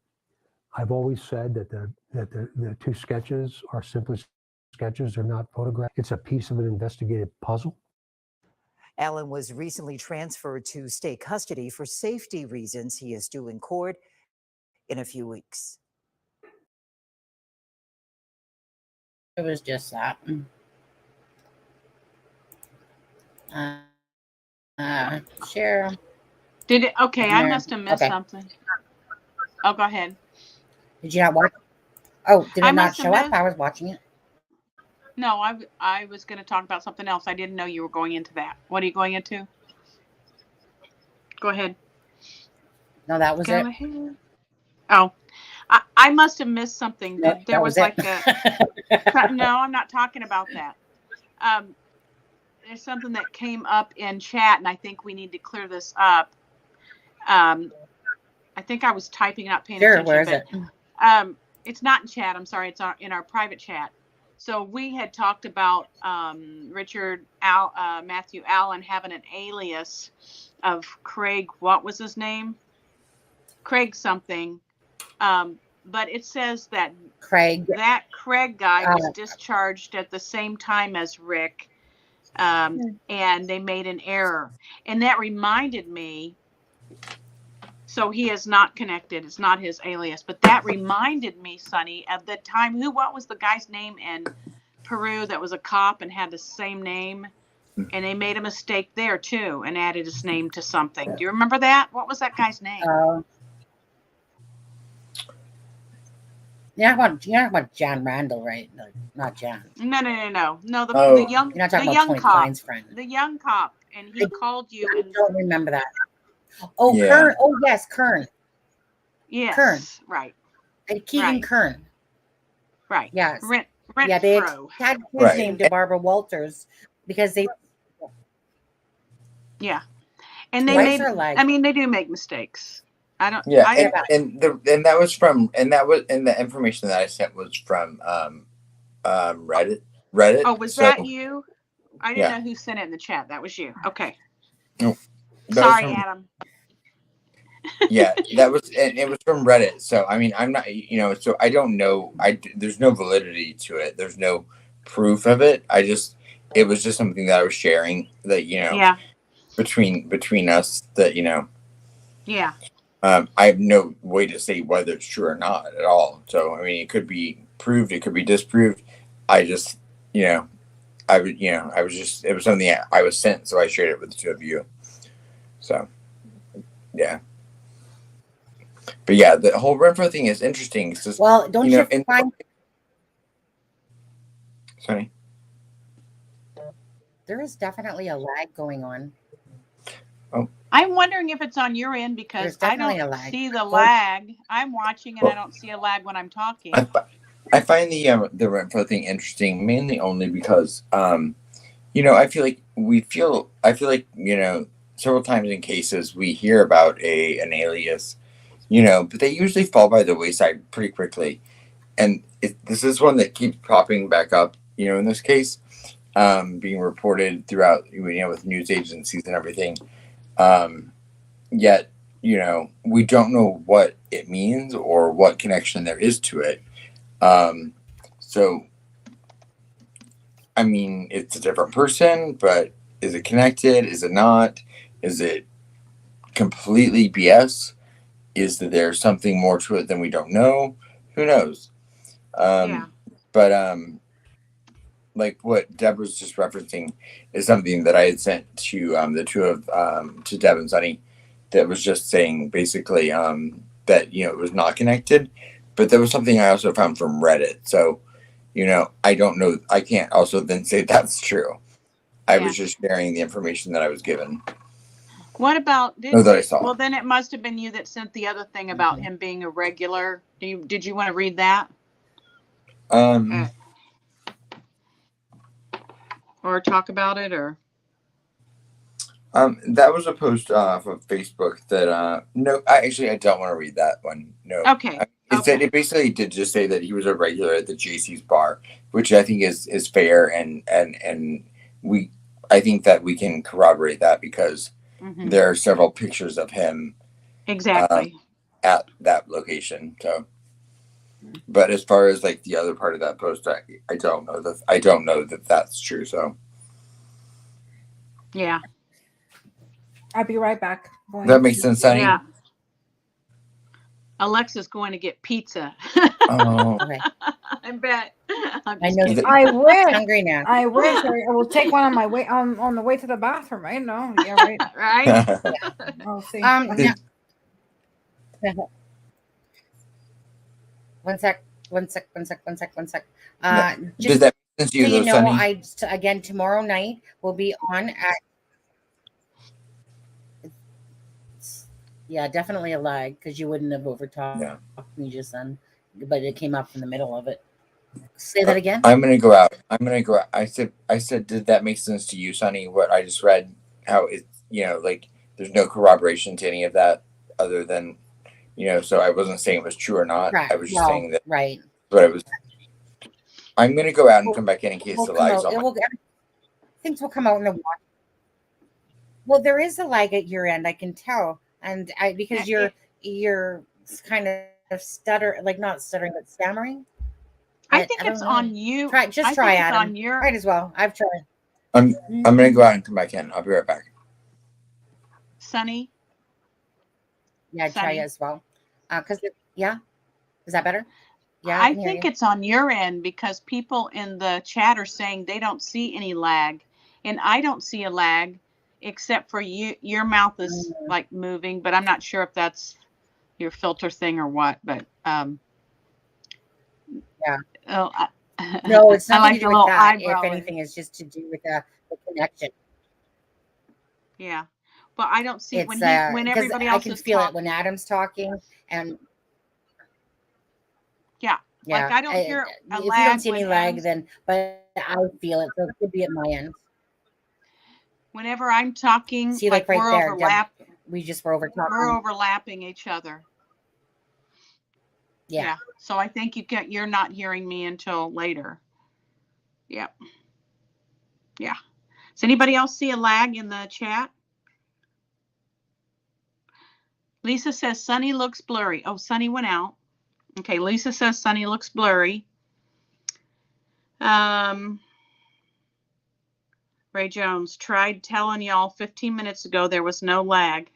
I've always said that the 2 sketches are simply sketches. They're not photographs. It's a piece of an investigative puzzle. Allen was recently transferred to state custody for safety reasons. He is due in court in a few weeks. It was just that. Share. Did it? Okay, I must have missed Okay. something. Oh, go ahead. Did you not watch? Oh, did I it not must have show up? missed- I was watching it. No, I was going to talk about something else. I didn't know you were going into that. What are you going into? Go ahead. No, that was Go it. ahead. Oh, I must have missed something. No, There that was was like it. no, I'm not talking about that. There's something that came up in chat, and I think we need to clear this up. I think I was typing, not paying Sure, attention. where is but, it? It's not in chat. I'm sorry. It's in our private chat. So we had talked about Matthew Allen having an alias of Craig. What was his name? Craig something. But it says that Craig. That Craig guy was discharged at the same time as Rick, and they made an error. And that reminded me. So he is not connected. It's not his alias. But that reminded me, Sonny, of the time. What was the guy's name in Peru that was a cop and had the same name? And they made a mistake there, too, and added his name to something. Do you remember that? What was that guy's name? You're talking about John Randall, right? No, not John. No. The young, You're not talking the about young Tony cop. Klein's friend. The young cop, and he called you. I And don't remember that. Oh, Yeah. Kern. Oh, yes, Kern. yes, Kern. right, Keegan right. Kern. Right. Yes. Rent Yeah, they Fro. had his Right. name to Barbara Walters because they. Yeah, and they Why made. is there lag? I mean, they do make mistakes. I don't. Yeah, I, and that was from, and the information that I sent was from Reddit. oh, was So, that you? I didn't yeah. know who sent it in the chat. That was you. Okay. No, that was Sorry, from- Adam. Yeah, that was, and it was from Reddit. So I mean, I'm not, so I don't know. There's no validity to it. There's no proof of it. It was just something that I was sharing that Yeah. between us that Yeah. I have no way to say whether it's true or not at all. So I mean, it could be proved, it could be disproved. I just it was something I was sent, so I shared it with the two of you. So yeah. But yeah, the whole Renfro thing is interesting. It's just, Well, don't you find Sorry. there is definitely a lag going on? I'm wondering if it's on your end because There's I definitely don't a lag. see the lag. I'm watching and I don't see a lag when I'm talking. I find the Renfro thing interesting mainly only because I feel like several times in cases we hear about an alias, but they usually fall by the wayside pretty quickly, and this is one that keeps popping back up, in this case, being reported throughout, with news agencies and everything. Yet, we don't know what it means or what connection there is to it. So, I mean, it's a different person, but is it connected? Is it not? Is it completely BS? Is there something more to it than we don't know? Who knows? Yeah. But, like what Deb was just referencing is something that I had sent to the two of to Deb and Sunny, that was just saying basically that that, you know, it was not connected. But there was something I also found from Reddit. So, you know, I don't know. I can't also then say that's true. I was just sharing the information that I was given. What about Or that I saw. well, then it must have been you that sent the other thing about him being a regular. Did you want to read that? Or talk about it, or that was a post off of Facebook that no, I don't want to read that one. No. Okay. Said it basically did just say that he was a regular at the JC's bar, which I think is fair, and I think that we can corroborate that because there are several pictures of him exactly at that location. So, but as far as like the other part of that post, I don't know that that's true. So, yeah, I'll be right back. That makes sense, Sonny. Yeah. Alexa's going to get pizza. Oh, Okay. I bet. I know. I wish. Hungry now. I wish. I will take one on my way on the way to the bathroom. I know. Yeah, right. Right. I'll see. Now, one sec. Does that make sense to you, so you though, know, Sonny? again tomorrow night will be on at. Yeah, definitely a lag because you wouldn't have overtalked me just then, but it came up in the middle of it. Say that again. I'm gonna go out. I said, did that make sense to you, Sonny? What I just read, how it, you know, like there's no corroboration to any of that other than, you know, so I wasn't saying it was true or not. Right. I was just saying that. Right. But it was. I'm gonna go out and come back in case the lag is on. Things will come out in the wash. Well, there is a lag at your end, I can tell, and because you're kind of not stuttering, but stammering. I think it's on you. Try Adam. On your... Might as well. I've tried. I'm gonna go out and come back in. I'll be right back. Sonny. Yeah, try as well. Is that better? Yeah, I think it's on your end because people in the chat are saying they don't see any lag, and I don't see a lag except for you. Your mouth is like moving, but I'm not sure if that's your filter thing or what. But yeah. Oh, no, it's nothing like to do with that. If eyebrow. anything, it's just to do with the connection. Yeah, but I don't see when everybody else I can feel talking. it when Adam's talking, and yeah, like I don't hear a if lag. you don't see any lag, then but I feel it, so it could be at my end. Whenever I'm talking, see, like right we're there, overlapping. We just were overlapping. We're overlapping each other. Yeah. So I think you're not hearing me until later. Yep. Yeah. Does anybody else see a lag in the chat? Lisa says Sunny looks blurry. Oh, Sunny went out. Okay, Lisa says Sunny looks blurry. Ray Jones tried telling y'all 15 minutes ago there was no lag.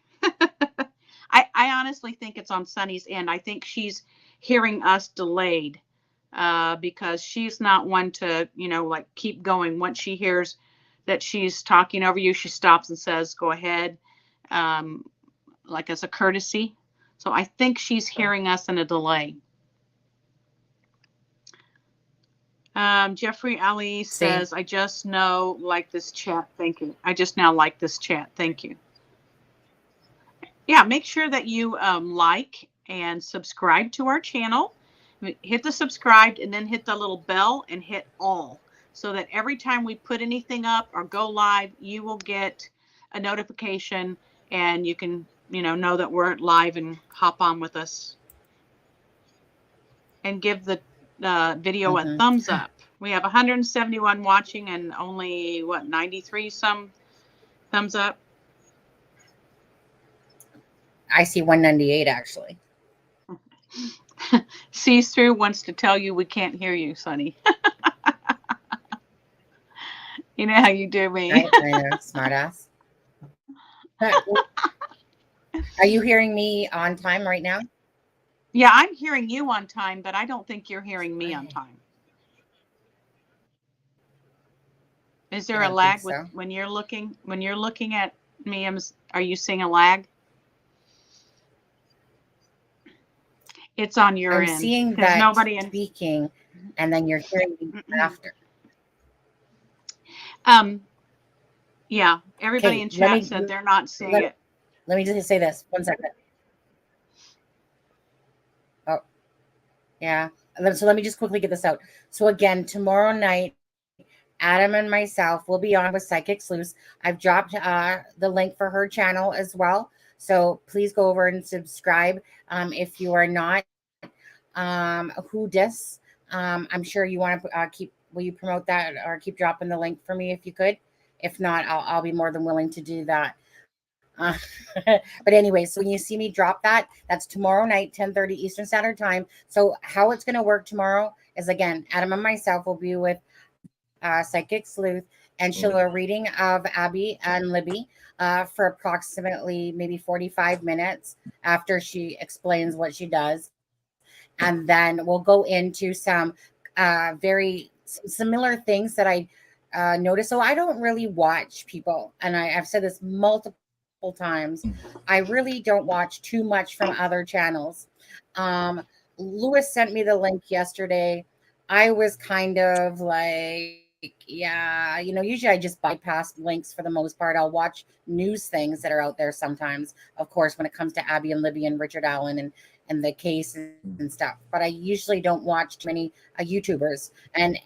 I honestly think it's on Sunny's end. I think she's hearing us delayed because she's not one to, like keep going. Once she hears that she's talking over you, she stops and says, go ahead, like as a courtesy. So I think she's hearing us in a delay. Jeffrey Ali says, I just now like this chat. Thank you. I just now like this chat. Thank you. Yeah, make sure that you like and subscribe to our channel. Hit the subscribe and then hit the little bell and hit all so that every time we put anything up or go live, you will get a notification and you can, know that we're live and hop on with us. And give the video a thumbs up. We have 171 watching and only 93 some thumbs up. I see 198 actually. Sees through wants to tell you we can't hear you, Sonny. You know how you do me. I know, smart ass. Are you hearing me on time right now? Yeah, I'm hearing you on time, but I don't think you're hearing me on time. Is there a lag when you're looking at me? Are you seeing a lag? It's on your I'm end. seeing There's that nobody in. speaking, and then you're hearing me after. Yeah, everybody Okay, in chat said they're not seeing it. Let me just say this. 1 second. Oh, yeah. So let me just quickly get this out. So again, tomorrow night, Adam and myself will be on with Psychic Sleuths. I've dropped the link for her channel as well. So please go over and subscribe if you are not. Who dis? I'm sure you want to will you promote that or keep dropping the link for me if you could? If not, I'll be more than willing to do that. But anyway, so when you see me drop that, that's tomorrow night, 10:30 Eastern Standard Time. So how it's going to work tomorrow is, again, Adam and myself will be with Psychic Sleuth, and she'll do a reading of Abby and Libby for approximately maybe 45 minutes after she explains what she does. And then we'll go into some very similar things that I noticed. So I don't really watch people, and I've said this multiple times. I really don't watch too much from other channels. Lewis sent me the link yesterday. I was kind of like, yeah, usually I just bypass links for the most part. I'll watch news things that are out there sometimes, of course, when it comes to Abby and Libby and Richard Allen and the case and stuff. But I usually don't watch too many YouTubers, and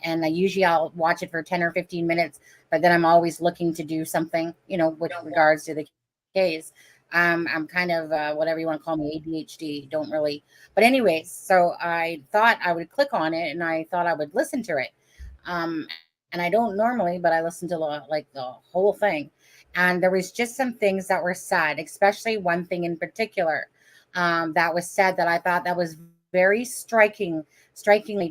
I'll watch it for 10 or 15 minutes, but then I'm always looking to do something, with regards to the case. I'm kind of whatever you want to call me, ADHD, don't really. But anyways, so I thought I would click on it, and I thought I would listen to it. And I don't normally, but I listened to the whole thing. And there was just some things that were said, especially one thing in particular that was said that I thought that was very strikingly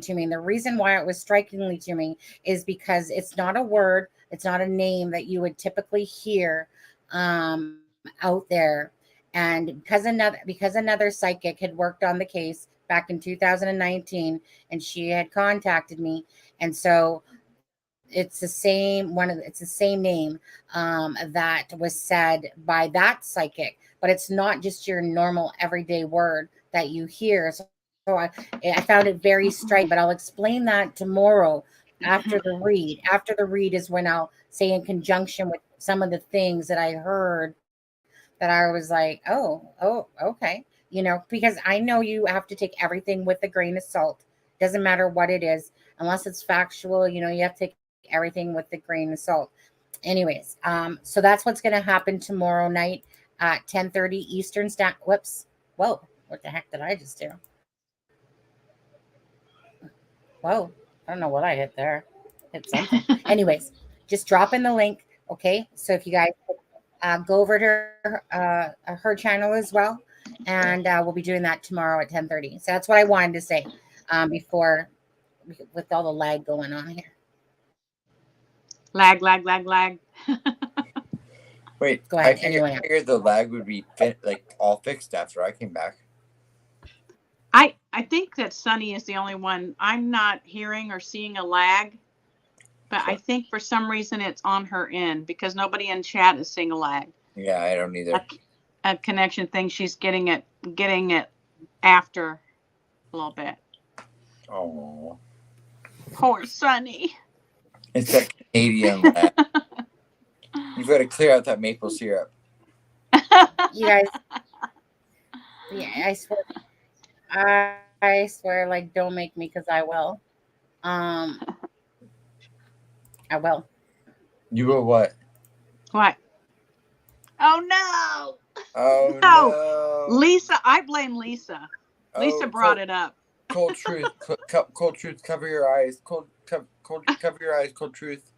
to me. And the reason why it was strikingly to me is because it's not a word, it's not a name that you would typically hear out there. And because another psychic had worked on the case back in 2019, and she had contacted me, and so it's the same name that was said by that psychic, but it's not just your normal everyday word that you hear. So I found it very strange, but I'll explain that tomorrow after the read. After the read is when I'll say, in conjunction with some of the things that I heard, that I was like, oh, okay. Because I know you have to take everything with a grain of salt. Doesn't matter what it is, unless it's factual, you have to take everything with a grain of salt. Anyways, so that's what's going to happen tomorrow night at 10:30 Eastern Standard. Whoops. Whoa. What the heck did I just do? Whoa. I don't know what I hit there. Hit something. Anyways, just drop in the link. Okay. So if you guys go over to her channel as well, and we'll be doing that tomorrow at 10:30. So that's what I wanted to say before, with all the lag going on here. Lag. Wait, go ahead. I figured the lag would be all fixed after I came back. I think that Sunny is the only one. I'm not hearing or seeing a lag, but I think for some reason it's on her end, because nobody in chat is seeing a lag. Yeah, I don't either. A connection thing. She's getting it after a little bit. Oh, Poor Sunny. It's that Canadian lag. You've got to clear out that maple syrup. You guys, yeah, I swear, like, don't make me, because I will. I will. You will what? What? Oh no! Oh no! Lisa, I blame Lisa. Lisa brought it up. Cold truth. Cold truth. Cover your eyes. Cover your eyes. Cold truth.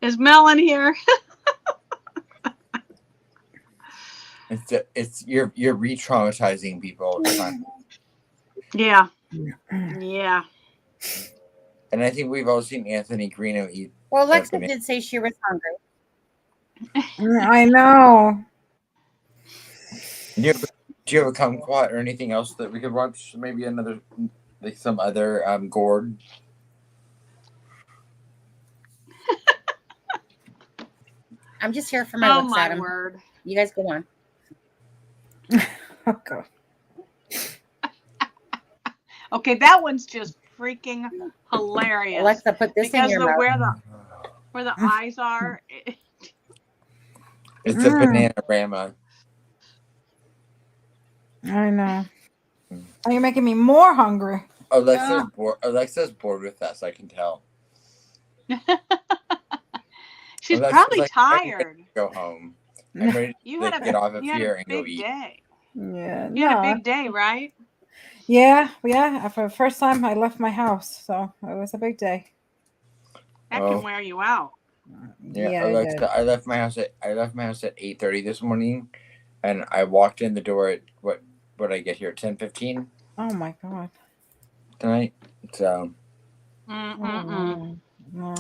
Is Mel in here? You're re-traumatizing people all the time. Yeah. And I think we've all seen Anthony Greeno eat. Well, Alexa did say she was hungry. I know. Do you have a kumquat or anything else that we could watch? Maybe another, some other gourd. I'm just here for my looks, Adam. Word. You guys go on. Okay. Okay, that one's just freaking hilarious. Alexa, put this in because your mouth. where the eyes are. It's a banana-rama. I know. Oh, you're making me more hungry. Alexa's bored with us, I can tell. She's Alexa's probably like, tired. Go home. I'm ready to get off of here and go eat. Day. Yeah, You had a big day, right? Yeah. For the first time, I left my house, so it was a big day. That can wear you out. Yeah, Alexa, I left my house at 8:30 this morning, and I walked in the door at what I get here at 10:15. Oh my god! Tonight, so No.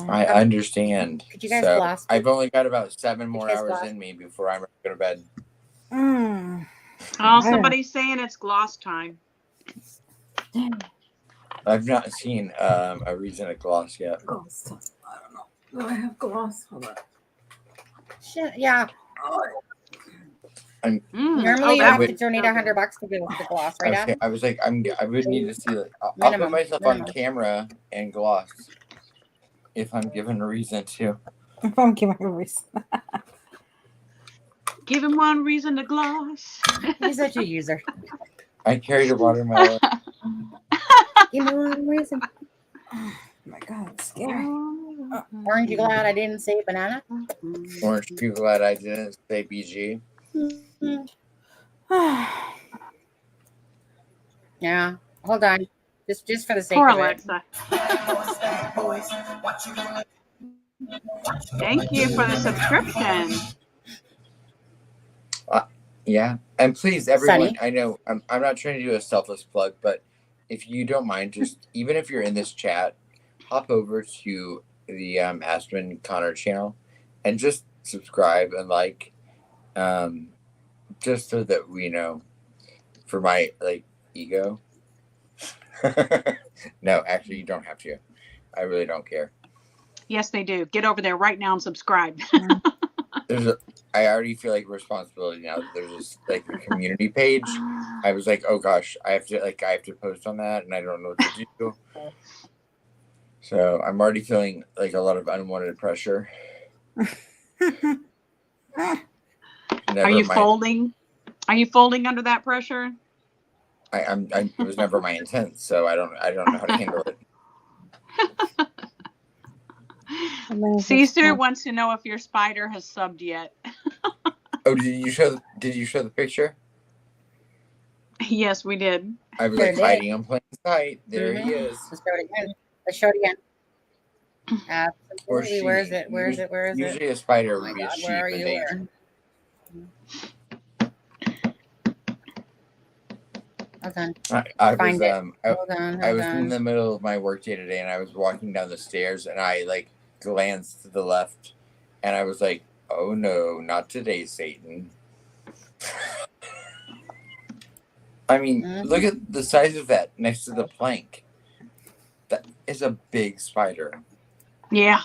I understand. Could you guys so gloss? I've only got about 7 more hours in me before I'm going to bed. Oh, somebody's saying it's gloss time. I've not seen a reason to gloss yet. Gloss time. I don't know. Do I have gloss? Hold on. Shit, yeah. Normally, you have to donate $100 to get the gloss, right? Okay, I was like, I would need to see it. I'll put myself on camera and gloss if I'm given a reason to. If I'm given a reason. Give him one reason to gloss. He's such a user. I carried a watermelon. Give me one reason. Oh my god, it's scary. Aren't you glad I didn't say banana? Orange, you glad I didn't say BG? Yeah. Hold on. Just for the sake Poor of Alexza. Thank you for the subscription. Yeah, and please, everyone. Sunny. I know I'm not trying to do a selfless plug, but if you don't mind, just even if you're in this chat, hop over to the Aspen Connor channel and just subscribe and like, just so that we know, for my ego. No, actually, you don't have to. I really don't care. Yes, they do. Get over there right now and subscribe. I already feel like responsibility now. There's this a community page. I was like, oh gosh, I have to post on that, and I don't know what to do. So I'm already feeling like a lot of unwanted pressure. Are you folding? Are you folding under that pressure? It was never my intent, so I don't know how to handle it. Caesar wants to know if your spider has subbed yet. Oh, did you show the picture? Yes, we did. I was hiding on plain sight. There he is. Let's show it again. Let's show it again. Absolutely. Where is it? Where is it? Usually a spider would be a sheep in nature. Hold on. I was in the middle of my workday today, and I was walking down the stairs, and I glanced to the left, and I was like, "Oh no, not today, Satan!" I mean, look at the size of that next to the plank. That is a big spider. Yeah.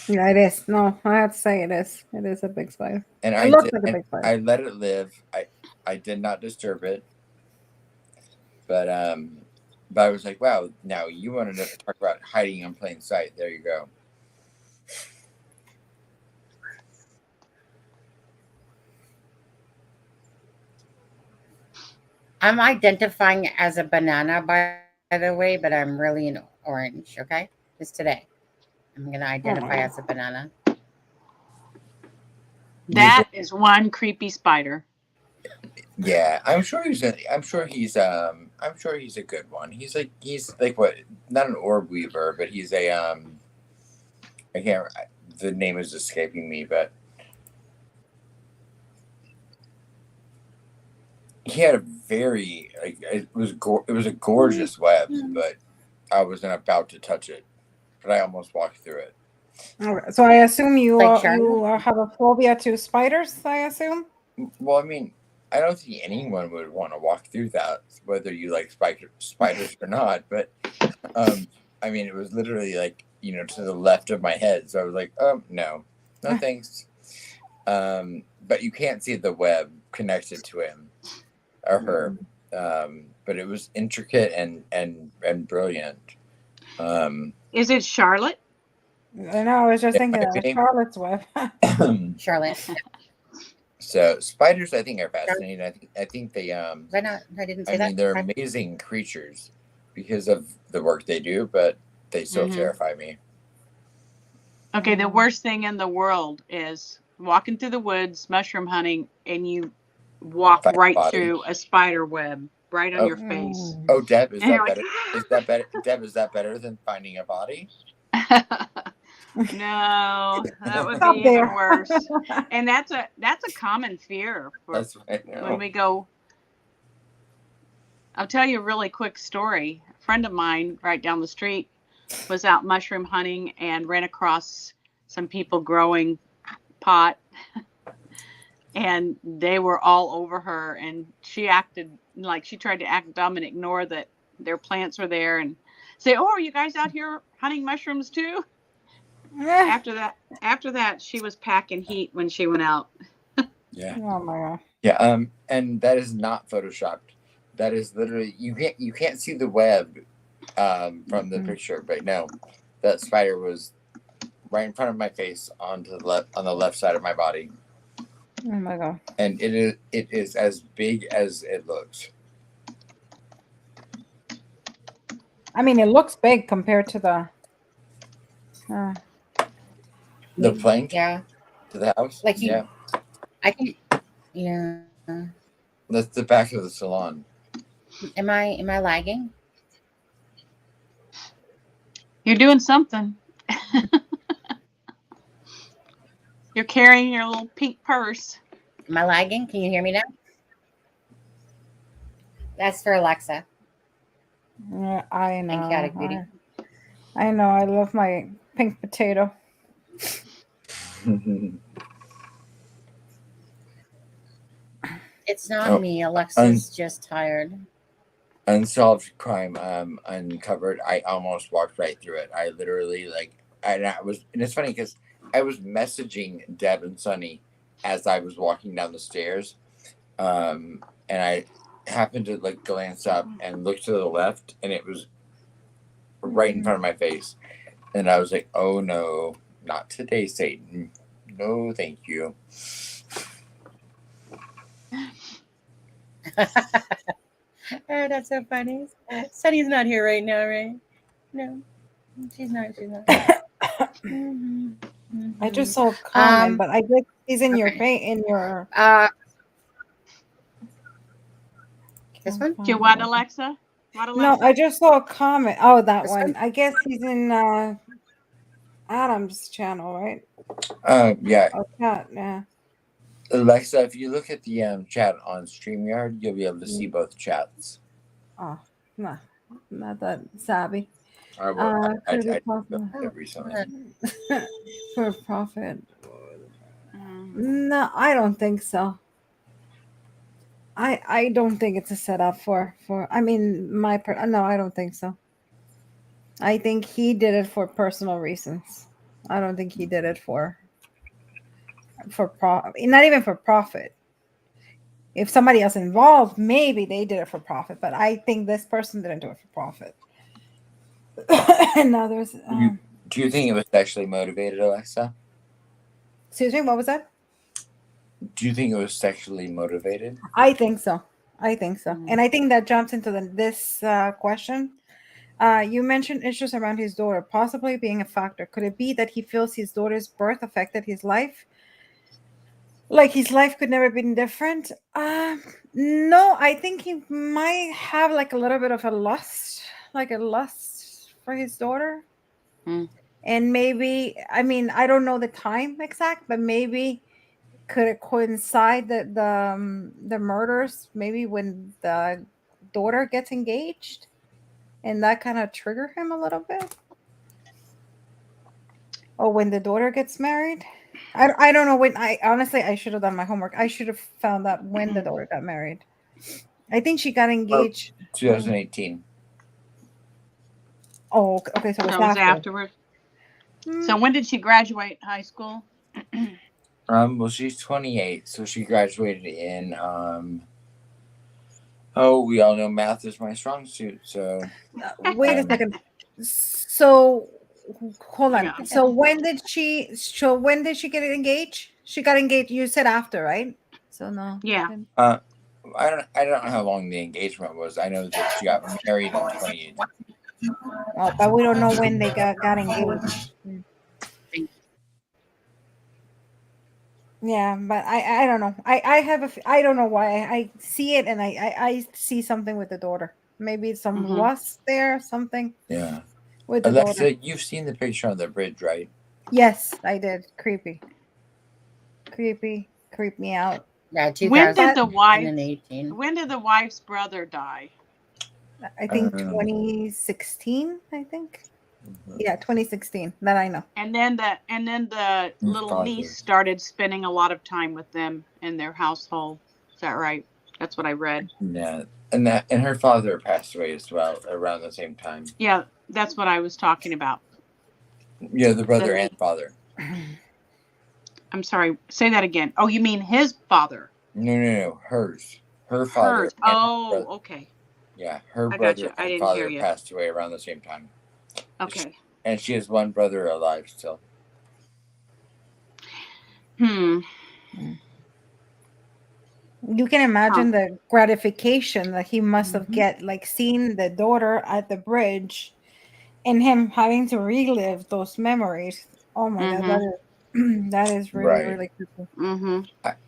Yeah, it is. No, I have to say it is. It is a big spider. And it looks like a big spider. I let it live. I did not disturb it. But I was like, wow, now you wanted to talk about hiding in plain sight. There you go. I'm identifying as a banana, by the way, but I'm really an orange, okay? Just today. I'm going to identify as a banana. That is one creepy spider. Yeah, I'm sure he's a good one. He's like what? Not an orb weaver, but he's a the name is escaping me, but he had a very it was a gorgeous web, but I wasn't about to touch it, but I almost walked through it. Okay, so I assume you have a phobia to spiders. I assume. Well, I mean, I don't think anyone would want to walk through that, whether you like spiders or not. But I mean, it was literally to the left of my head, so I was like, no thanks. But you can't see the web connected to him or her. but it was intricate and brilliant. Is it Charlotte? I know. I was just thinking might of be. Charlotte's Web. Charlotte. So spiders, I think, are fascinating. I think they Did I not? I didn't say I mean, that. they're amazing creatures because of the work they do, but they still terrify me. Okay, the worst thing in the world is walking through the woods, mushroom hunting, and you walk Find a right body. through a spider web right on your face. Oh, Deb, is And that you're like, better? Is that better? Deb, is that better than finding a body? No, that would Stop be even there. worse. And that's a common fear for That's right. when we go. I'll tell you a really quick story. A friend of mine right down the street was out mushroom hunting and ran across some people growing pot, and they were all over her, and she acted like she tried to act dumb and ignore that their plants were there and say, "Oh, are you guys out here hunting mushrooms too?" After that, she was packing heat when she went out. Yeah. Oh my god. Yeah. And that is not photoshopped. That is literally you can't see the web from the picture, but no, that spider was right in front of my face on the left side of my body. Oh my god. And it is as big as it looks. I mean, it looks big compared to the. The plank? Yeah. To the house? Like you, yeah. I can. Yeah. That's the back of the salon. Am I lagging? You're doing something. You're carrying your little pink purse. Am I lagging? Can you hear me now? That's for Alexa. Yeah, I know. And Chaotic Beauty. I know. I love my pink potato. It's not me. Alexa's just tired. Unsolved crime uncovered. I almost walked right through it. I literally and it's funny because I was messaging Deb and Sunny as I was walking down the stairs, and I happened to glance up and look to the left, and it was right in front of my face, and I was like, "Oh no, not today, Satan! No, thank you." Oh, that's so funny. Sunny's not here right now, right? No, she's not. I just saw a comment, but I think he's in your This one? To what, Alexa? What, Alexa? No, I just saw a comment. Oh, that one. I guess he's in Adam's channel, right? Yeah. Oh, yeah. Alexa, if you look at the chat on StreamYard, you'll be able to see both chats. Oh, no, not that savvy. I will. I did it recently. For profit. No, I don't think so. I don't think it's a setup for I mean no, I don't think so. I think he did it for personal reasons. I don't think he did it for not even for profit. If somebody else involved, maybe they did it for profit, but I think this person didn't do it for profit. And others. Do you think it was sexually motivated, Alexa? Excuse me, what was that? Do you think it was sexually motivated? I think so. And I think that jumps into this question. You mentioned issues around his daughter possibly being a factor. Could it be that he feels his daughter's birth affected his life? Like his life could never been different? No, I think he might have a little bit of a lust for his daughter. And maybe, I mean, I don't know the time exact, but maybe could it coincide that the murders maybe when the daughter gets engaged, and that kind of trigger him a little bit, or when the daughter gets married. I don't know when. I should have done my homework. I should have found out when the daughter got married. I think she got engaged 2018. Oh, okay. So it was afterward. So when did she graduate high school? Well, she's 28, so she graduated in Oh, we all know math is my strong suit, so. Wait a second. So hold Hang on. on. So when did she? So when did she get engaged? She got engaged. You said after, right? So no. Yeah. I don't know how long the engagement was. I know that she got married in 2018. Oh, but we don't know when they got engaged. Yeah, but I don't know. I have I don't know why I see it and I see something with the daughter. Maybe some lust there, something. Yeah. With the daughter. Alexza, you've seen the picture on the bridge, right? Yes, I did. Creepy. Creep me out. Yeah, When did the 2018. When did the wife's brother die? I think 2016, I think. Yeah, 2016. That I know. And then the little father. niece started spending a lot of time with them in their household. Is that right? That's what I read. Yeah. And her father passed away as well around the same time. Yeah, that's what I was talking about. Yeah, the brother and father. I'm sorry. Say that again. Oh, you mean his father? No. Hers. Her father. Hers. Oh, okay. Yeah, her I brother gotcha. I and didn't hear father you. passed away around the same time. Okay. And she has one brother alive still. You can imagine the gratification that he must have get, like seeing the daughter at the bridge and him having to relive those memories. Oh my God, that is really, really creepy.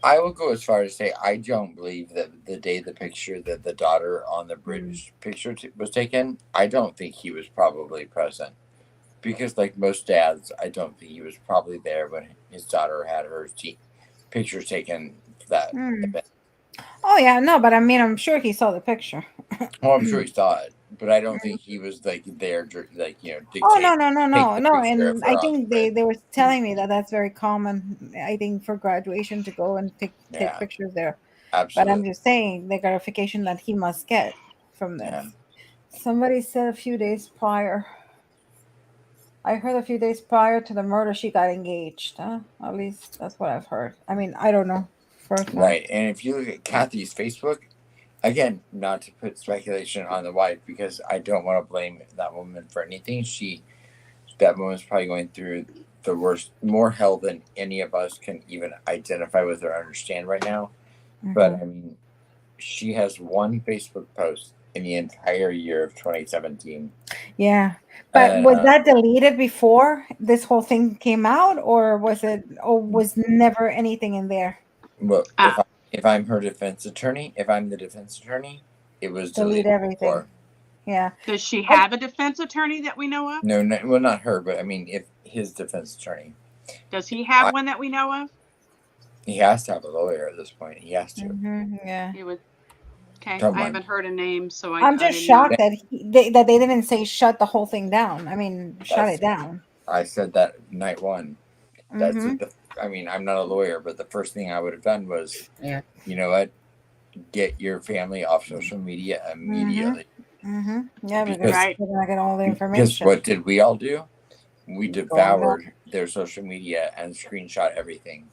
I will go as far as to say I don't believe that the day the picture that the daughter on the bridge picture was taken, I don't think he was probably present. Because like most dads, I don't think he was probably there when his daughter had her pictures taken that event. Oh yeah, no, but I mean, I'm sure he saw the picture. Well, I'm sure he saw it, but I don't think he was like there, like dictate. Oh no, picture and of I her on think the bridge. they were telling me that that's very common. I think for graduation to go and take Yeah. pictures there. Absolutely. But I'm just saying the gratification that he must get from this. Yeah. Somebody said a few days prior. I heard a few days prior to the murder she got engaged. Huh? At least that's what I've heard. I mean, I don't know for a fact. Right, and if you look at Kathy's Facebook, again, not to put speculation on the wife because I don't want to blame that woman for anything. That woman's probably going through the worst, more hell than any of us can even identify with or understand right now. But I mean, she has one Facebook post in the entire year of 2017. Yeah, but was that deleted before this whole thing came out, or was never anything in there? Well, if I'm her defense attorney, if I'm the defense attorney, it was Delete deleted everything. before. Yeah. Does she have a defense attorney that we know of? No, well, not her, but I mean, if his defense attorney. Does he have one that we know of? He has to have a lawyer at this point. He has to. Yeah. He would. Okay, Come I on. haven't heard a name, so I'm just shocked that that they didn't say shut the whole thing down. I mean, shut it down. I said that night one. That's I mean, I'm not a lawyer, but the first thing I would have done was, you know what, get your family off social media immediately. Yeah, because they're gonna get all the information. Because what did we all do? We devoured their social media and screenshot everything.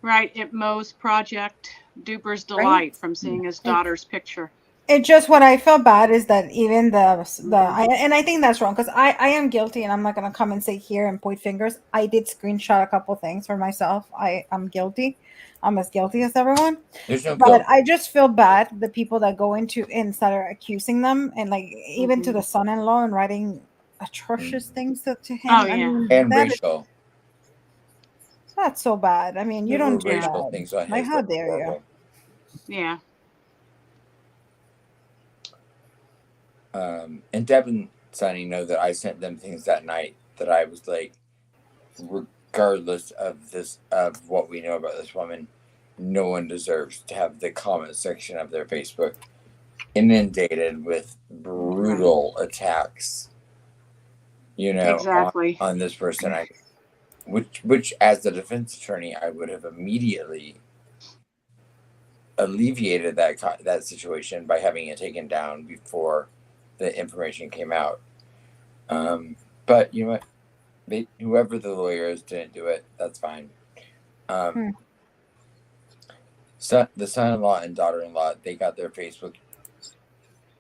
Right, at Mo's project, Duper's delight from seeing his daughter's picture. It just what I felt bad is that even and I think that's wrong because I am guilty and I'm not gonna come and say here and point fingers. I did screenshot a couple things for myself. I'm guilty. I'm as guilty as everyone. There's no but guilt. I just feel bad the people that go into and start accusing them and like even to the son-in-law and writing atrocious things to him. Oh yeah, I mean, and racial. That's so bad. I mean, you don't do racial that. things on Like, his how dare you? Yeah. And Deb and Sonny know that I sent them things that night that I was like, regardless of what we know about this woman, no one deserves to have the comment section of their Facebook inundated with brutal attacks. You know, exactly on this person. Which as the defense attorney, I would have immediately alleviated that situation by having it taken down before the information came out. But you know what? Whoever the lawyer is didn't do it. That's fine. the son-in-law and daughter-in-law, they got their Facebook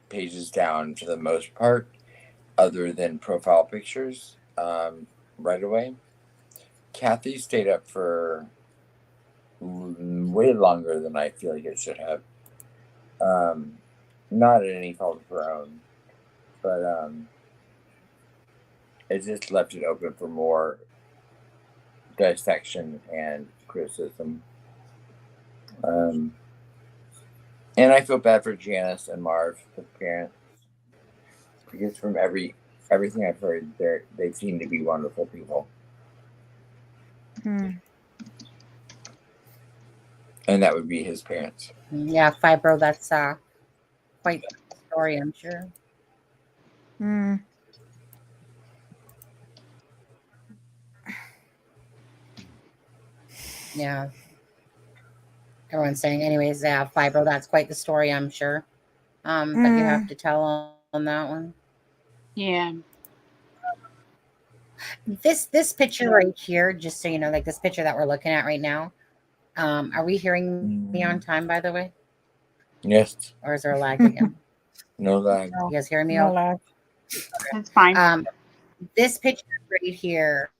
pages down for the most part, other than profile pictures, right away. Kathy stayed up for way longer than I feel like it should have. Not at any fault of her own, but it just left it open for more dissection and criticism. And I feel bad for Janice and Marv, the parents, because from everything I've heard, they seem to be wonderful people. And that would be his parents. Yeah, Fibro, that's quite the story, I'm sure. Yeah. Everyone's saying, anyways, yeah, Fibro, that's quite the story, I'm sure. But you have to tell on that one. Yeah. This picture right here, just so you know, like this picture that we're looking at right now. Are we hearing me on time, by the way? Yes. Or is there a lag again? No lag. You guys hearing me? No lag. That's fine. This picture right here,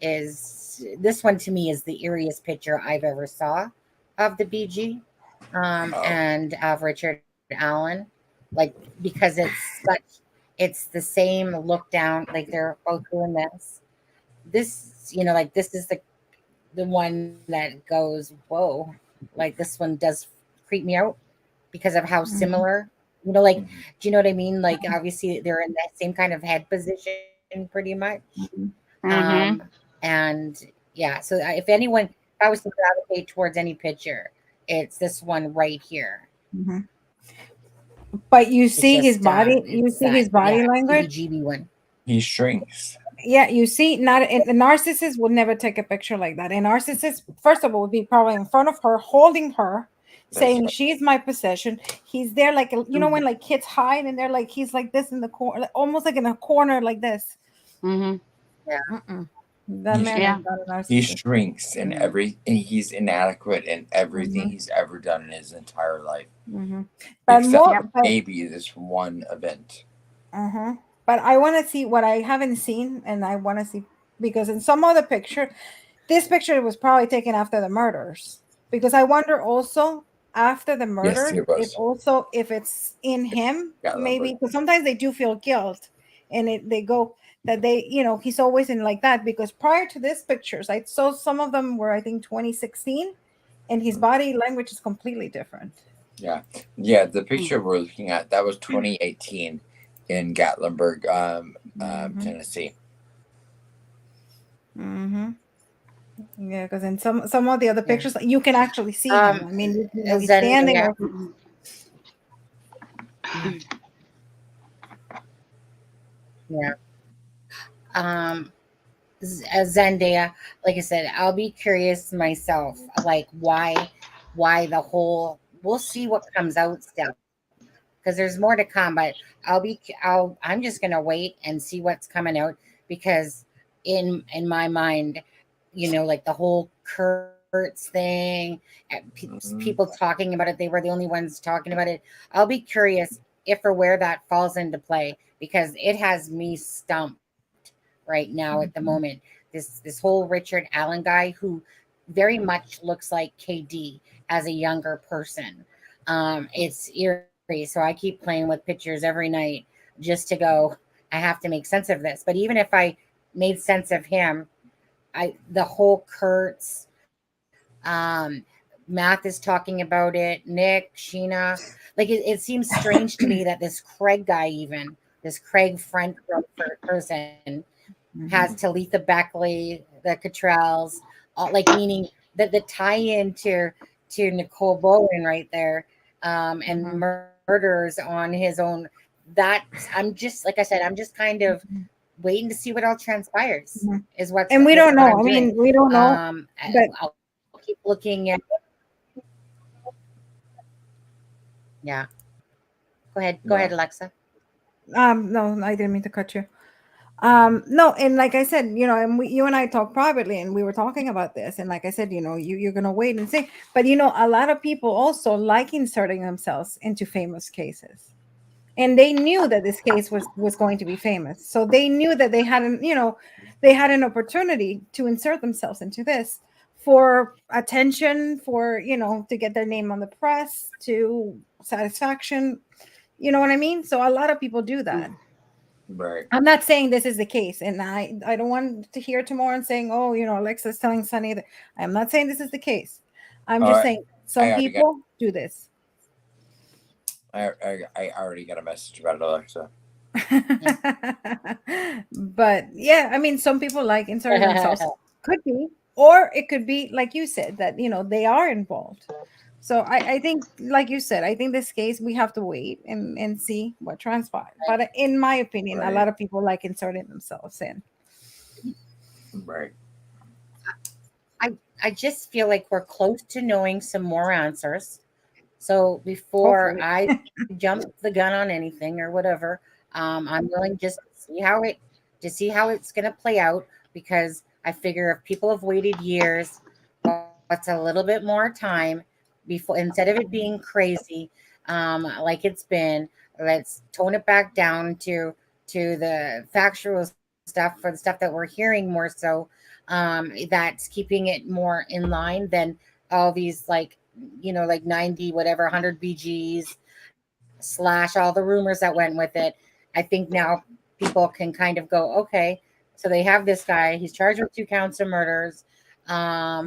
is this one to me is the eeriest picture I've ever saw of the BG and of Richard Allen, like because it's the same look down, like they're both doing this. This, you know, like this is the one that goes, whoa, like this one does creep me out because of how similar, you know, like, do you know what I mean? Like obviously they're in that same kind of head position pretty much. And yeah, so if I was to gravitate towards any picture, it's this one right here. But you see It's his just, body. You it's see his body language. GB one. He shrinks. Yeah, you see, not the narcissist would never take a picture like that. A narcissist, first of all, would be probably in front of her, holding her, saying she's my possession. He's there, like, you know, when like kids hide and they're like, he's like this in the corner, almost like in a corner like this. Yeah. That man is not a narcissist. He shrinks in and he's inadequate in everything he's ever done in his entire life. But except maybe this one event. But I want to see what I haven't seen, and I want to see, because in some other picture, this picture was probably taken after the murders, because I wonder also after the murder, if it's in him, maybe, because sometimes they do feel guilt, and they go that they, you know, he's always in like that, because prior to this pictures, I saw some of them were, I think, 2016, and his body language is completely different. Yeah, the picture we're looking at, that was 2018 in Gatlinburg, Tennessee. Yeah, because in some of the other pictures, you can actually see him. I mean, he's standing. Zendaya, like I said, I'll be curious myself, like why the whole. We'll see what comes out still, because there's more to come. But I'm just gonna wait and see what's coming out, because in my mind, you know, like the whole Kurtz thing, people talking about it, they were the only ones talking about it. I'll be curious if or where that falls into play, because it has me stumped right now at the moment. This whole Richard Allen guy, who very much looks like KD as a younger person. It's eerie. So I keep playing with pictures every night just to go, I have to make sense of this. But even if I made sense of him, the whole Kurtz, Math is talking about it, Nick, Sheena, like it seems strange to me that this Craig guy, even this Craig friend person, has Talitha Beckley, the Cottrells, like, meaning that the tie-in to Nicole Bowen right there, and murders on his own. That I'm just, like I said, I'm just kind of waiting to see what all transpires. Is what, and we don't know. I mean, we don't know. But I'll keep looking at. Yeah. Go ahead, Alexa. No, I didn't mean to cut you. No, and like I said, and you and I talked privately, and we were talking about this, and like I said, you're gonna wait and see. But a lot of people also like inserting themselves into famous cases, and they knew that this case was going to be famous, so they knew that they had an opportunity to insert themselves into this for attention, for to get their name on the press, to satisfaction. You know what I mean? So a lot of people do that. Right. I'm not saying this is the case, and I don't want to hear tomorrow and saying, oh, Alexa's telling Sunny that. I'm not saying this is the case. I'm just saying some I already got people do this. I already got a message about it, Alexa. But yeah, I mean, some people like inserting themselves. Could be, or it could be like you said that they are involved. So I think, like you said, I think this case we have to wait and see what transpires. But in my opinion, a lot of people like inserting themselves in. Right. I just feel like we're close to knowing some more answers. So before Hopefully. I jump the gun on anything or whatever, I'm willing just to see how it's going to play out, because I figure if people have waited years, what's a little bit more time before, instead of it being crazy, like it's been, let's tone it back down to the factual stuff, for the stuff that we're hearing more so, that's keeping it more in line than all these like 90 whatever 100 BGs / all the rumors that went with it. I think now people can kind of go, okay, so they have this guy, he's charged with 2 counts of murders. I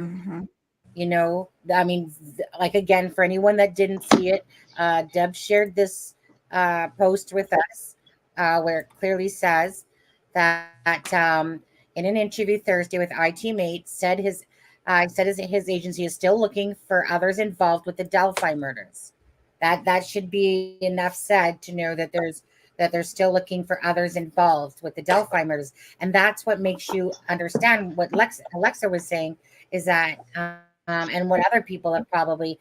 mean, like, again, for anyone that didn't see it, Deb shared this post with us, where it clearly says that in an interview Thursday with IT Mate, said his agency is still looking for others involved with the Delphi murders. That should be enough said to know that they're still looking for others involved with the Delphi murders. And that's what makes you understand what Alexza was saying, is that and what other people have probably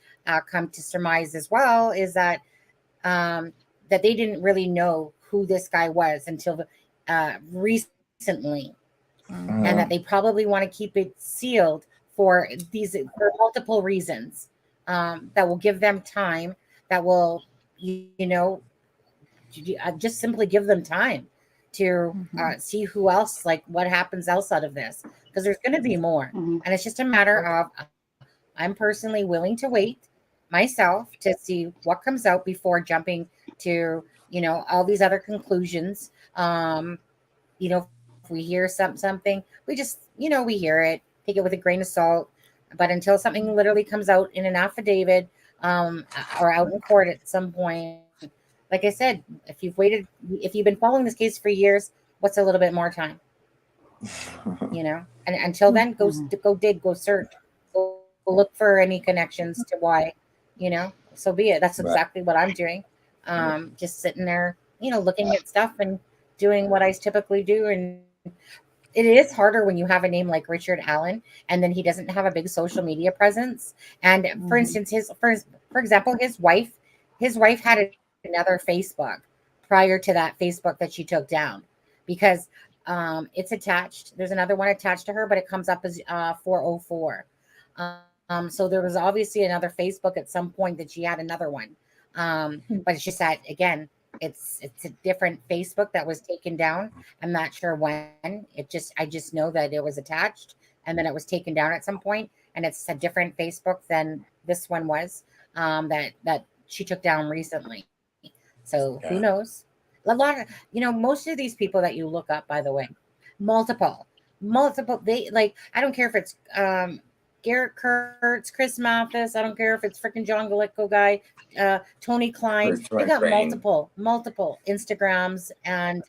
come to surmise as well, is that that they didn't really know who this guy was until recently, and that they probably want to keep it sealed for multiple reasons, that will give them time, that will just simply give them time to see who else, like what happens else out of this, because there's going to be more. And it's just a matter of, I'm personally willing to wait myself to see what comes out before jumping to all these other conclusions. If we hear something, we just we hear it, take it with a grain of salt. But until something literally comes out in an affidavit, or out in court at some point, like I said, if you've been following this case for years, what's a little bit more time? And until then, go dig, go search, go look for any connections to why, so be it. That's exactly what I'm doing. Just sitting there, looking at stuff and doing what I typically do. And it is harder when you have a name like Richard Allen, and then he doesn't have a big social media presence. And for instance, for example, his wife had another Facebook prior to that Facebook that she took down, because it's attached. There's another one attached to her, but it comes up as 404. So there was obviously another Facebook at some point that she had another one. But it's just that, again, it's a different Facebook that was taken down. I'm not sure when. I just know that it was attached and then it was taken down at some point, and it's a different Facebook than this one was, that she took down recently. So who knows? A lot of, most of these people that you look up, by the way, multiple, they, like, I don't care if it's Garrett Kurtz, Chris Mathis, I don't care if it's freaking John Galecko guy, Tony Klein. They got multiple Instagrams, and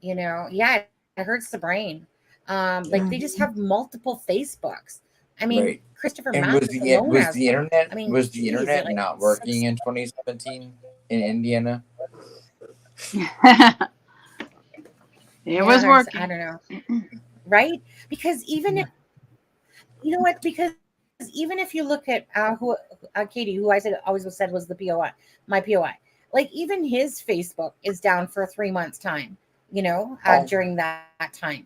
it hurts the brain. Like, they just have multiple Facebooks. I mean, Christopher Mathis alone was the internet like, not working in 2017 in Indiana? It was working. I don't know. Right? Because even if, because even if you look at Katie, who I always said was the POI, my POI, like, even his Facebook is down for 3 months' time. during that time.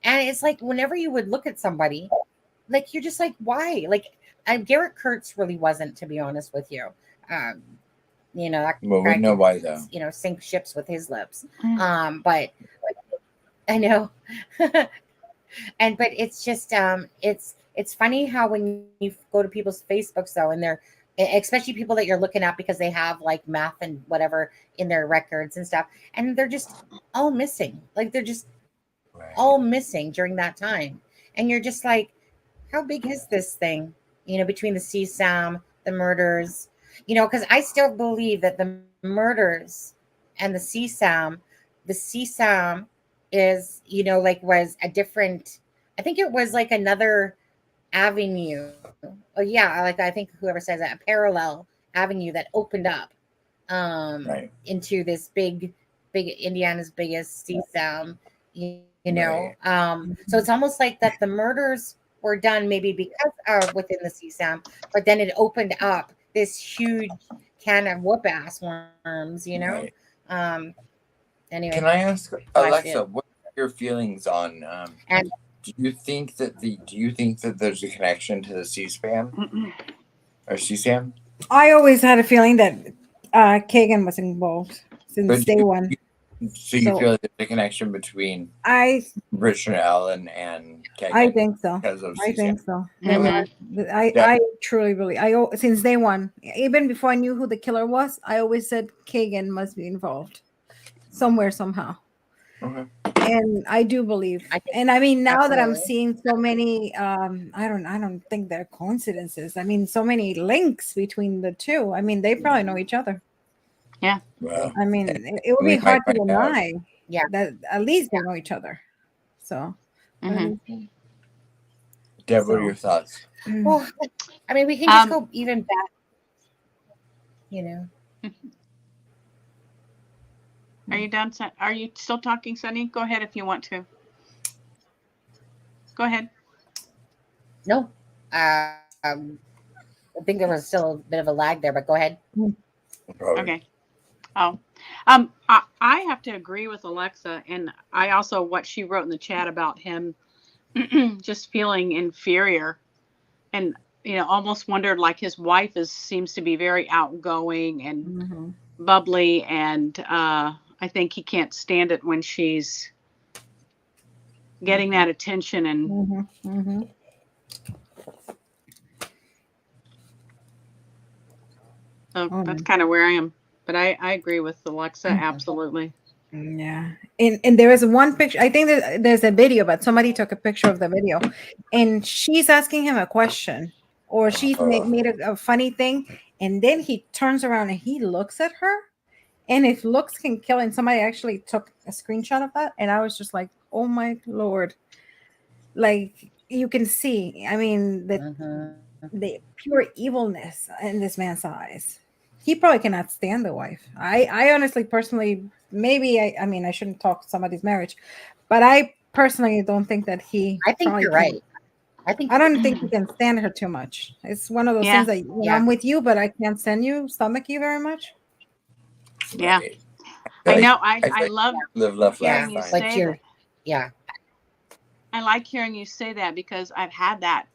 And it's like whenever you would look at somebody, like you're just like, why? Like, Garrett Kurtz really wasn't, to be honest with you. That Well, guy we know could, why though. sink ships with his lips. But I know. But it's just it's funny how when you go to people's Facebooks though, and they're especially people that you're looking at because they have like math and whatever in their records and stuff, and they're just all missing. Like they're just all missing during that time. And you're just like, how big is this thing? Between the CSAM, the murders, because I still believe that the murders and the CSAM is, was a different, I think it was like another avenue. Oh yeah, like I think whoever says that, a parallel avenue that opened up into this big Indiana's biggest CSAM, so it's almost like that the murders were done maybe because of within the CSAM, but then it opened up this huge can of whoop ass worms, Anyway. Can I ask Alexa, what are your feelings on and do you think that there's a connection to the C-SPAN or CSAM? I always had a feeling that Kagan was involved since day one. So you feel like there's a connection between Richard Allen and Kagan? I think so. I think so. I truly believe. Since day one, even before I knew who the killer was, I always said Kagan must be involved somewhere, somehow. Okay. And I do believe. And I mean, now that I'm seeing so many, I don't think they're coincidences. I mean, so many links between the two. I mean, they probably know each other. Yeah. Well, I mean, it would be hard to deny that at least they know each other. So, Deb, what are your thoughts? Well, I mean, we can just go even back, Are you done? Are you still talking, Sunny? Go ahead if you want to. Go ahead. No. I think there was still a bit of a lag there, but go ahead. Okay. I have to agree with Alexa, and I also what she wrote in the chat about him just feeling inferior, and almost wondered, like, his wife seems to be very outgoing and bubbly, and I think he can't stand it when she's getting that attention and. So that's kind of where I am. But I agree with Alexa, absolutely. Yeah. And there is one picture. I think that there's a video, but somebody took a picture of the video. And she's asking him a question. Or she's made a funny thing. And then he turns around and he looks at her. And if looks can kill, and somebody actually took a screenshot of that. And I was just like, oh my Lord. Like, you can see, I mean, the pure evilness in this man's eyes. He probably cannot stand the wife. I honestly, personally, maybe I mean, I shouldn't talk somebody's marriage, but I personally don't think that he. I think you're right. I don't think he can stand her too much. It's one of those things that I'm with you, but I can't stand you, stomach you very much. Yeah, I know. I love live, love, hearing you say that. Yeah, I like hearing you say that because I've had that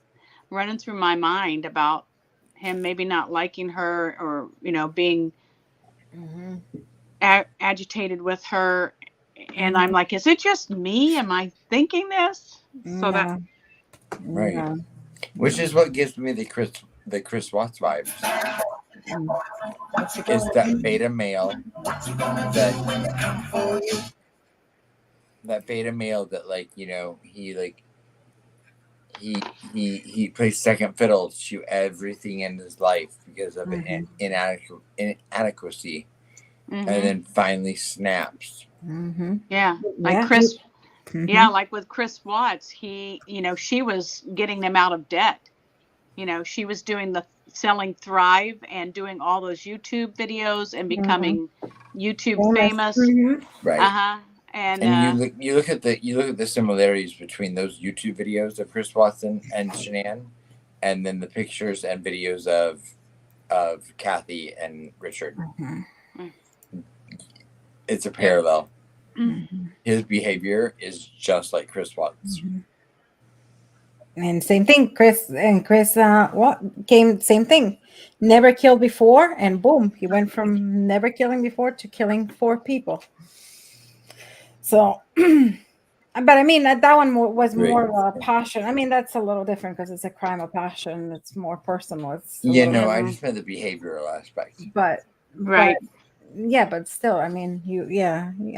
running through my mind about him maybe not liking her or being agitated with her, and I'm like, is it just me? Am I thinking this? So that which is what gives me the Chris Watts vibes. Is that beta male that beta male that, like, he plays second fiddle to everything in his life because of inadequacy, and then finally snaps. Yeah, like Chris. Yeah, like with Chris Watts, he, she was getting them out of debt. She was doing the selling Thrive and doing all those YouTube videos and becoming YouTube famous. Right. And you look at the similarities between those YouTube videos of Chris Watson and Shanann, and then the pictures and videos of Kathy and Richard. It's a parallel. his behavior is just like Chris Watts. And same thing, Chris what came same thing. Never killed before, and boom, he went from never killing before to killing 4 people. So, but I mean that one was more of a passion. I mean that's a little different because it's a crime of passion. It's more personal. It's I just meant the behavioral aspect. But right. Yeah, but still, I mean,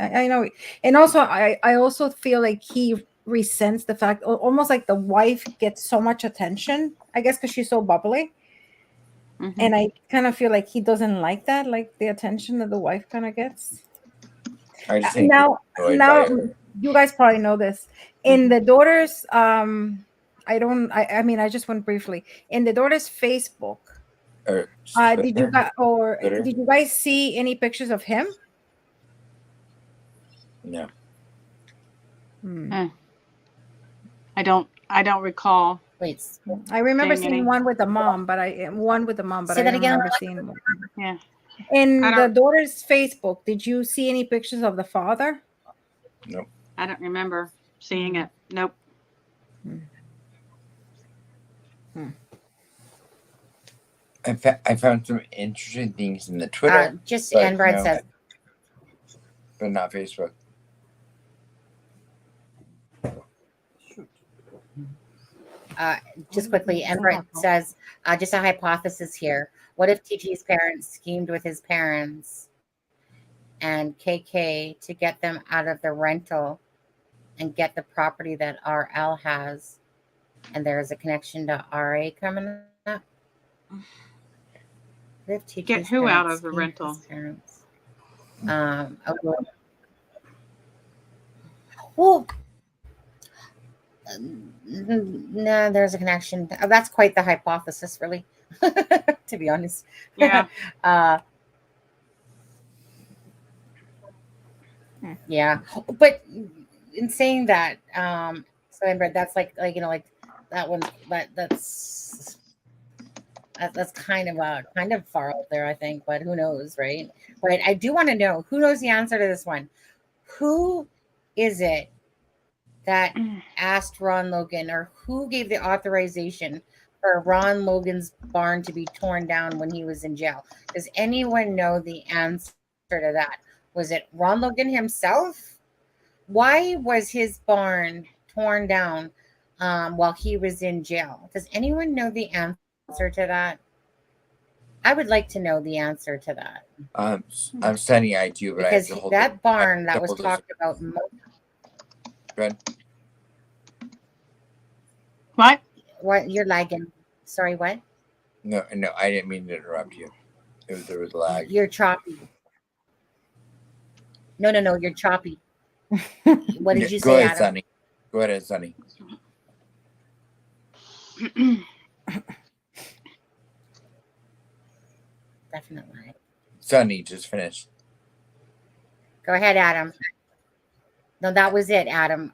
I know, and also I also feel like he resents the fact, almost like the wife gets so much attention, I guess, because she's so bubbly, and I kind of feel like he doesn't like that, like the attention that the wife kind of gets. I just think Now, you guys probably know this. In the daughter's, I mean, I just went briefly in the daughter's Facebook. Did you guys see any pictures of him? No. I don't recall. Wait, I remember seeing seeing any. one with the mom, but I don't remember seeing one. Yeah. In the daughter's Facebook, did you see any pictures of the father? Nope. I don't remember seeing it. Nope. I found some interesting things in the Twitter. And Brad says, but not Facebook. Just quickly, Embrett says, just a hypothesis here. What if TT's parents schemed with his parents and KK to get them out of the rental and get the property that RL has? And there is a connection to RA coming up. What if TT's get who out of the rental? Parents? Well, no, there's a connection. That's quite the hypothesis, really, to be honest. Yeah. Yeah. But in saying that, so Amber, that's like that one, that's kind of far out there, I think, but who knows, right? But I do want to know, who knows the answer to this one? Who is it that asked Ron Logan, or who gave the authorization for Ron Logan's barn to be torn down when he was in jail? Does anyone know the answer to that? Was it Ron Logan himself? Why was his barn torn down while he was in jail? Does anyone know the answer to that? I would like to know the answer to that. I'm sending I do, but because I have to hold that barn that was talked about. Good. What you're lagging? Sorry, what? No, I didn't mean to interrupt you. There was lag. You're choppy. No, you're choppy. What did you say, Go ahead, Adam? Sonny. Go ahead, Sonny. Definitely. Sonny, just finished. Go ahead, Adam. No, that was it, Adam.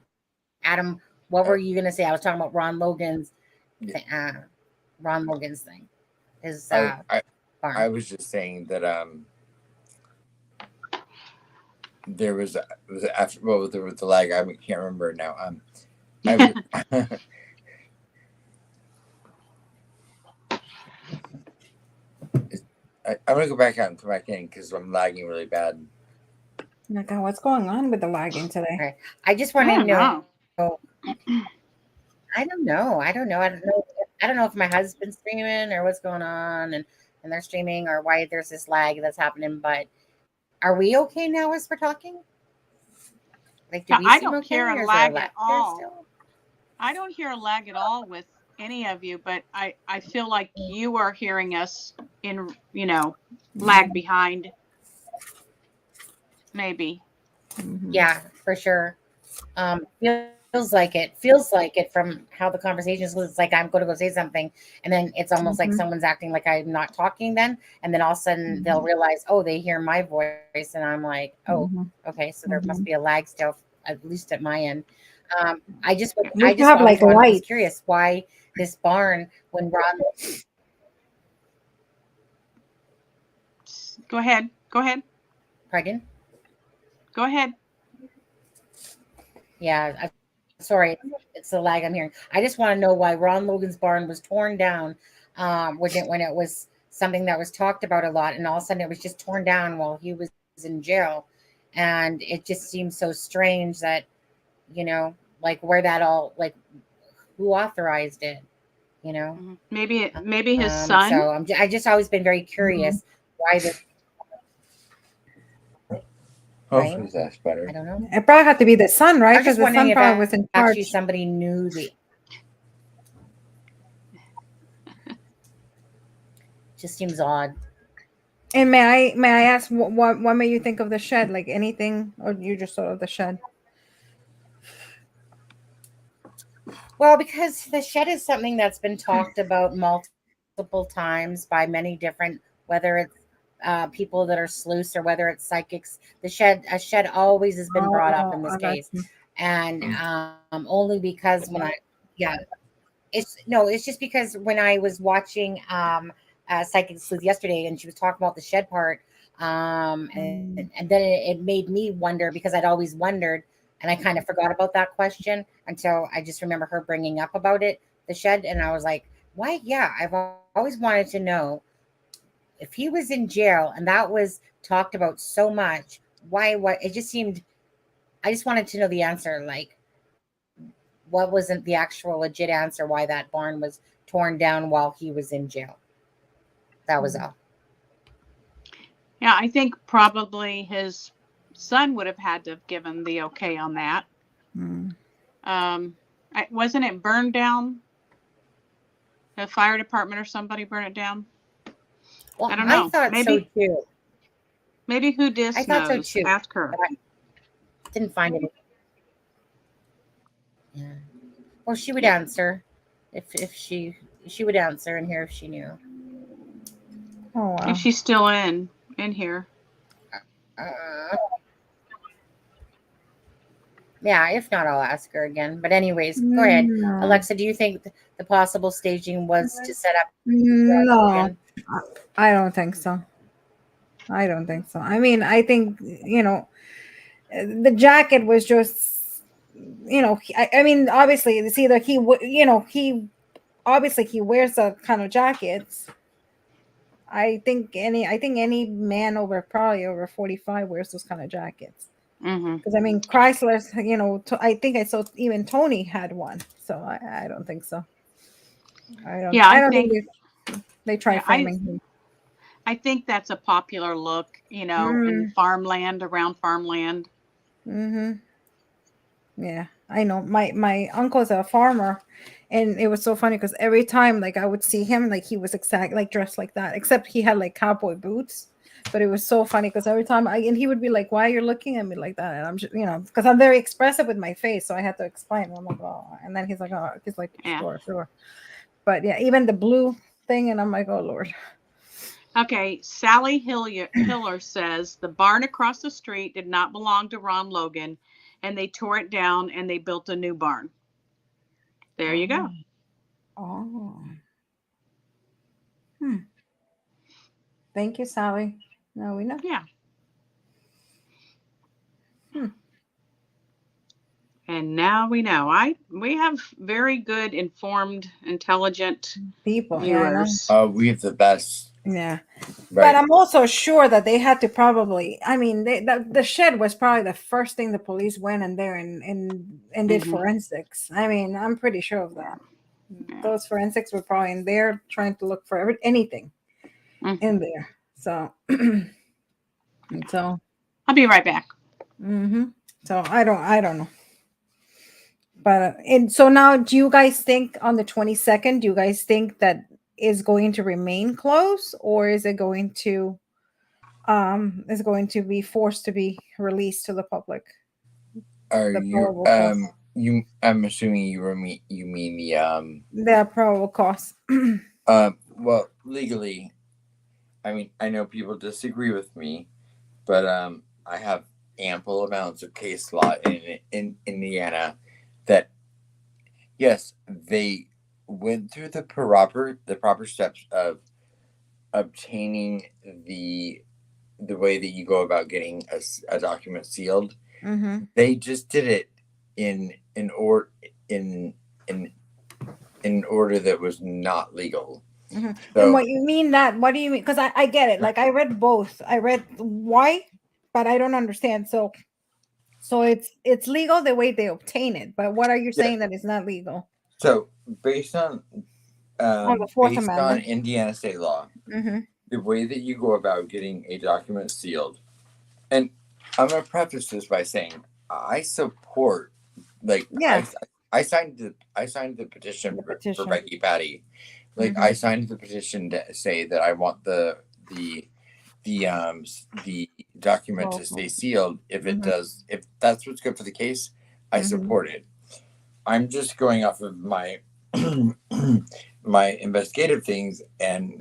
Adam, what were you gonna say? I was talking about Ron Logan's thing. His barn. I was just saying that there was after there was the lag. I can't remember now. I'm gonna go back out and come back in because I'm lagging really bad. Oh God, what's going on with the lagging today? Okay. I just want to know. I don't know if my husband's streaming or what's going on, and they're streaming, or why there's this lag that's happening. But are we okay now as we're talking? Like, do we I seem don't okay, hear or a is lag there at all. still? I don't hear a lag at all with any of you, but I feel like you are hearing us in, lag behind. Maybe. Yeah, for sure. Feels like it from how the conversation is. It's like I'm going to go say something, and then it's almost like someone's acting like I'm not talking then, and then all of a sudden they'll realize, oh, they hear my voice, and I'm like, oh, okay, so there must be a lag still, at least at my end. I just have like light. was curious why this barn, when Ron. Go ahead. Pardon? Go ahead. Yeah, sorry, it's the lag I'm hearing. I just want to know why Ron Logan's barn was torn down when it was something that was talked about a lot, and all of a sudden it was just torn down while he was in jail, and it just seems so strange that like where that all like who authorized it, you know. Maybe his son. So I just always been very curious why this. Hopefully Right? that's better. I don't know. It probably had to be the son, right? I was Because just the wondering son if probably was in actually charge. somebody knew the. Just seems odd. And may I ask what made you think of the shed? Like anything, or you just thought of the shed? Well, because the shed is something that's been talked about multiple times by many different, whether it's people that are sleuths or whether it's psychics. A shed always has been brought up in this I got case, you. and only because yeah, it's just because when I was watching Psychic Sleuth yesterday, and she was talking about the shed part, and then it made me wonder because I'd always wondered, and I kind of forgot about that question until I just remember her bringing up about it, the shed, and I was like, why? Yeah, I've always wanted to know if he was in jail and that was talked about so much. Why? What? It just seemed. I just wanted to know the answer, like what wasn't the actual legit answer why that barn was torn down while he was in jail. That was all. Yeah, I think probably his son would have had to have given the okay on that. Wasn't it burned down? The fire department or somebody burned it down? Well, I don't know. I thought so too. Maybe who dis I thought so knows? too. Ask her. But I didn't find it. Yeah. Well, she would answer if she would answer in here if she knew. Oh wow. If she's still in here. Yeah, if not, I'll ask her again. But anyways, go ahead, Alexza. Do you think the possible staging was to set up? No, I don't think so. I don't think so. I mean, I think the jacket was just I mean, obviously it's either he obviously he wears the kind of jackets. I think any man probably over 45 wears those kind of jackets. Because I mean, Chrysler's, I think I saw even Tony had one, so I don't think so. I don't think they try framing him. I think that's a popular look, in farmland, around farmland. Yeah, I know. My uncle's a farmer, and it was so funny because every time like I would see him, like he was like dressed like that, except he had like cowboy boots. But it was so funny because every time and he would be like, "Why you're looking at me like that?" And I'm just, because I'm very expressive with my face, so I had to explain. I'm like, "Oh," and then he's like, "Oh," he's like, "Sure." But yeah, even the blue thing, and I'm like, "Oh Lord." Okay, Sally Hiller says the barn across the street did not belong to Ron Logan, and they tore it down and they built a new barn. There you go. Oh. Thank you, Sally. Now we know. Yeah. And now we know. We have very good, informed, intelligent people. viewers. We have the best. Yeah. Right. But I'm also sure that they had to probably. I mean, the shed was probably the first thing the police went in there and did forensics. I mean, I'm pretty sure of that. Yeah. Those forensics were probably in there trying to look for anything in there. So, I'll be right back. So I don't know. But and so now, do you guys think on the 22nd? Do you guys think that is going to remain closed, or is it going to be forced to be released to the public? Are you? I'm assuming you mean the probable cause. Well, legally, I mean, I know people disagree with me, but I have ample amounts of case law in Indiana that, yes, they went through the proper steps of obtaining the way that you go about getting a document sealed. They just did it in order that was not legal. Mm-hmm. So, And what do you mean? Because I get it. Like I read both. I read why, but I don't understand. So it's legal the way they obtain it. But what are you saying that it's not legal? So based on the Fourth Amendment. Indiana state law, Mm-hmm. the way that you go about getting a document sealed, and I'm going to preface this by saying I support, like, I signed the petition for Becky Patty. Like, Mm-hmm. I signed the petition to say that I want the document to stay sealed. If it does, if that's what's good for the case, I support it. I'm just going off of my my investigative things and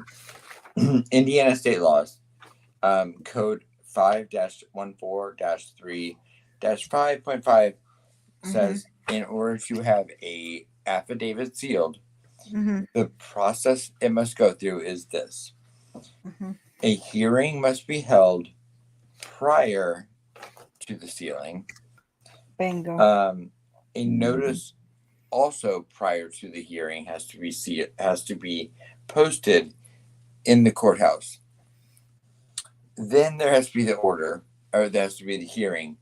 Indiana state laws, code 5-14-3-5.5 says in order to have a affidavit sealed, the process it must go through is this. A hearing must be held prior to the sealing. Bingo. A notice also prior to the hearing has to be posted in the courthouse. Then there has to be the order, or there has to be the hearing.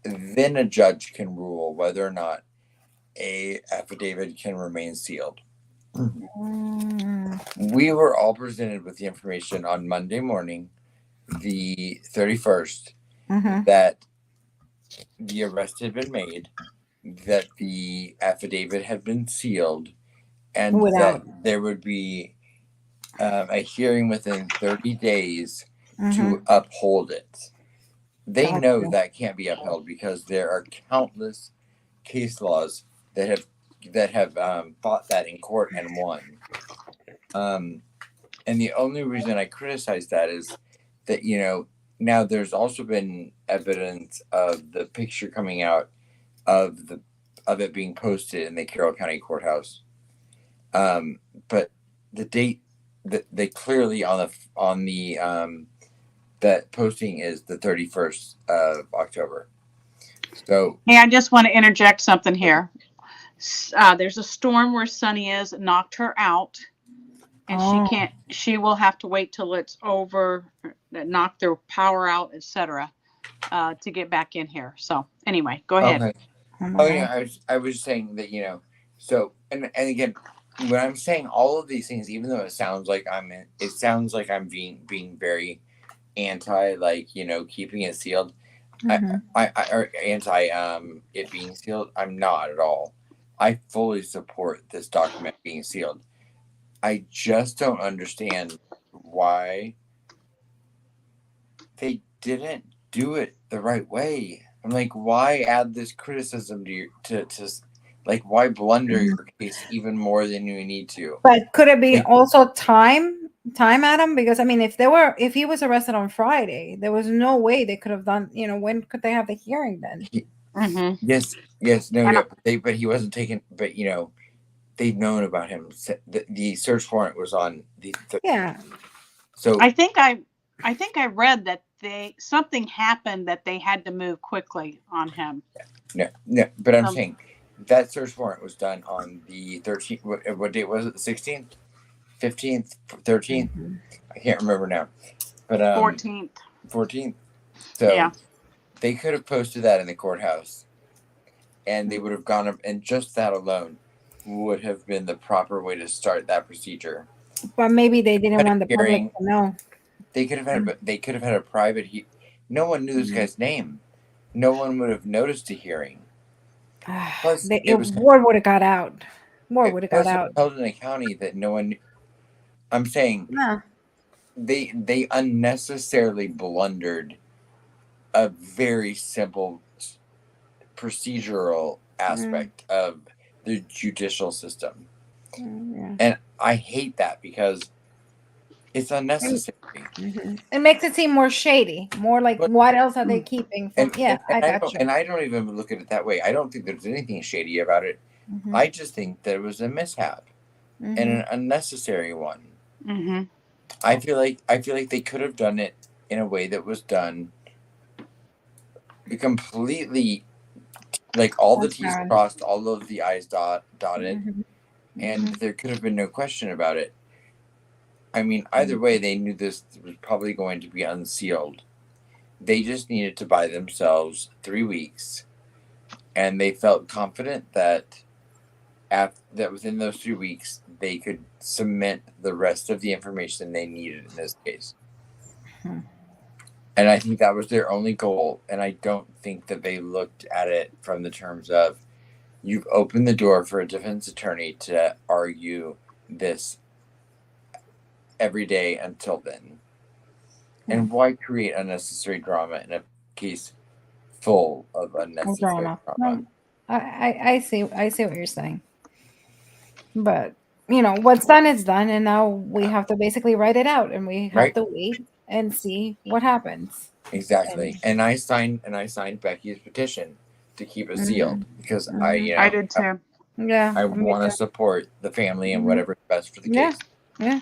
Then a judge can rule whether or not a affidavit can remain sealed. We were all presented with the information on Monday morning, the 31st, that the arrest had been made, that the affidavit had been sealed, and that there would be a hearing within 30 days to uphold it. They know that can't be upheld because there are countless case laws that have fought that in court and won. And the only reason I criticize that is that, now there's also been evidence of the picture coming out of it being posted in the Carroll County Courthouse. But the date that they clearly on the that posting is the 31st of October. So hey, I just want to interject something here. There's a storm where Sunny is, knocked her out, and she will have to wait till it's over, knock their power out, etc., to get back in here. So anyway, go ahead. Okay. I was saying that, so and again, when I'm saying all of these things, even though it sounds like I'm being very anti, like, keeping it sealed. I or anti it being sealed. I'm not at all. I fully support this document being sealed. I just don't understand why they didn't do it the right way. I'm like, why add this criticism to like, why blunder your case even more than you need to? But could it be also time, Adam? Because I mean, if he was arrested on Friday, there was no way they could have done. When could they have the hearing then? Yes, but he wasn't taken. But they've known about him. The search warrant was on the. So I think I read that something happened that they had to move quickly on him. No, but I'm saying that search warrant was done on the 13th. What date was it? The 16th, 15th, 13th. I can't remember now. But 14th. 14th. So they could have posted that in the courthouse, and they would have gone up, and just that alone would have been the proper way to start that procedure. But maybe they didn't want the public to know. They could have had a private. No one knew this guy's name. No one would have noticed a hearing. Plus, word would have got out. Word would have got out. Held in a county that no one. I'm saying. They unnecessarily blundered a very simple procedural aspect of the judicial system. And I hate that because it's unnecessary. It makes it seem more shady, more like what else are they keeping from? I got you. And I don't even look at it that way. I don't think there's anything shady about it. I just think that it was a mishap and an unnecessary one. I feel like they could have done it in a way that was done completely Like all the That's T's fine. crossed, all of the I's dotted, Mhm. and Mhm. there could have been no question about it. I mean, either way, they knew this was probably going to be unsealed. They just needed to buy themselves 3 weeks, and they felt confident that that within those 3 weeks they could cement the rest of the information they needed in this case. Hmm. And I think that was their only goal. And I don't think that they looked at it from the terms of, you've opened the door for a defense attorney to argue this every day until then. And why create unnecessary drama in a case full of unnecessary Drama. drama? No, I see what you're saying. But what's done is done, and now we have to basically write it out, and we have Right? to wait and see what happens. Exactly. And I signed Becky's petition to keep it sealed because I did too. Yeah, I me want to too. support the family and Mhm. whatever's best for the Yeah, case. yeah.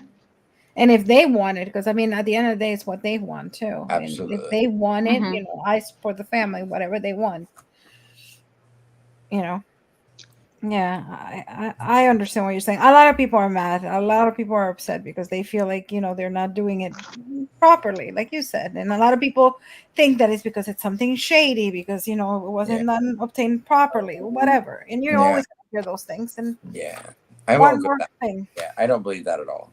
And if they want it, because I mean, at the end of the day, it's what they want too. And if Absolutely. they want it, Mhm. I support the family, whatever they want. Yeah, I understand what you're saying. A lot of people are mad. A lot of people are upset because they feel like they're not doing it properly, like you said. And a lot of people think that it's because it's something shady, because it wasn't done obtained properly, or whatever. And you Yeah. always hear those things. And Yeah. I one won't go more that. thing. Yeah, I don't believe that at all.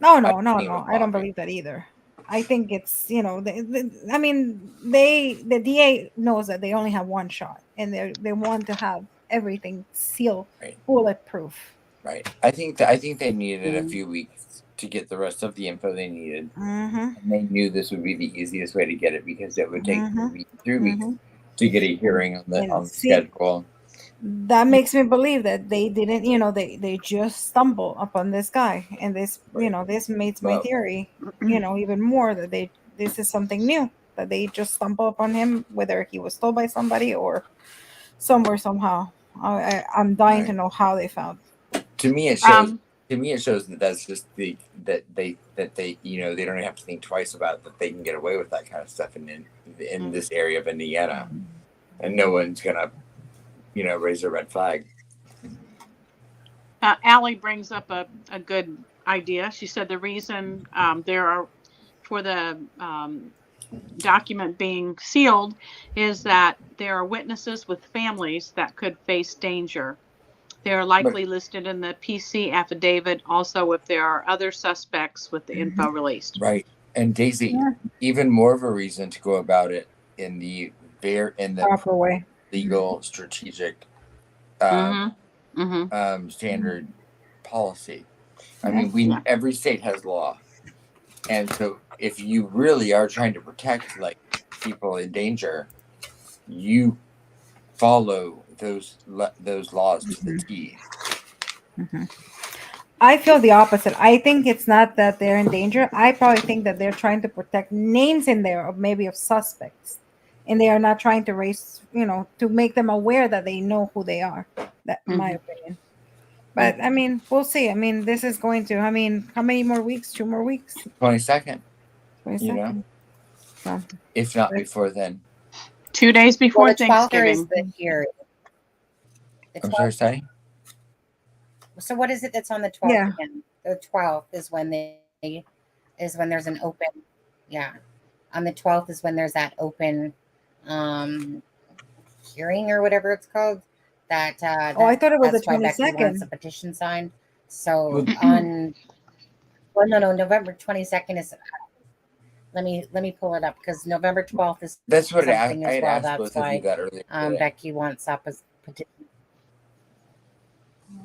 No, I no, no, think it no. was I don't lobby. believe that either. I think it's I mean, the DA knows that they only have one shot, and they want to have everything sealed, Right. bulletproof. Right. I think they needed a few weeks to get the rest of the info they needed. Mm-hmm. And they knew this would be the easiest way to get it because it would take Mm-hmm. 3 weeks to get a hearing on the And see, schedule. that makes me believe that they didn't, they just stumble upon this guy, and this, this makes my Well, theory, even more that this is something new, that they just stumble upon him, whether he was told by somebody or somewhere somehow. I'm dying to know how they found. To me, it shows. To me, it shows that that's just that they they don't even have to think twice about it, that they can get away with that kind of stuff in this area of Indiana, and no one's gonna raise a red flag. Allie brings up a good idea. She said the reason there are for the document being sealed is that there are witnesses with families that could face danger. They are likely listed in the PC affidavit. Also, if there are other suspects with the info released. Right. And Daisy, even more of a reason to go about it in the proper way, legal, strategic, standard policy. I mean, every state has law, and so if you really are trying to protect people in danger, you follow those laws to the T. I feel the opposite. I think it's not that they're in danger. I probably think that they're trying to protect names in there of maybe of suspects, and they are not trying to raise, to make them aware that they know who they are. That's my opinion. But I mean, we'll see. I mean, this is going to. I mean, how many more weeks? 2 more weeks. 22nd. 22nd. So, if not before then. 2 days before the 12th Thanksgiving. is the hearing. I'm sorry, Sally? So what is it that's on the 12th again? The 12th is when there's an open, on the 12th is when there's that open hearing or whatever it's called. I thought it was the 22nd. Wants a petition signed. So November 22nd is. Let me pull it up because November 12th is. That's what I as had well. asked That's both why of you that earlier. Becky wants up as petition.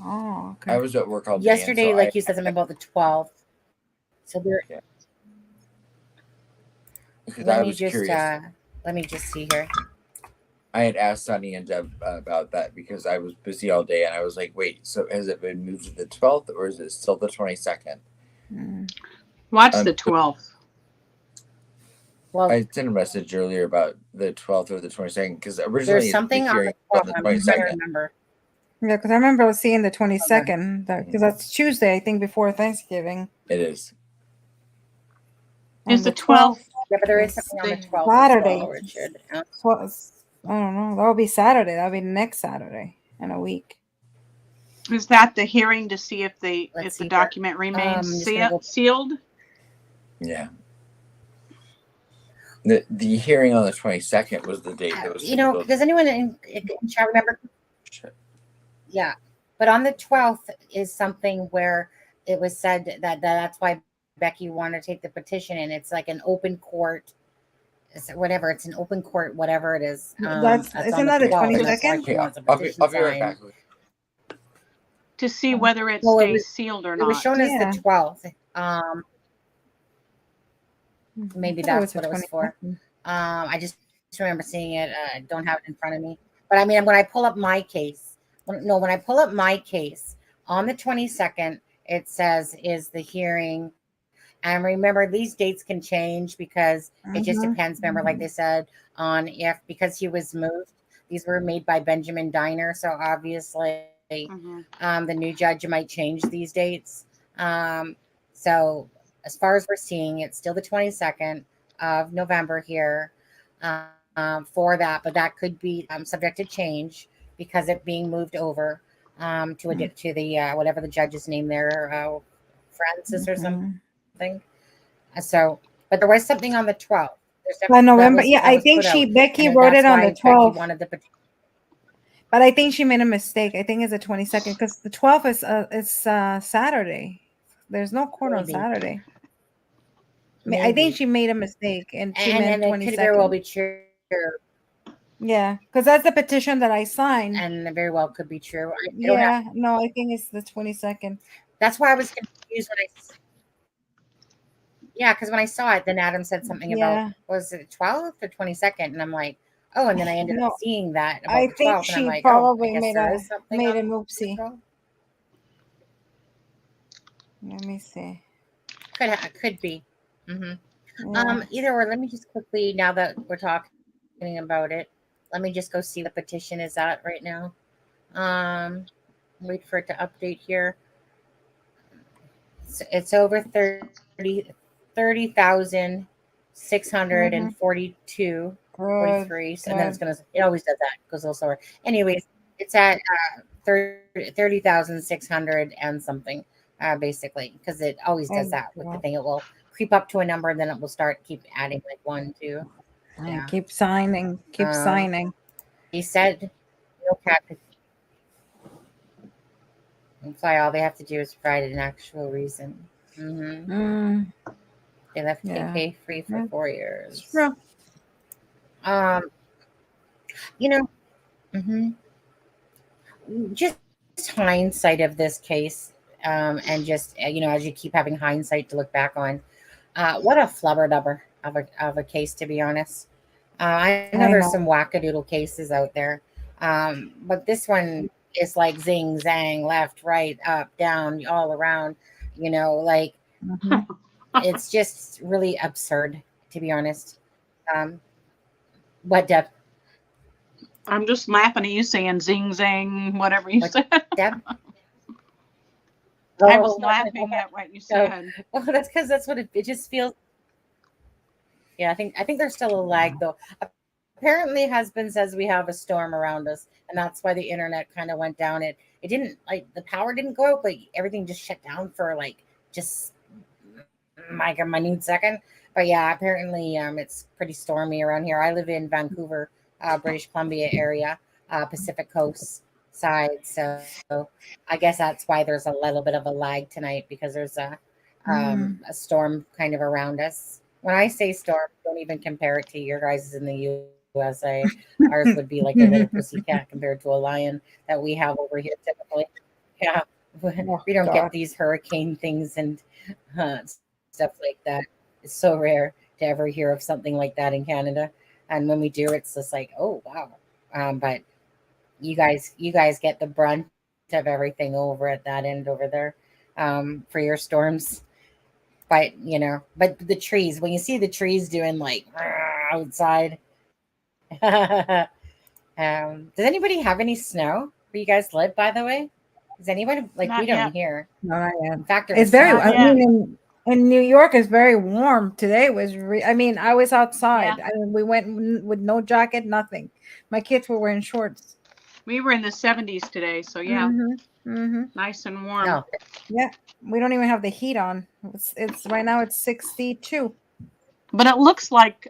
Oh, okay. I was at work all day. Yesterday, like you said something about the 12th. So there. Yeah. Because Let I me was just curious. let me just see here. I had asked Sunny and Deb about that because I was busy all day, and I was like, "Wait, so has it been moved to the 12th, or is it still the 22nd?" Watch the 12th. Well, I sent a message earlier about the 12th or the 22nd because originally there's something the on hearing the 12th. was on I'm the trying to 22nd. remember. Yeah, because I remember seeing the 22nd, because that's Tuesday, I think, before Thanksgiving. It is. Is the 12th? Yeah, but there is something on the 12th. Saturday. As well, Richard. I don't know. That'll be Saturday. That'll be next Saturday in a week. Is that the hearing to see if the Let's see here. document remains I'm just gonna go- sealed? Yeah. The hearing on the 22nd was the date that was scheduled. does anyone in chat remember? Yeah, but on the 12th is something where it was said that that's why Becky wanted to take the petition, and it's like an open court, whatever. It's an open court, whatever it is. Isn't that the 22nd? Okay, I'll be right back. To see whether it Well, stays sealed or not. It was shown as the 12th. Maybe that's what it was for. I just remember seeing it. I don't have it in front of me. But I mean, when I pull up my case, when I pull up my case on the 22nd, it says is the hearing. And remember, these dates can change because it just depends. Remember, like they said, on because he was moved. These were made by Benjamin Diner. So obviously, the new judge might change these dates. So as far as we're seeing, it's still the 22nd of November here for that, but that could be subject to change because it being moved over to the whatever the judge's name there, Francis or something. So, but there was something on the 12th. November. I think Becky wrote it on the 12th. Wanted the petition. But I think she made a mistake. I think it's the 22nd because the 12th is Saturday. There's no court on Saturday. I think she made a mistake and she meant 22nd. It could very well be true. Yeah, because that's the petition that I signed. And it very well could be true. No, I think it's the 22nd. That's why I was confused when because when I saw it, then Adam said something about, was it 12th or 22nd? And I'm like, oh, and then I ended up seeing that. I think she probably made an oopsie. Let me see. Could be. Either or, let me just quickly, now that we're talking about it, let me just go see the petition is at right now. Wait for it to update here. It's over 30,642 43. So then it's it always does that, goes a little slower. Anyways, it's at 30,600 and something, basically, because it always does that with the thing. It will creep up to a number and then it will keep adding like 1, 2. Yeah. Keep signing. He said no cat. Imply all they have to do is provide an actual reason. They left KK free for 4 years. True. Just hindsight of this case, and just as you keep having hindsight to look back on, what a flubber dubber of a case, to be honest. I know there's some wackadoodle cases out there, but this one is like zing zang, left, right, up, down, all around. It's just really absurd, to be honest. What, Deb? I'm just laughing at you saying zing zang, whatever you said. Deb? I was laughing at what you said. Well, that's because that's what it just feels. Yeah, I think there's still a lag though. Apparently, husband says we have a storm around us, and that's why the internet kind of went down. It didn't, like, the power didn't go out, but everything just shut down for like just a minute second. But yeah, apparently it's pretty stormy around here. I live in Vancouver, British Columbia area, Pacific Coast side. So I guess that's why there's a little bit of a lag tonight, because there's a storm kind of around us. When I say storm, don't even compare it to your guys in the USA. Ours would be like a little pussycat compared to a lion that we have over here typically. Yeah, we don't get these hurricane things and stuff like that. It's so rare to ever hear of something like that in Canada. And when we do, it's just like, oh, wow. But you guys get the brunt of everything over at that end over there for your storms. But, but the trees, when you see the trees doing like outside. Does anybody have any snow where you guys live, by the way? Does anybody, like, we don't here? No, not yet. In fact, it's very, in New York is very warm. Today was, I mean, I was outside. Yeah. I mean, we went with no jacket, nothing. My kids were wearing shorts. We were in the 70s today, so yeah, nice and warm. No. Yeah, we don't even have the heat on. It's right now it's 62. But it looks like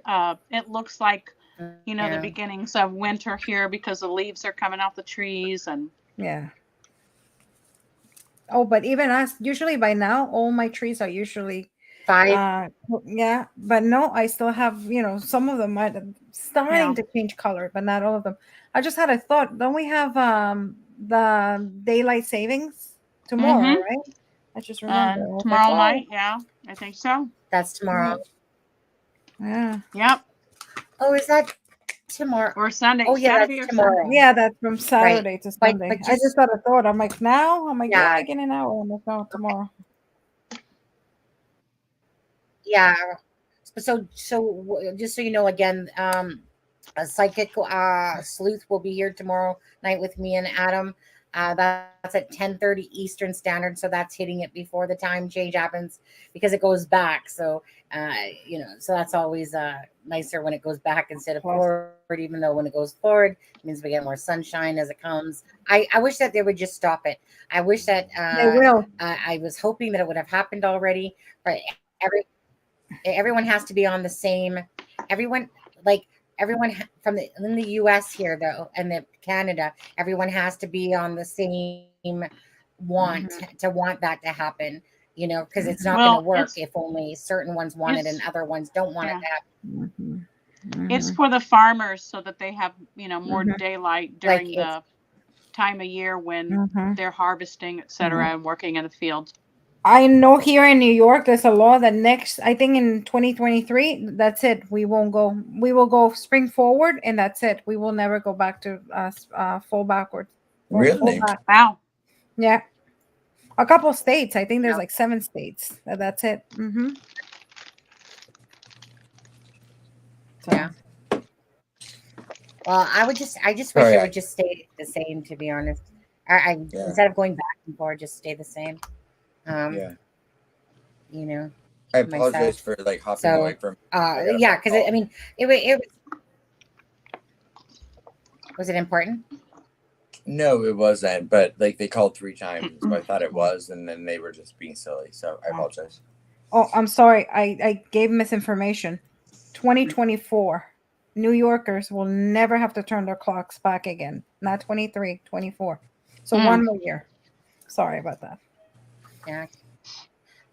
you know, Yeah. the beginnings of winter here because the leaves are coming off the trees and Yeah. Oh, but even us, usually by now, all my trees are usually 5. yeah, but no, I still have, you know, some of them might starting Yeah. to change color, but not all of them. I just had a thought. Don't we have the daylight savings tomorrow, Mhm. right? I just remember. I was like, tomorrow oh, night, yeah, I think so. That's tomorrow. yeah. Yep. Oh, is that tomorrow? Or Sunday. Oh, yeah, Saturday that's or tomorrow. Sunday. Yeah, that's from Saturday to But- Sunday. but I just had a thought. I'm like, now? I'm like, yeah, Yeah. again an hour. I'm like, no, tomorrow. Yeah. So just so you know, again, a psychic sleuth will be here tomorrow night with me and Adam. That's at 10:30 Eastern Standard, so that's hitting it before the time change happens because it goes back. So you know, so that's always nicer when it goes back instead of forward. Even though when it goes forward, it means we get more sunshine as it comes. I wish that they would just stop it. I wish that They will. I was hoping that it would have happened already, but everyone has to be on the same. Everyone from in the U.S. here though, and the Canada, everyone has to be on the same want to want that to happen. You know, because it's not going to work if only certain ones want it and other ones don't want it to happen. It's for the farmers so that they have, you know, more daylight during the time of year when they're harvesting, etc., and working in the fields. I know here in New York, there's a law that I think in 2023, that's it. We won't go. We will go spring forward, and that's it. We will never go back to fall backwards. Really? Wow. Yeah. A couple states. I think there's like 7 states. That's it. So. Yeah. Well, I just wish it would just stay the same. To be honest, instead of going back and forth, just stay the same. Yeah. You know. I apologize for like hopping away from. Yeah, because I mean, it was it important? No, it wasn't. But like they called 3 times, so I thought it was, and then they were just being silly. So I apologize. Oh, I'm sorry. I gave misinformation. 2024, New Yorkers will never have to turn their clocks back again. Not 23, 24. So 1 more year. Sorry about that. Yeah.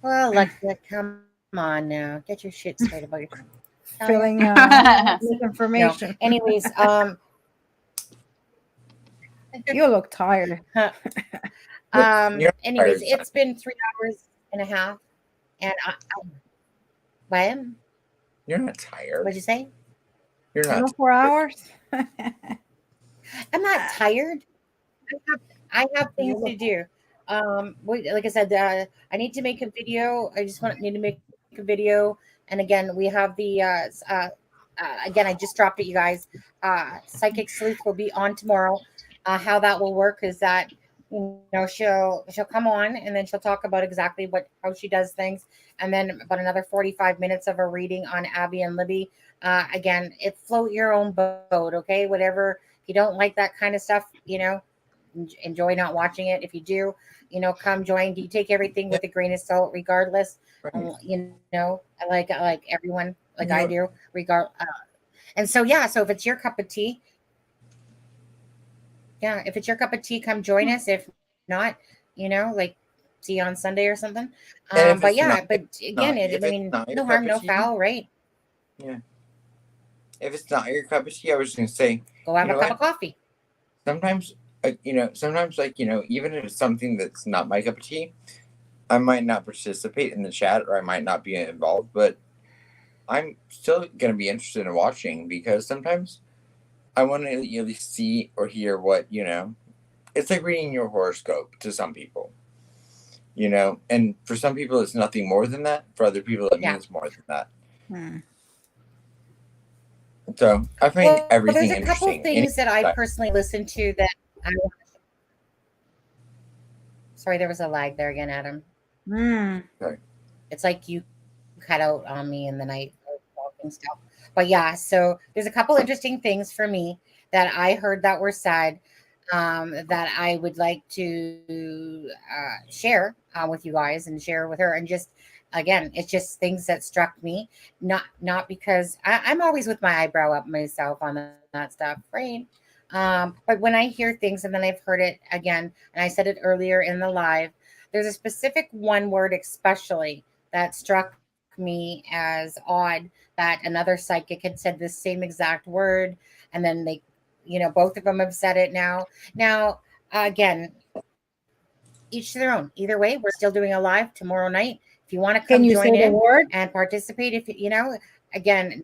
Well, Alexza, come on now. Get your shit straight about your Filling misinformation. No. Anyways, you look tired. Anyways, it's been 3 hours and a half, and what? You're not tired. What'd you say? You're not. 4 hours. I'm not tired. I have things to do. Like I said, I need to make a video. I just need to make a video. And again, we have the again, I just dropped it, you guys. Psychic Sleuth will be on tomorrow. How that will work is that, you know, she'll come on and then she'll talk about exactly how she does things, and then about another 45 minutes of a reading on Abby and Libby. Again, float your own boat, okay? Whatever. If you don't like that kind of stuff, you know, enjoy not watching it. If you do, you know, come join. You take everything with a grain of salt, regardless. You know, like everyone, like I do, and so yeah. So if it's your cup of tea, come join us. If not, you know, like see you on Sunday or something. But yeah, but again, I mean, no harm, no foul, right? Yeah. If it's not your cup of tea, I was just gonna say, go have a cup of coffee. Sometimes, sometimes like, you know, even if it's something that's not my cup of tea, I might not participate in the chat or I might not be involved, but I'm still gonna be interested in watching because sometimes I want to at least see or hear what, you know, it's like reading your horoscope to some people, you know, and for some people it's nothing more than that. For other people, it means more than that. So I find everything there's a couple things that I personally listen to that I want to. Sorry, there was a lag there again, Adam. Sorry. It's like you cut out on me and then I started talking stuff. But yeah, so there's a couple interesting things for me that I heard that were said, that I would like to share with you guys and share with her. And just again, it's just things that struck me. Not because I'm always with my eyebrow up myself on that stuff, right? But when I hear things and then I've heard it again, and I said it earlier in the live, there's a specific one word, especially that struck me as odd, that another psychic had said the same exact word, and then they, both of them have said it now. Now, again, each to their own. Either way, we're still doing a live tomorrow night. If you want to Can come you say join the in word? and participate, if again,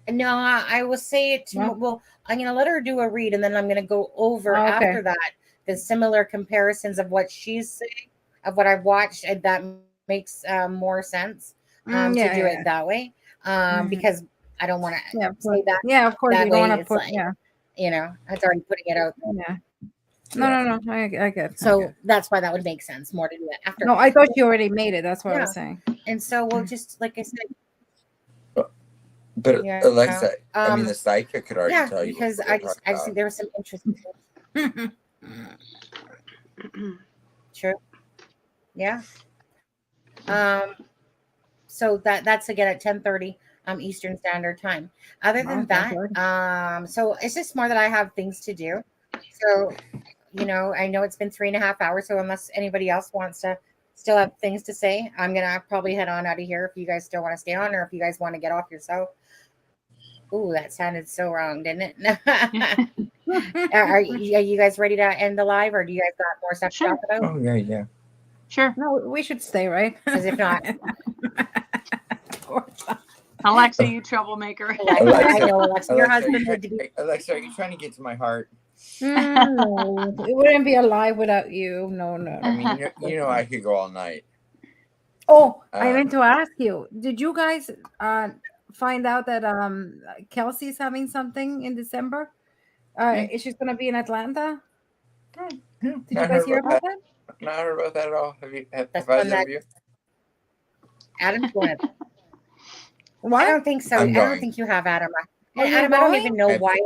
no, I will say it to. No? Well, I'm going to let her do a read, and then I'm going to go over Okay. after that the similar comparisons of what she's saying, of what I've watched, and that makes more sense to Yeah, do yeah, it that way. Mhm. Because I don't want Yeah, to say that yeah, of course that you don't way. want to It's put, like, yeah, it's already putting it out. yeah. No. I get. So that's why that would make sense more to do that after. No, I thought you already made it. That's what I Yeah. was saying. And so we'll just, like I said, But yeah. Alexa, I mean, the psychic could already Yeah, tell you because what I we're just talking think there was some interesting things. True. Yeah. So that's again at 10:30 Eastern Standard Time. Other than that, so it's just more that I have things to do. So, I know it's been 3.5 hours. So unless anybody else wants to still have things to say, I'm gonna probably head on out of here if you guys still want to stay on, or if you guys want to get off yourself. Ooh, that sounded so wrong, didn't it? Are you guys ready to end the live, or do you guys got more stuff to talk about? Oh yeah. Sure. No, we should stay, right? Because if not, Alexa, you troublemaker. I know, Alexa, your husband would be. Alexa, are you trying to get to my heart? No, it wouldn't be alive without you. No. I mean, I could go all night. Oh, I meant to ask you. Did you guys find out that Kelsey's having something in December? Is she going to be in Atlanta? Did you guys hear about that? Not heard about that at all. Have either of you? Adam's going. What? I don't think so. I'm I don't going. think you have Adam. Oh, you're Adam, I don't going? even know why.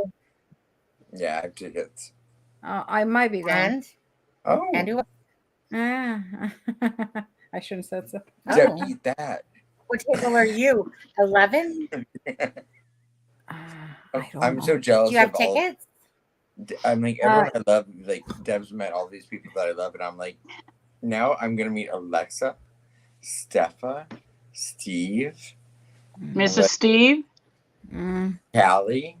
Yeah, I have tickets. I might be going. And who? I shouldn't have said so. Don't eat that. What table are you? 11? I'm so jealous. Do you have of all. tickets? I'm like, everyone I love, like Deb's met all these people that I love, and I'm like, now I'm gonna meet Alexa, Steffa, Steve, Mrs. Steve, Callie, Allie.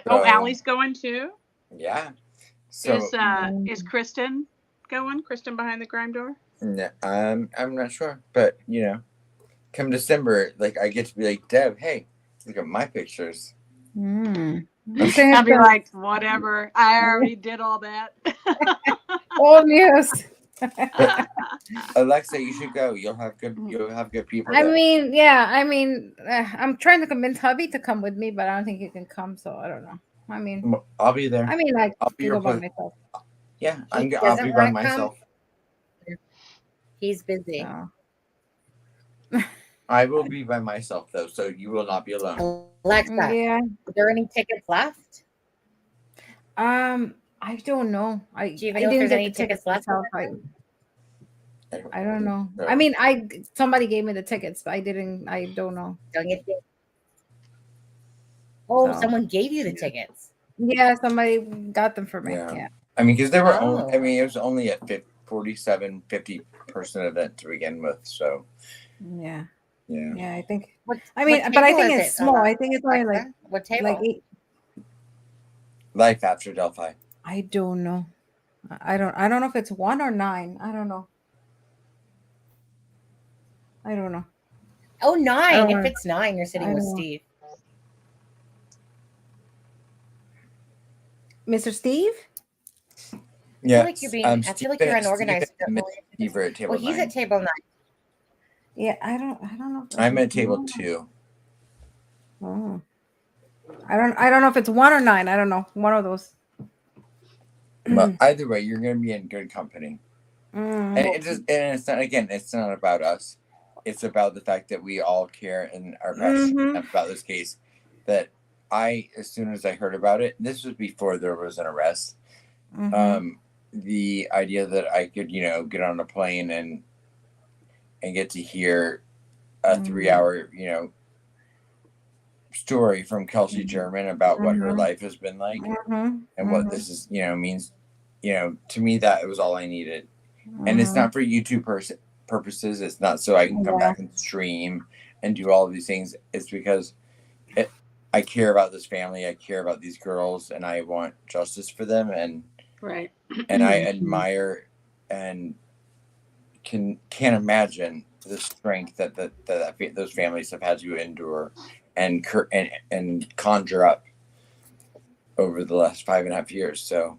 So- Oh, Allie's going too. yeah. So Is Kristen going? Kristen behind the crime door. no, I'm not sure, but come December, like I get to be like, Deb, hey, look at my pictures. I'll be like, whatever. I already did all that. Oh yes. But, Alexa, you should go. You'll have good people. I there. mean, yeah. I mean, I'm trying to convince hubby to come with me, but I don't think he can come. So I don't know. I mean, I'll be there. I mean, like, I'll be go your by place. myself. Yeah, He I'll doesn't be by wanna come? myself. He's busy. I will be by myself though, so you will not be alone. Alexa, Yeah. are there any tickets left? I don't know. Do you even know if there's any tickets left? myself. I don't know. I mean, somebody gave me the tickets, but I don't know. Oh, So- someone gave you the tickets. Yeah, somebody got them for me. Yeah. I mean, because there were Oh. only, I mean, it was only a 50 person event to begin with, so Yeah. yeah. Yeah, I think. What I mean, what but I table think is it's it, small. I think it's only like Alexa? What table? like 8. Life after Delphi. I don't know. I don't know if it's 1 or 9. I don't know. Oh, 9. don't If know. it's 9, you're sitting I with don't know. Steve. Mr. Steve? Yeah. like you're being- I feel like you're unorganized. Steve are at table Well, he's 9. at table 9. Yeah, I don't know. If I'm at table 2. Oh. I don't know if it's 1 or 9. I don't know. One of those. But either way, you're gonna be in good company. Mm-hmm. And it's not, again, it's not about us. It's about the fact that we all care and are passionate enough about this case. That as soon as I heard about it, this was before there was an arrest. The idea that I could, get on a plane and get to hear a 3-hour, story from Kelsey German about what her life has been like and what this is, means, to me, that it was all I needed. And it's not for YouTube purposes. It's not so I can come back and stream and do all of these things. It's because I care about this family. I care about these girls, and I want justice for them. And and I admire and can't imagine the strength that those families have had to endure and conjure up over the last 5.5 years. So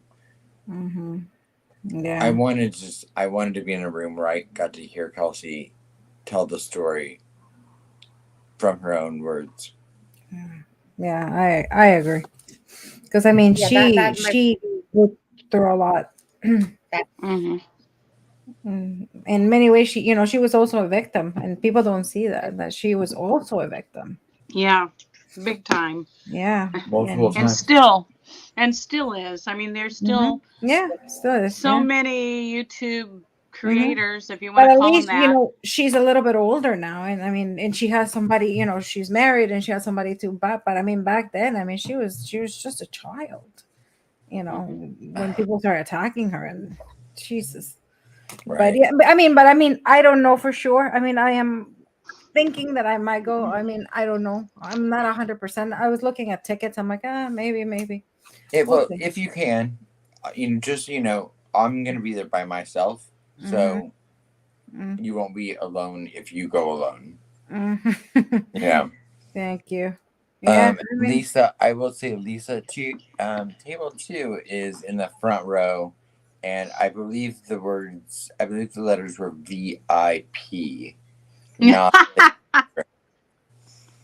I wanted to be in a room where I got to hear Kelsey tell the story from her own words. Yeah, I agree. Because I mean, she went through a lot. In many ways, she was also a victim, and people don't see that she was also a victim. Yeah, big time. Yeah, multiple times, and still is. I mean, there's still still is, so many YouTube creators, if you want to call them that. She's a little bit older now, and I mean, and she has somebody. She's married, and she has somebody to. But I mean, back then, I mean, she was just a child. When people started attacking her, and Jesus. Right. But I mean, I don't know for sure. I mean, I am thinking that I might go. I mean, I don't know. I'm not 100%. I was looking at tickets. I'm like, maybe. Well, if you can, just I'm gonna be there by myself, so you won't be alone if you go alone. Yeah. Thank you. Yeah, Lisa, I will say, Lisa, table 2 is in the front row, and I believe the letters were VIP. Not.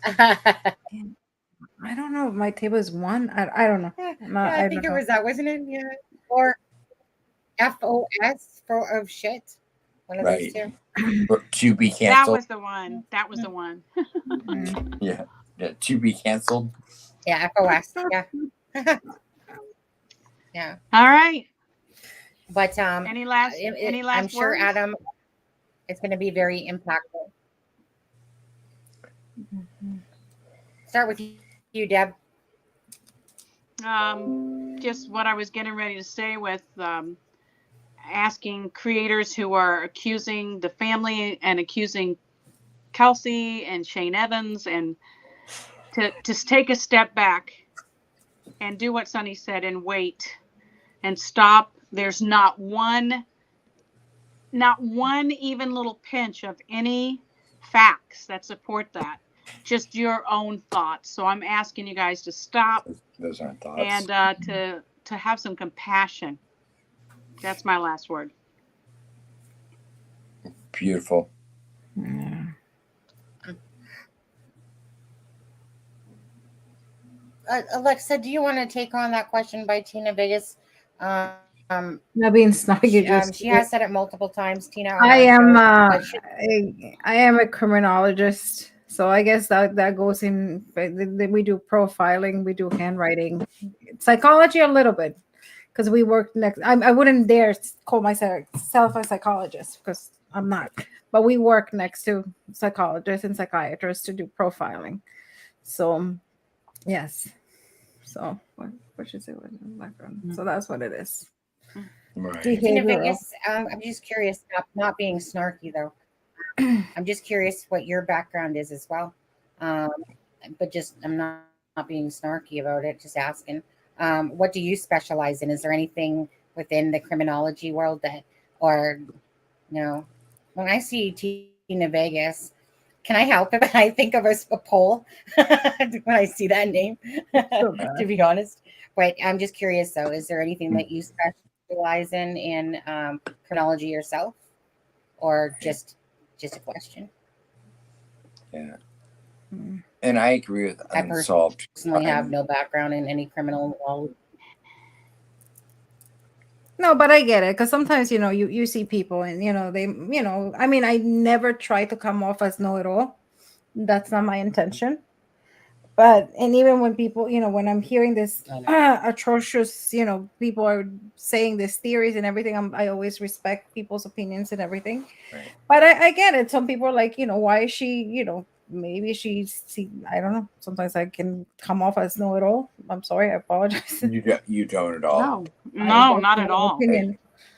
I don't know. My table is 1. I don't know. I think it was that, wasn't it? Yeah. Or FOS of shit. One of those two. To be canceled. That was the one. Yeah. To be canceled. Yeah, FOS. Yeah. Yeah. All right. But any last I'm sure, words? Adam, it's going to be very impactful. Start with you, Deb. Just what I was getting ready to say with asking creators who are accusing the family and accusing Kelsey and Shane Evans, and to just take a step back and do what Sonny said and wait and stop. There's not one even little pinch of any facts that support that. Just your own thoughts. So I'm asking you guys to stop. Those aren't thoughts. And to have some compassion. That's my last word. Beautiful. Yeah. Alexza, do you want to take on that question by Tina Vegas? Not being snarky. She has said it multiple times, Tina. I am a criminologist, so I guess that goes in. We do profiling, we do handwriting, psychology a little bit, because we work next. I wouldn't dare call myself a psychologist because I'm not, but we work next to psychologists and psychiatrists to do profiling. So, yes. So what should say with background? So that's what it is. Right. Tina Vegas, I'm just curious, not being snarky though. I'm just curious what your background is as well. But just I'm not being snarky about it, just asking. What do you specialize in? Is there anything within the criminology world that, or no? When I see Tina Vegas, can I help if I think of a poll when I see that name? To be honest, but I'm just curious though. Is there anything that you specialize in chronology yourself, or just a question? Yeah, and I agree with unsolved. I personally have no background in any criminal law. No, but I get it because sometimes you see people and they I mean I never try to come off as know-it-all. That's not my intention. But and even when people when I'm hearing this atrocious people are saying these theories and everything, I always respect people's opinions and everything. Right. But I get it. Some people are like, why is she, maybe I don't know. Sometimes I can come off as know it all. I'm sorry, I apologize. You don't at all. No, not at all. Opinion.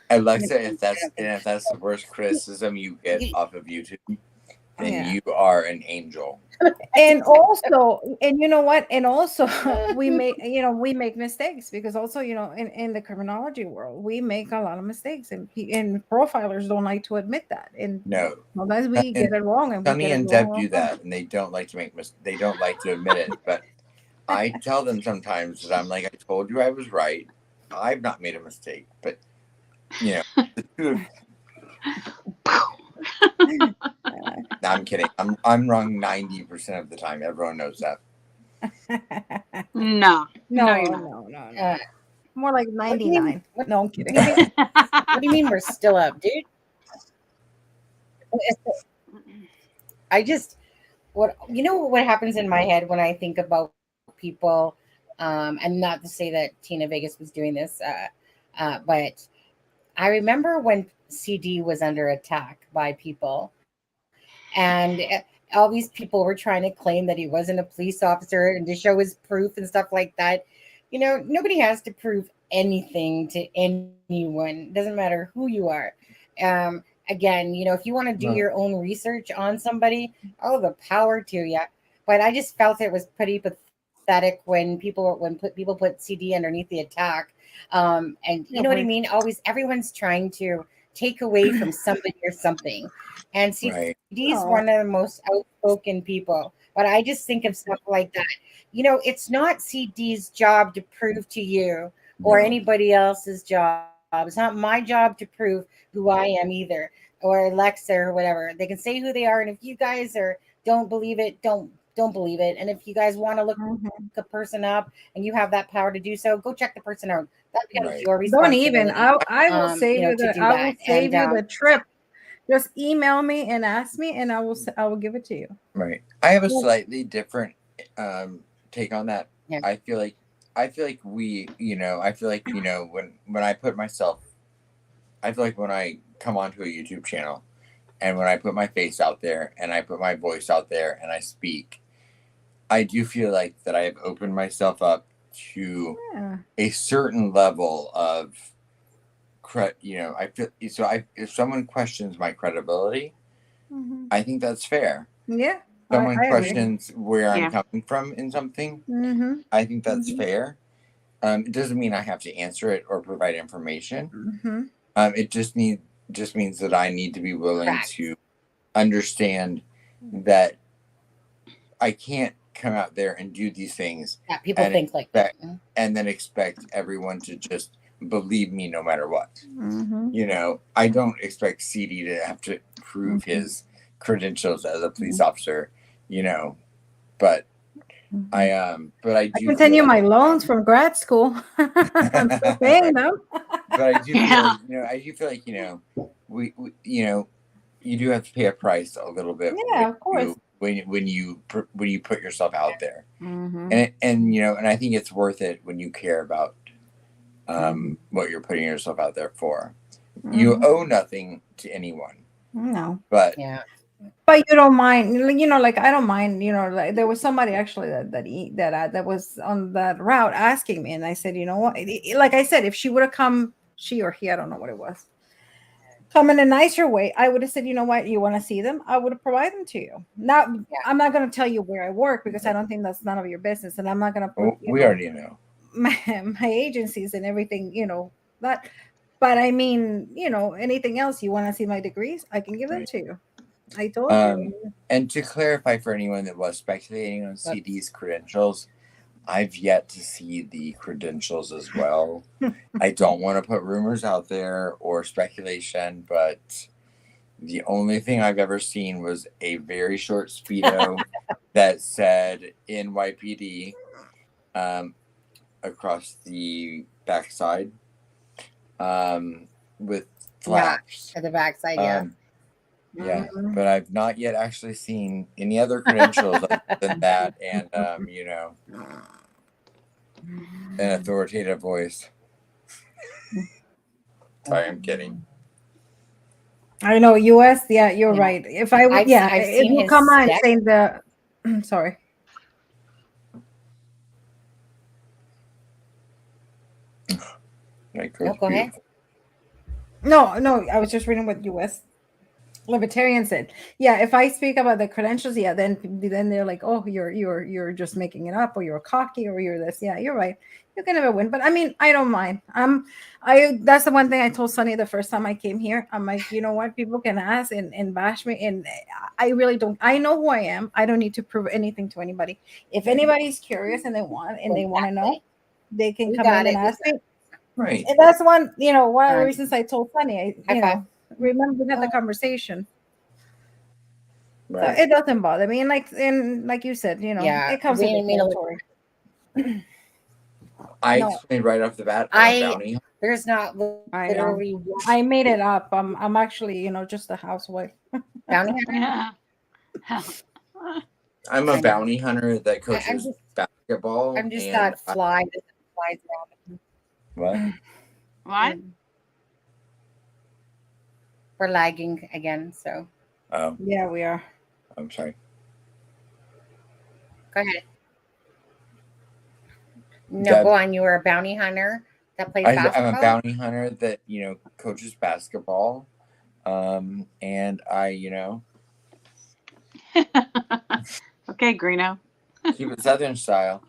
Alexa, if that's the worst criticism you get off of YouTube, then Yeah. you are an angel. And also, and you know what? And also, we make mistakes because also, in the criminology world, we make a lot of mistakes, and profilers don't like to admit that. And No, sometimes we get it wrong, and Sonny and Deb do that, and they don't like to they don't like to admit it. But I tell them sometimes that I'm like, I told you I was right. I've not made a mistake, but the two of No, I'm kidding. I'm wrong 90% of the time. Everyone knows that. No, you're not. More like 99. No, I'm kidding. What do you mean we're still up, dude? I just what happens in my head when I think about people, and not to say that Tina Vegas was doing this, but I remember when CD was under attack by people, and all these people were trying to claim that he wasn't a police officer and to show his proof and stuff like that. Nobody has to prove anything to anyone. Doesn't matter who you are. Again, if you want to do your own research on somebody, the power to you. But I just felt it was pretty pathetic when people put CD underneath the attack. And you know what I mean? Always, everyone's trying to take away from somebody or something. And CD is one of the most outspoken people. But I just think of stuff like that. It's not CD's job to prove to you or anybody else's job. It's not my job to prove who I am either, or Alexza or whatever. They can say who they are, and if you guys don't believe it, don't believe it. And if you guys want to look a person up and you have that power to do so, go check the person out. That's your responsibility. Don't even. I will save you the trip. Just email me and ask me, and I will give it to you. Right. I have a slightly different take on that. Yeah. I feel like we, when I put myself, I feel like when I come onto a YouTube channel and when I put my face out there and I put my voice out there and I speak, I do feel like that I have opened myself up to a certain level of I feel so. If someone questions my credibility, I think that's fair. Yeah. Someone questions where I'm coming from in something. I think that's fair. It doesn't mean I have to answer it or provide information. It just means that I need to be willing to understand that I can't come out there and do these things. Yeah, people think like that, and then expect everyone to just believe me no matter what. I don't expect CD to have to prove his credentials as a police officer, but I do continue my loans from grad school. I'm still paying them. But I do feel I do feel like we you do have to pay a price a little bit. Yeah, of course. When you put yourself out there, and I think it's worth it when you care about what you're putting yourself out there for. You owe nothing to anyone. No. But But you don't mind, like I don't mind, like there was somebody actually that was on that route asking me, and I said, you know what, like I said, if she would have come, she or he, I don't know what it was, come in a nicer way, I would have said, you know what, you want to see them, I would have provided them to you. Now, I'm not going to tell you where I work because I don't think that's none of your business, and I'm not going to put we already know my agencies and everything, that. But I mean, anything else, you want to see my degrees, I can give them to you. I told you. And to clarify for anyone that was speculating on CD's credentials, I've yet to see the credentials as well. I don't want to put rumors out there or speculation, but the only thing I've ever seen was a very short Speedo that said NYPD across the backside. with Yeah, flaps. at the backside, yeah. Yeah, but I've not yet actually seen any other credentials other than that, and an authoritative voice. Sorry, I'm kidding. I know US. Yeah, you're Yeah. right. If I would, I've if seen you his come on spec. saying the, sorry. Like No, go ahead. No, I was just reading what US Libertarian said. Yeah, if I speak about the credentials, yeah, then they're like, oh, you're just making it up, or you're cocky, or you're this. Yeah, you're right. You can never win, but I mean, I don't mind. That's the one thing I told Sonny the first time I came here. I'm like, you know what? People can ask and bash me, and I really don't. I know who I am. I don't need to prove anything to anybody. If anybody's curious and they want to know, they can come in and ask me. Right. And that's one of the reasons I told Sonny. Remember we had the conversation. Right. So it doesn't bother me, and like you said, Yeah, it comes with the territory. I explained right off the bat. Bounty. There's not literally. I made it up. I'm actually just a housewife. Bounty hunter. I'm a bounty hunter that coaches basketball. I'm just that fly that flies around. What? What? We're lagging again, so. Oh. Yeah, we are. I'm sorry. Go ahead. No, go on. You were a bounty hunter that plays basketball? I'm a bounty hunter that, coaches basketball. And I, Okay, Greeno. keep it Southern style.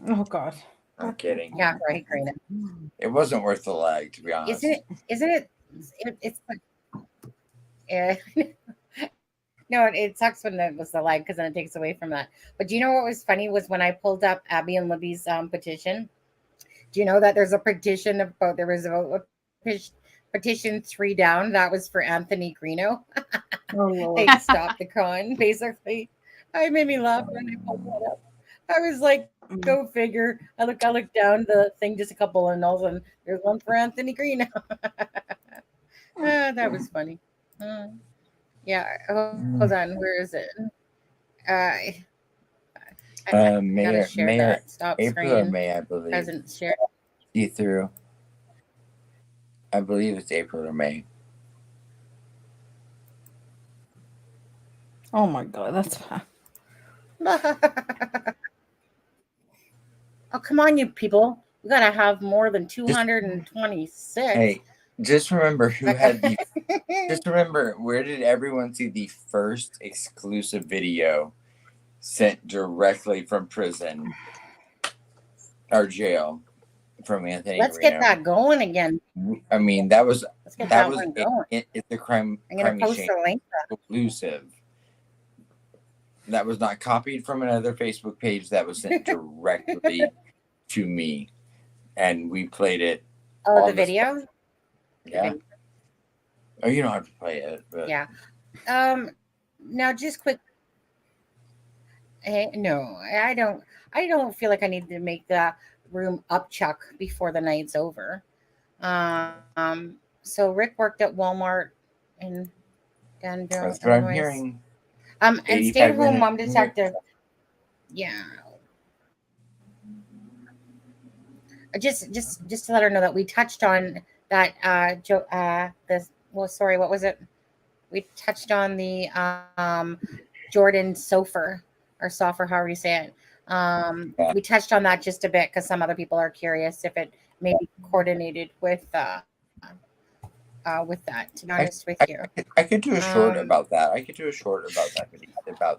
Oh, God. I'm kidding. Yeah, right, Greeno. It wasn't worth the lag, to be honest. Isn't it? It's like, yeah. No, it sucks when it was the lag because then it takes away from that. But do you know what was funny was when I pulled up Abby and Libby's petition? Do you know that there's a petition about there was a petition 3 down that was for Anthony Greeno? They stopped the con, basically. It made me laugh when I pulled that up. I was like, go figure. I look down the thing, just a couple of nulls, and there's one for Anthony Greeno. That was funny. Yeah. Hold on. Where is it? I gotta share that. Stop April screen. or May, I believe. Hasn't shared. See through. I believe it's April or May. Oh my God, that's fine. Oh, come on, you people. We got to have more than 226. Hey, just remember who had the. Just remember, where did everyone see the first exclusive video sent directly from prison or jail from Anthony Let's Greeno? get that going again. I mean, that was going. It's the crime. I'm going to post a link. Exclusive. That was not copied from another Facebook page. That was sent directly to me, and we played it. Oh, the video? Yeah. Oh, you don't have to play it, but yeah. Now just quick. Hey, no, I don't feel like I need to make the room up, Chuck, before the night's over. So Rick worked at Walmart in Danville. That's what I'm hearing. And stay-at-home mom detective. Yeah. Just to let her know that we touched on that. What was it? We touched on the Jordan Sofer or Sofer, however you say it. We touched on that just a bit because some other people are curious if it may be coordinated with that. To be honest with you, I could do a short about that. I could do a short about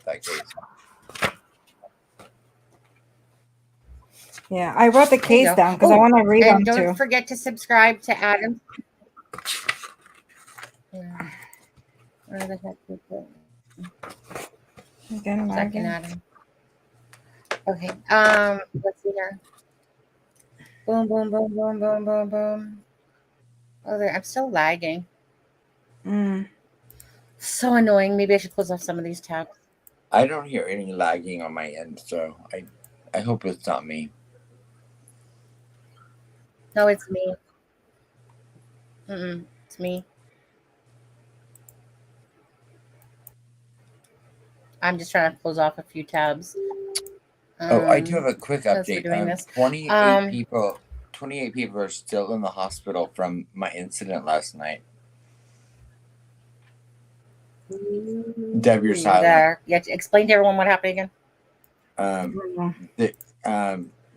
that case. Yeah, I wrote the case down because I want to read them too. Don't forget to subscribe to Adam. Yeah. Where the heck is it? Second Adam. Okay. Let's see here. Boom, boom, boom, boom, boom, boom, boom. Oh, I'm still lagging. So annoying. Maybe I should close off some of these tabs. I don't hear any lagging on my end, so I hope it's not me. No, it's me. It's me. I'm just trying to close off a few tabs. I do have a quick as we're update. doing this. 28 people are still in the hospital from my incident last night. Deb, you're silent. Explain to everyone what happened again.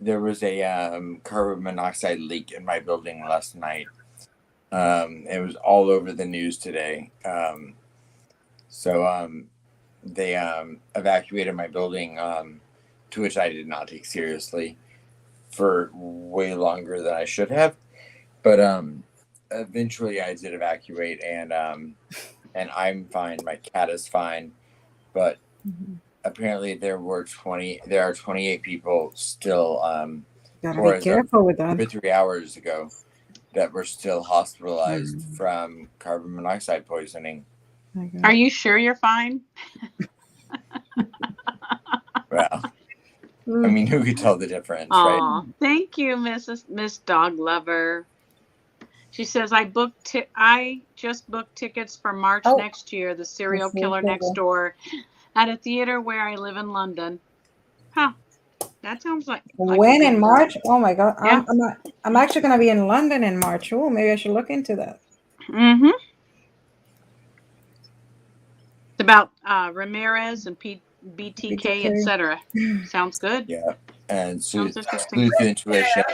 There was a carbon monoxide leak in my building last night. It was all over the news today. So they evacuated my building, to which I did not take seriously for way longer than I should have. But eventually I did evacuate, and I'm fine. My cat is fine. But apparently there are 28 people still, Gotta be careful with that. 3 hours ago, that were still hospitalized from carbon monoxide poisoning. Are you sure you're fine? Well, I mean, who could tell the difference, Aw, right? thank you, Miss Dog Lover. She says, I just booked tickets for March next year, The Serial Killer Next Door, at a theater where I live in London. Huh. That sounds like when in March? Oh my God. Yeah. I'm actually going to be in London in March. Oh, maybe I should look into that. Mm-hmm. It's about Ramirez and BTK, etc. Sounds good. Yeah. And Sounds interesting. sleuth intuition.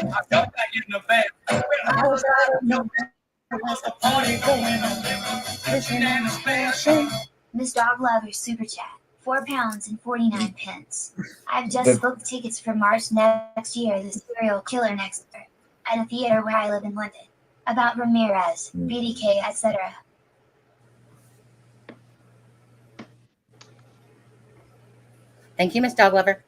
Miss Dog Lover Super Chat, £4.49. I've just booked tickets for March next year, The Serial Killer Next Door, at a theater where I live in London, about Ramirez, BTK, etc. Thank you, Miss Dog Lover.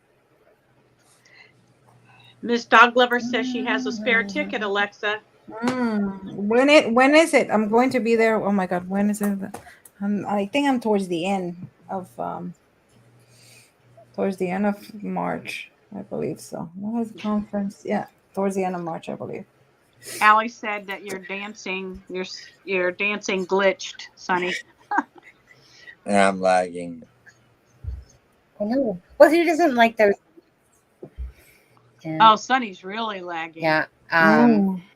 Miss Dog Lover says she has a spare ticket, Alexa. When is it? I'm going to be there. Oh my God, when is it? I think I'm towards the end of March, I believe so. What is the conference? Yeah, towards the end of March, I believe. Allie said that your dancing glitched, Sonny. And I'm lagging. I know. Well, who doesn't like those? Yeah. Oh, Sonny's really lagging. Yeah.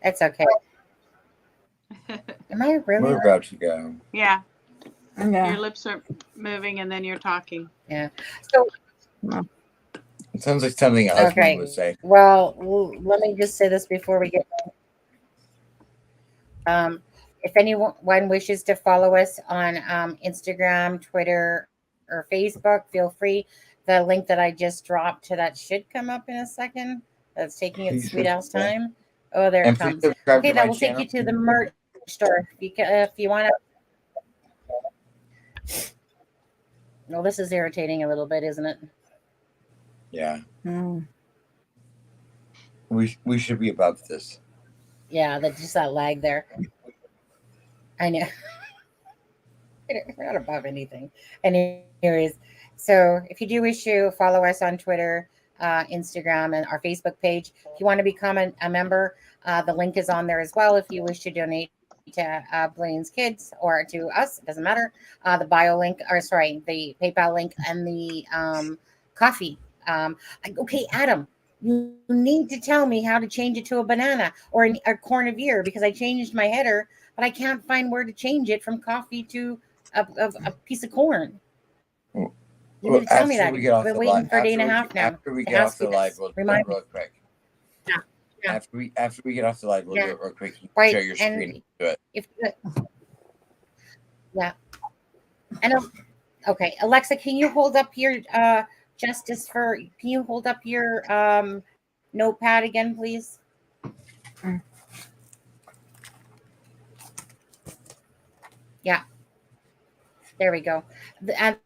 It's okay. Am I really? We're about to go. Yeah. Your lips are moving and then you're talking. Yeah. So it sounds like something else would say. Well, let me just say this before we get if anyone wishes to follow us on Instagram, Twitter, or Facebook, feel free. The link that I just dropped to that should come up in a second. That's taking its sweet ass time. Oh, there it comes. Okay, that will take you to the merch store. If you want to. Well, this is irritating a little bit, isn't it? Yeah. We should be above this. Yeah, just that lag there. I know. We're not above anything. Anyways, so if you do wish to follow us on Twitter, Instagram, and our Facebook page, if you want to become a member, the link is on there as well. If you wish to donate to Blaine's kids or to us, it doesn't matter. The the PayPal link and the coffee. Okay, Adam, you need to tell me how to change it to a banana or a corn of ear, because I changed my header, but I can't find where to change it from coffee to a piece of corn. You need to tell me that. I've been waiting for a day and a half now. After we get off the live, we'll do it real quick. Yeah. After we get off the live, we'll do it real quick. You Right. share your screen and do it. Yeah. And okay, Alexa, can you hold up your can you hold up your notepad again, please? Yeah. There we go. The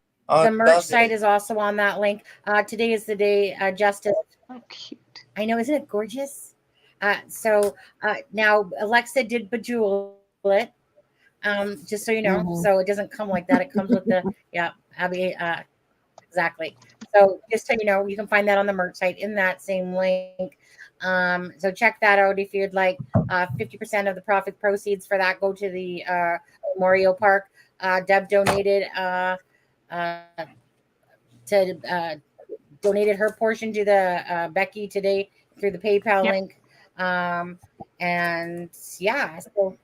merch site is also on that link. Today is the day, Justice. Oh, cute. I know, isn't it gorgeous? So now Alexa did bejewel it, just so you know. So it doesn't come like that. It comes with the, Abby, exactly. So just so you know, you can find that on the merch site in that same link. So check that out if you'd like. 50% of the profit proceeds for that go to the Memorial Park. Deb donated donated her portion to the Becky today through the PayPal link. And yeah, so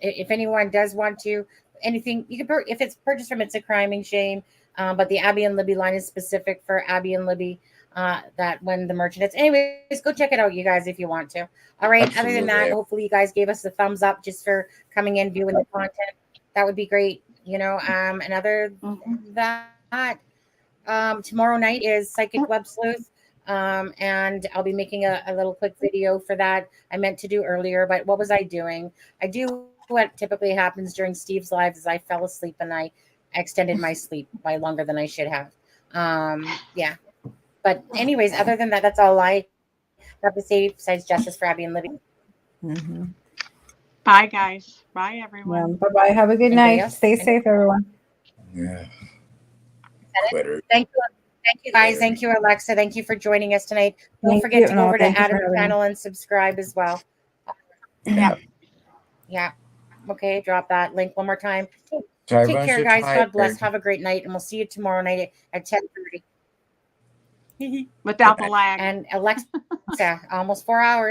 if anyone does want to anything, you can if it's purchased from It's a Crime and Shame, but the Abby and Libby line is specific for Abby and Libby. That when the merchant hits. Anyways, go check it out, you guys, if you want to. All right. Absolutely. Other than that, hopefully you guys gave us a thumbs up just for coming in, viewing the content. That would be great. And other than that, tomorrow night is Psychic Web Sleuth. And I'll be making a little quick video for that. I meant to do earlier, but what was I doing? I do what typically happens during Steve's lives is I fell asleep and I extended my sleep by longer than I should have. Yeah. But anyways, other than that, that's all I have to say besides justice for Abby and Libby. Mm-hmm. Bye, guys. Bye, everyone. Bye-bye. Have a good Anybody night. else? Stay safe, everyone. Yeah. Twitter. Thank you, guys. Thank you, Alexa. Thank you for joining us tonight. Don't Thank forget you. to go No, over to thank you for Adam's having me. channel and subscribe as well. Yeah. Yeah. Okay, drop that link one more time. So Take care, guys. God bless. Have a great night, and we'll see you tomorrow night at 10:30. Without the lag. And Alexa, almost 4 hours.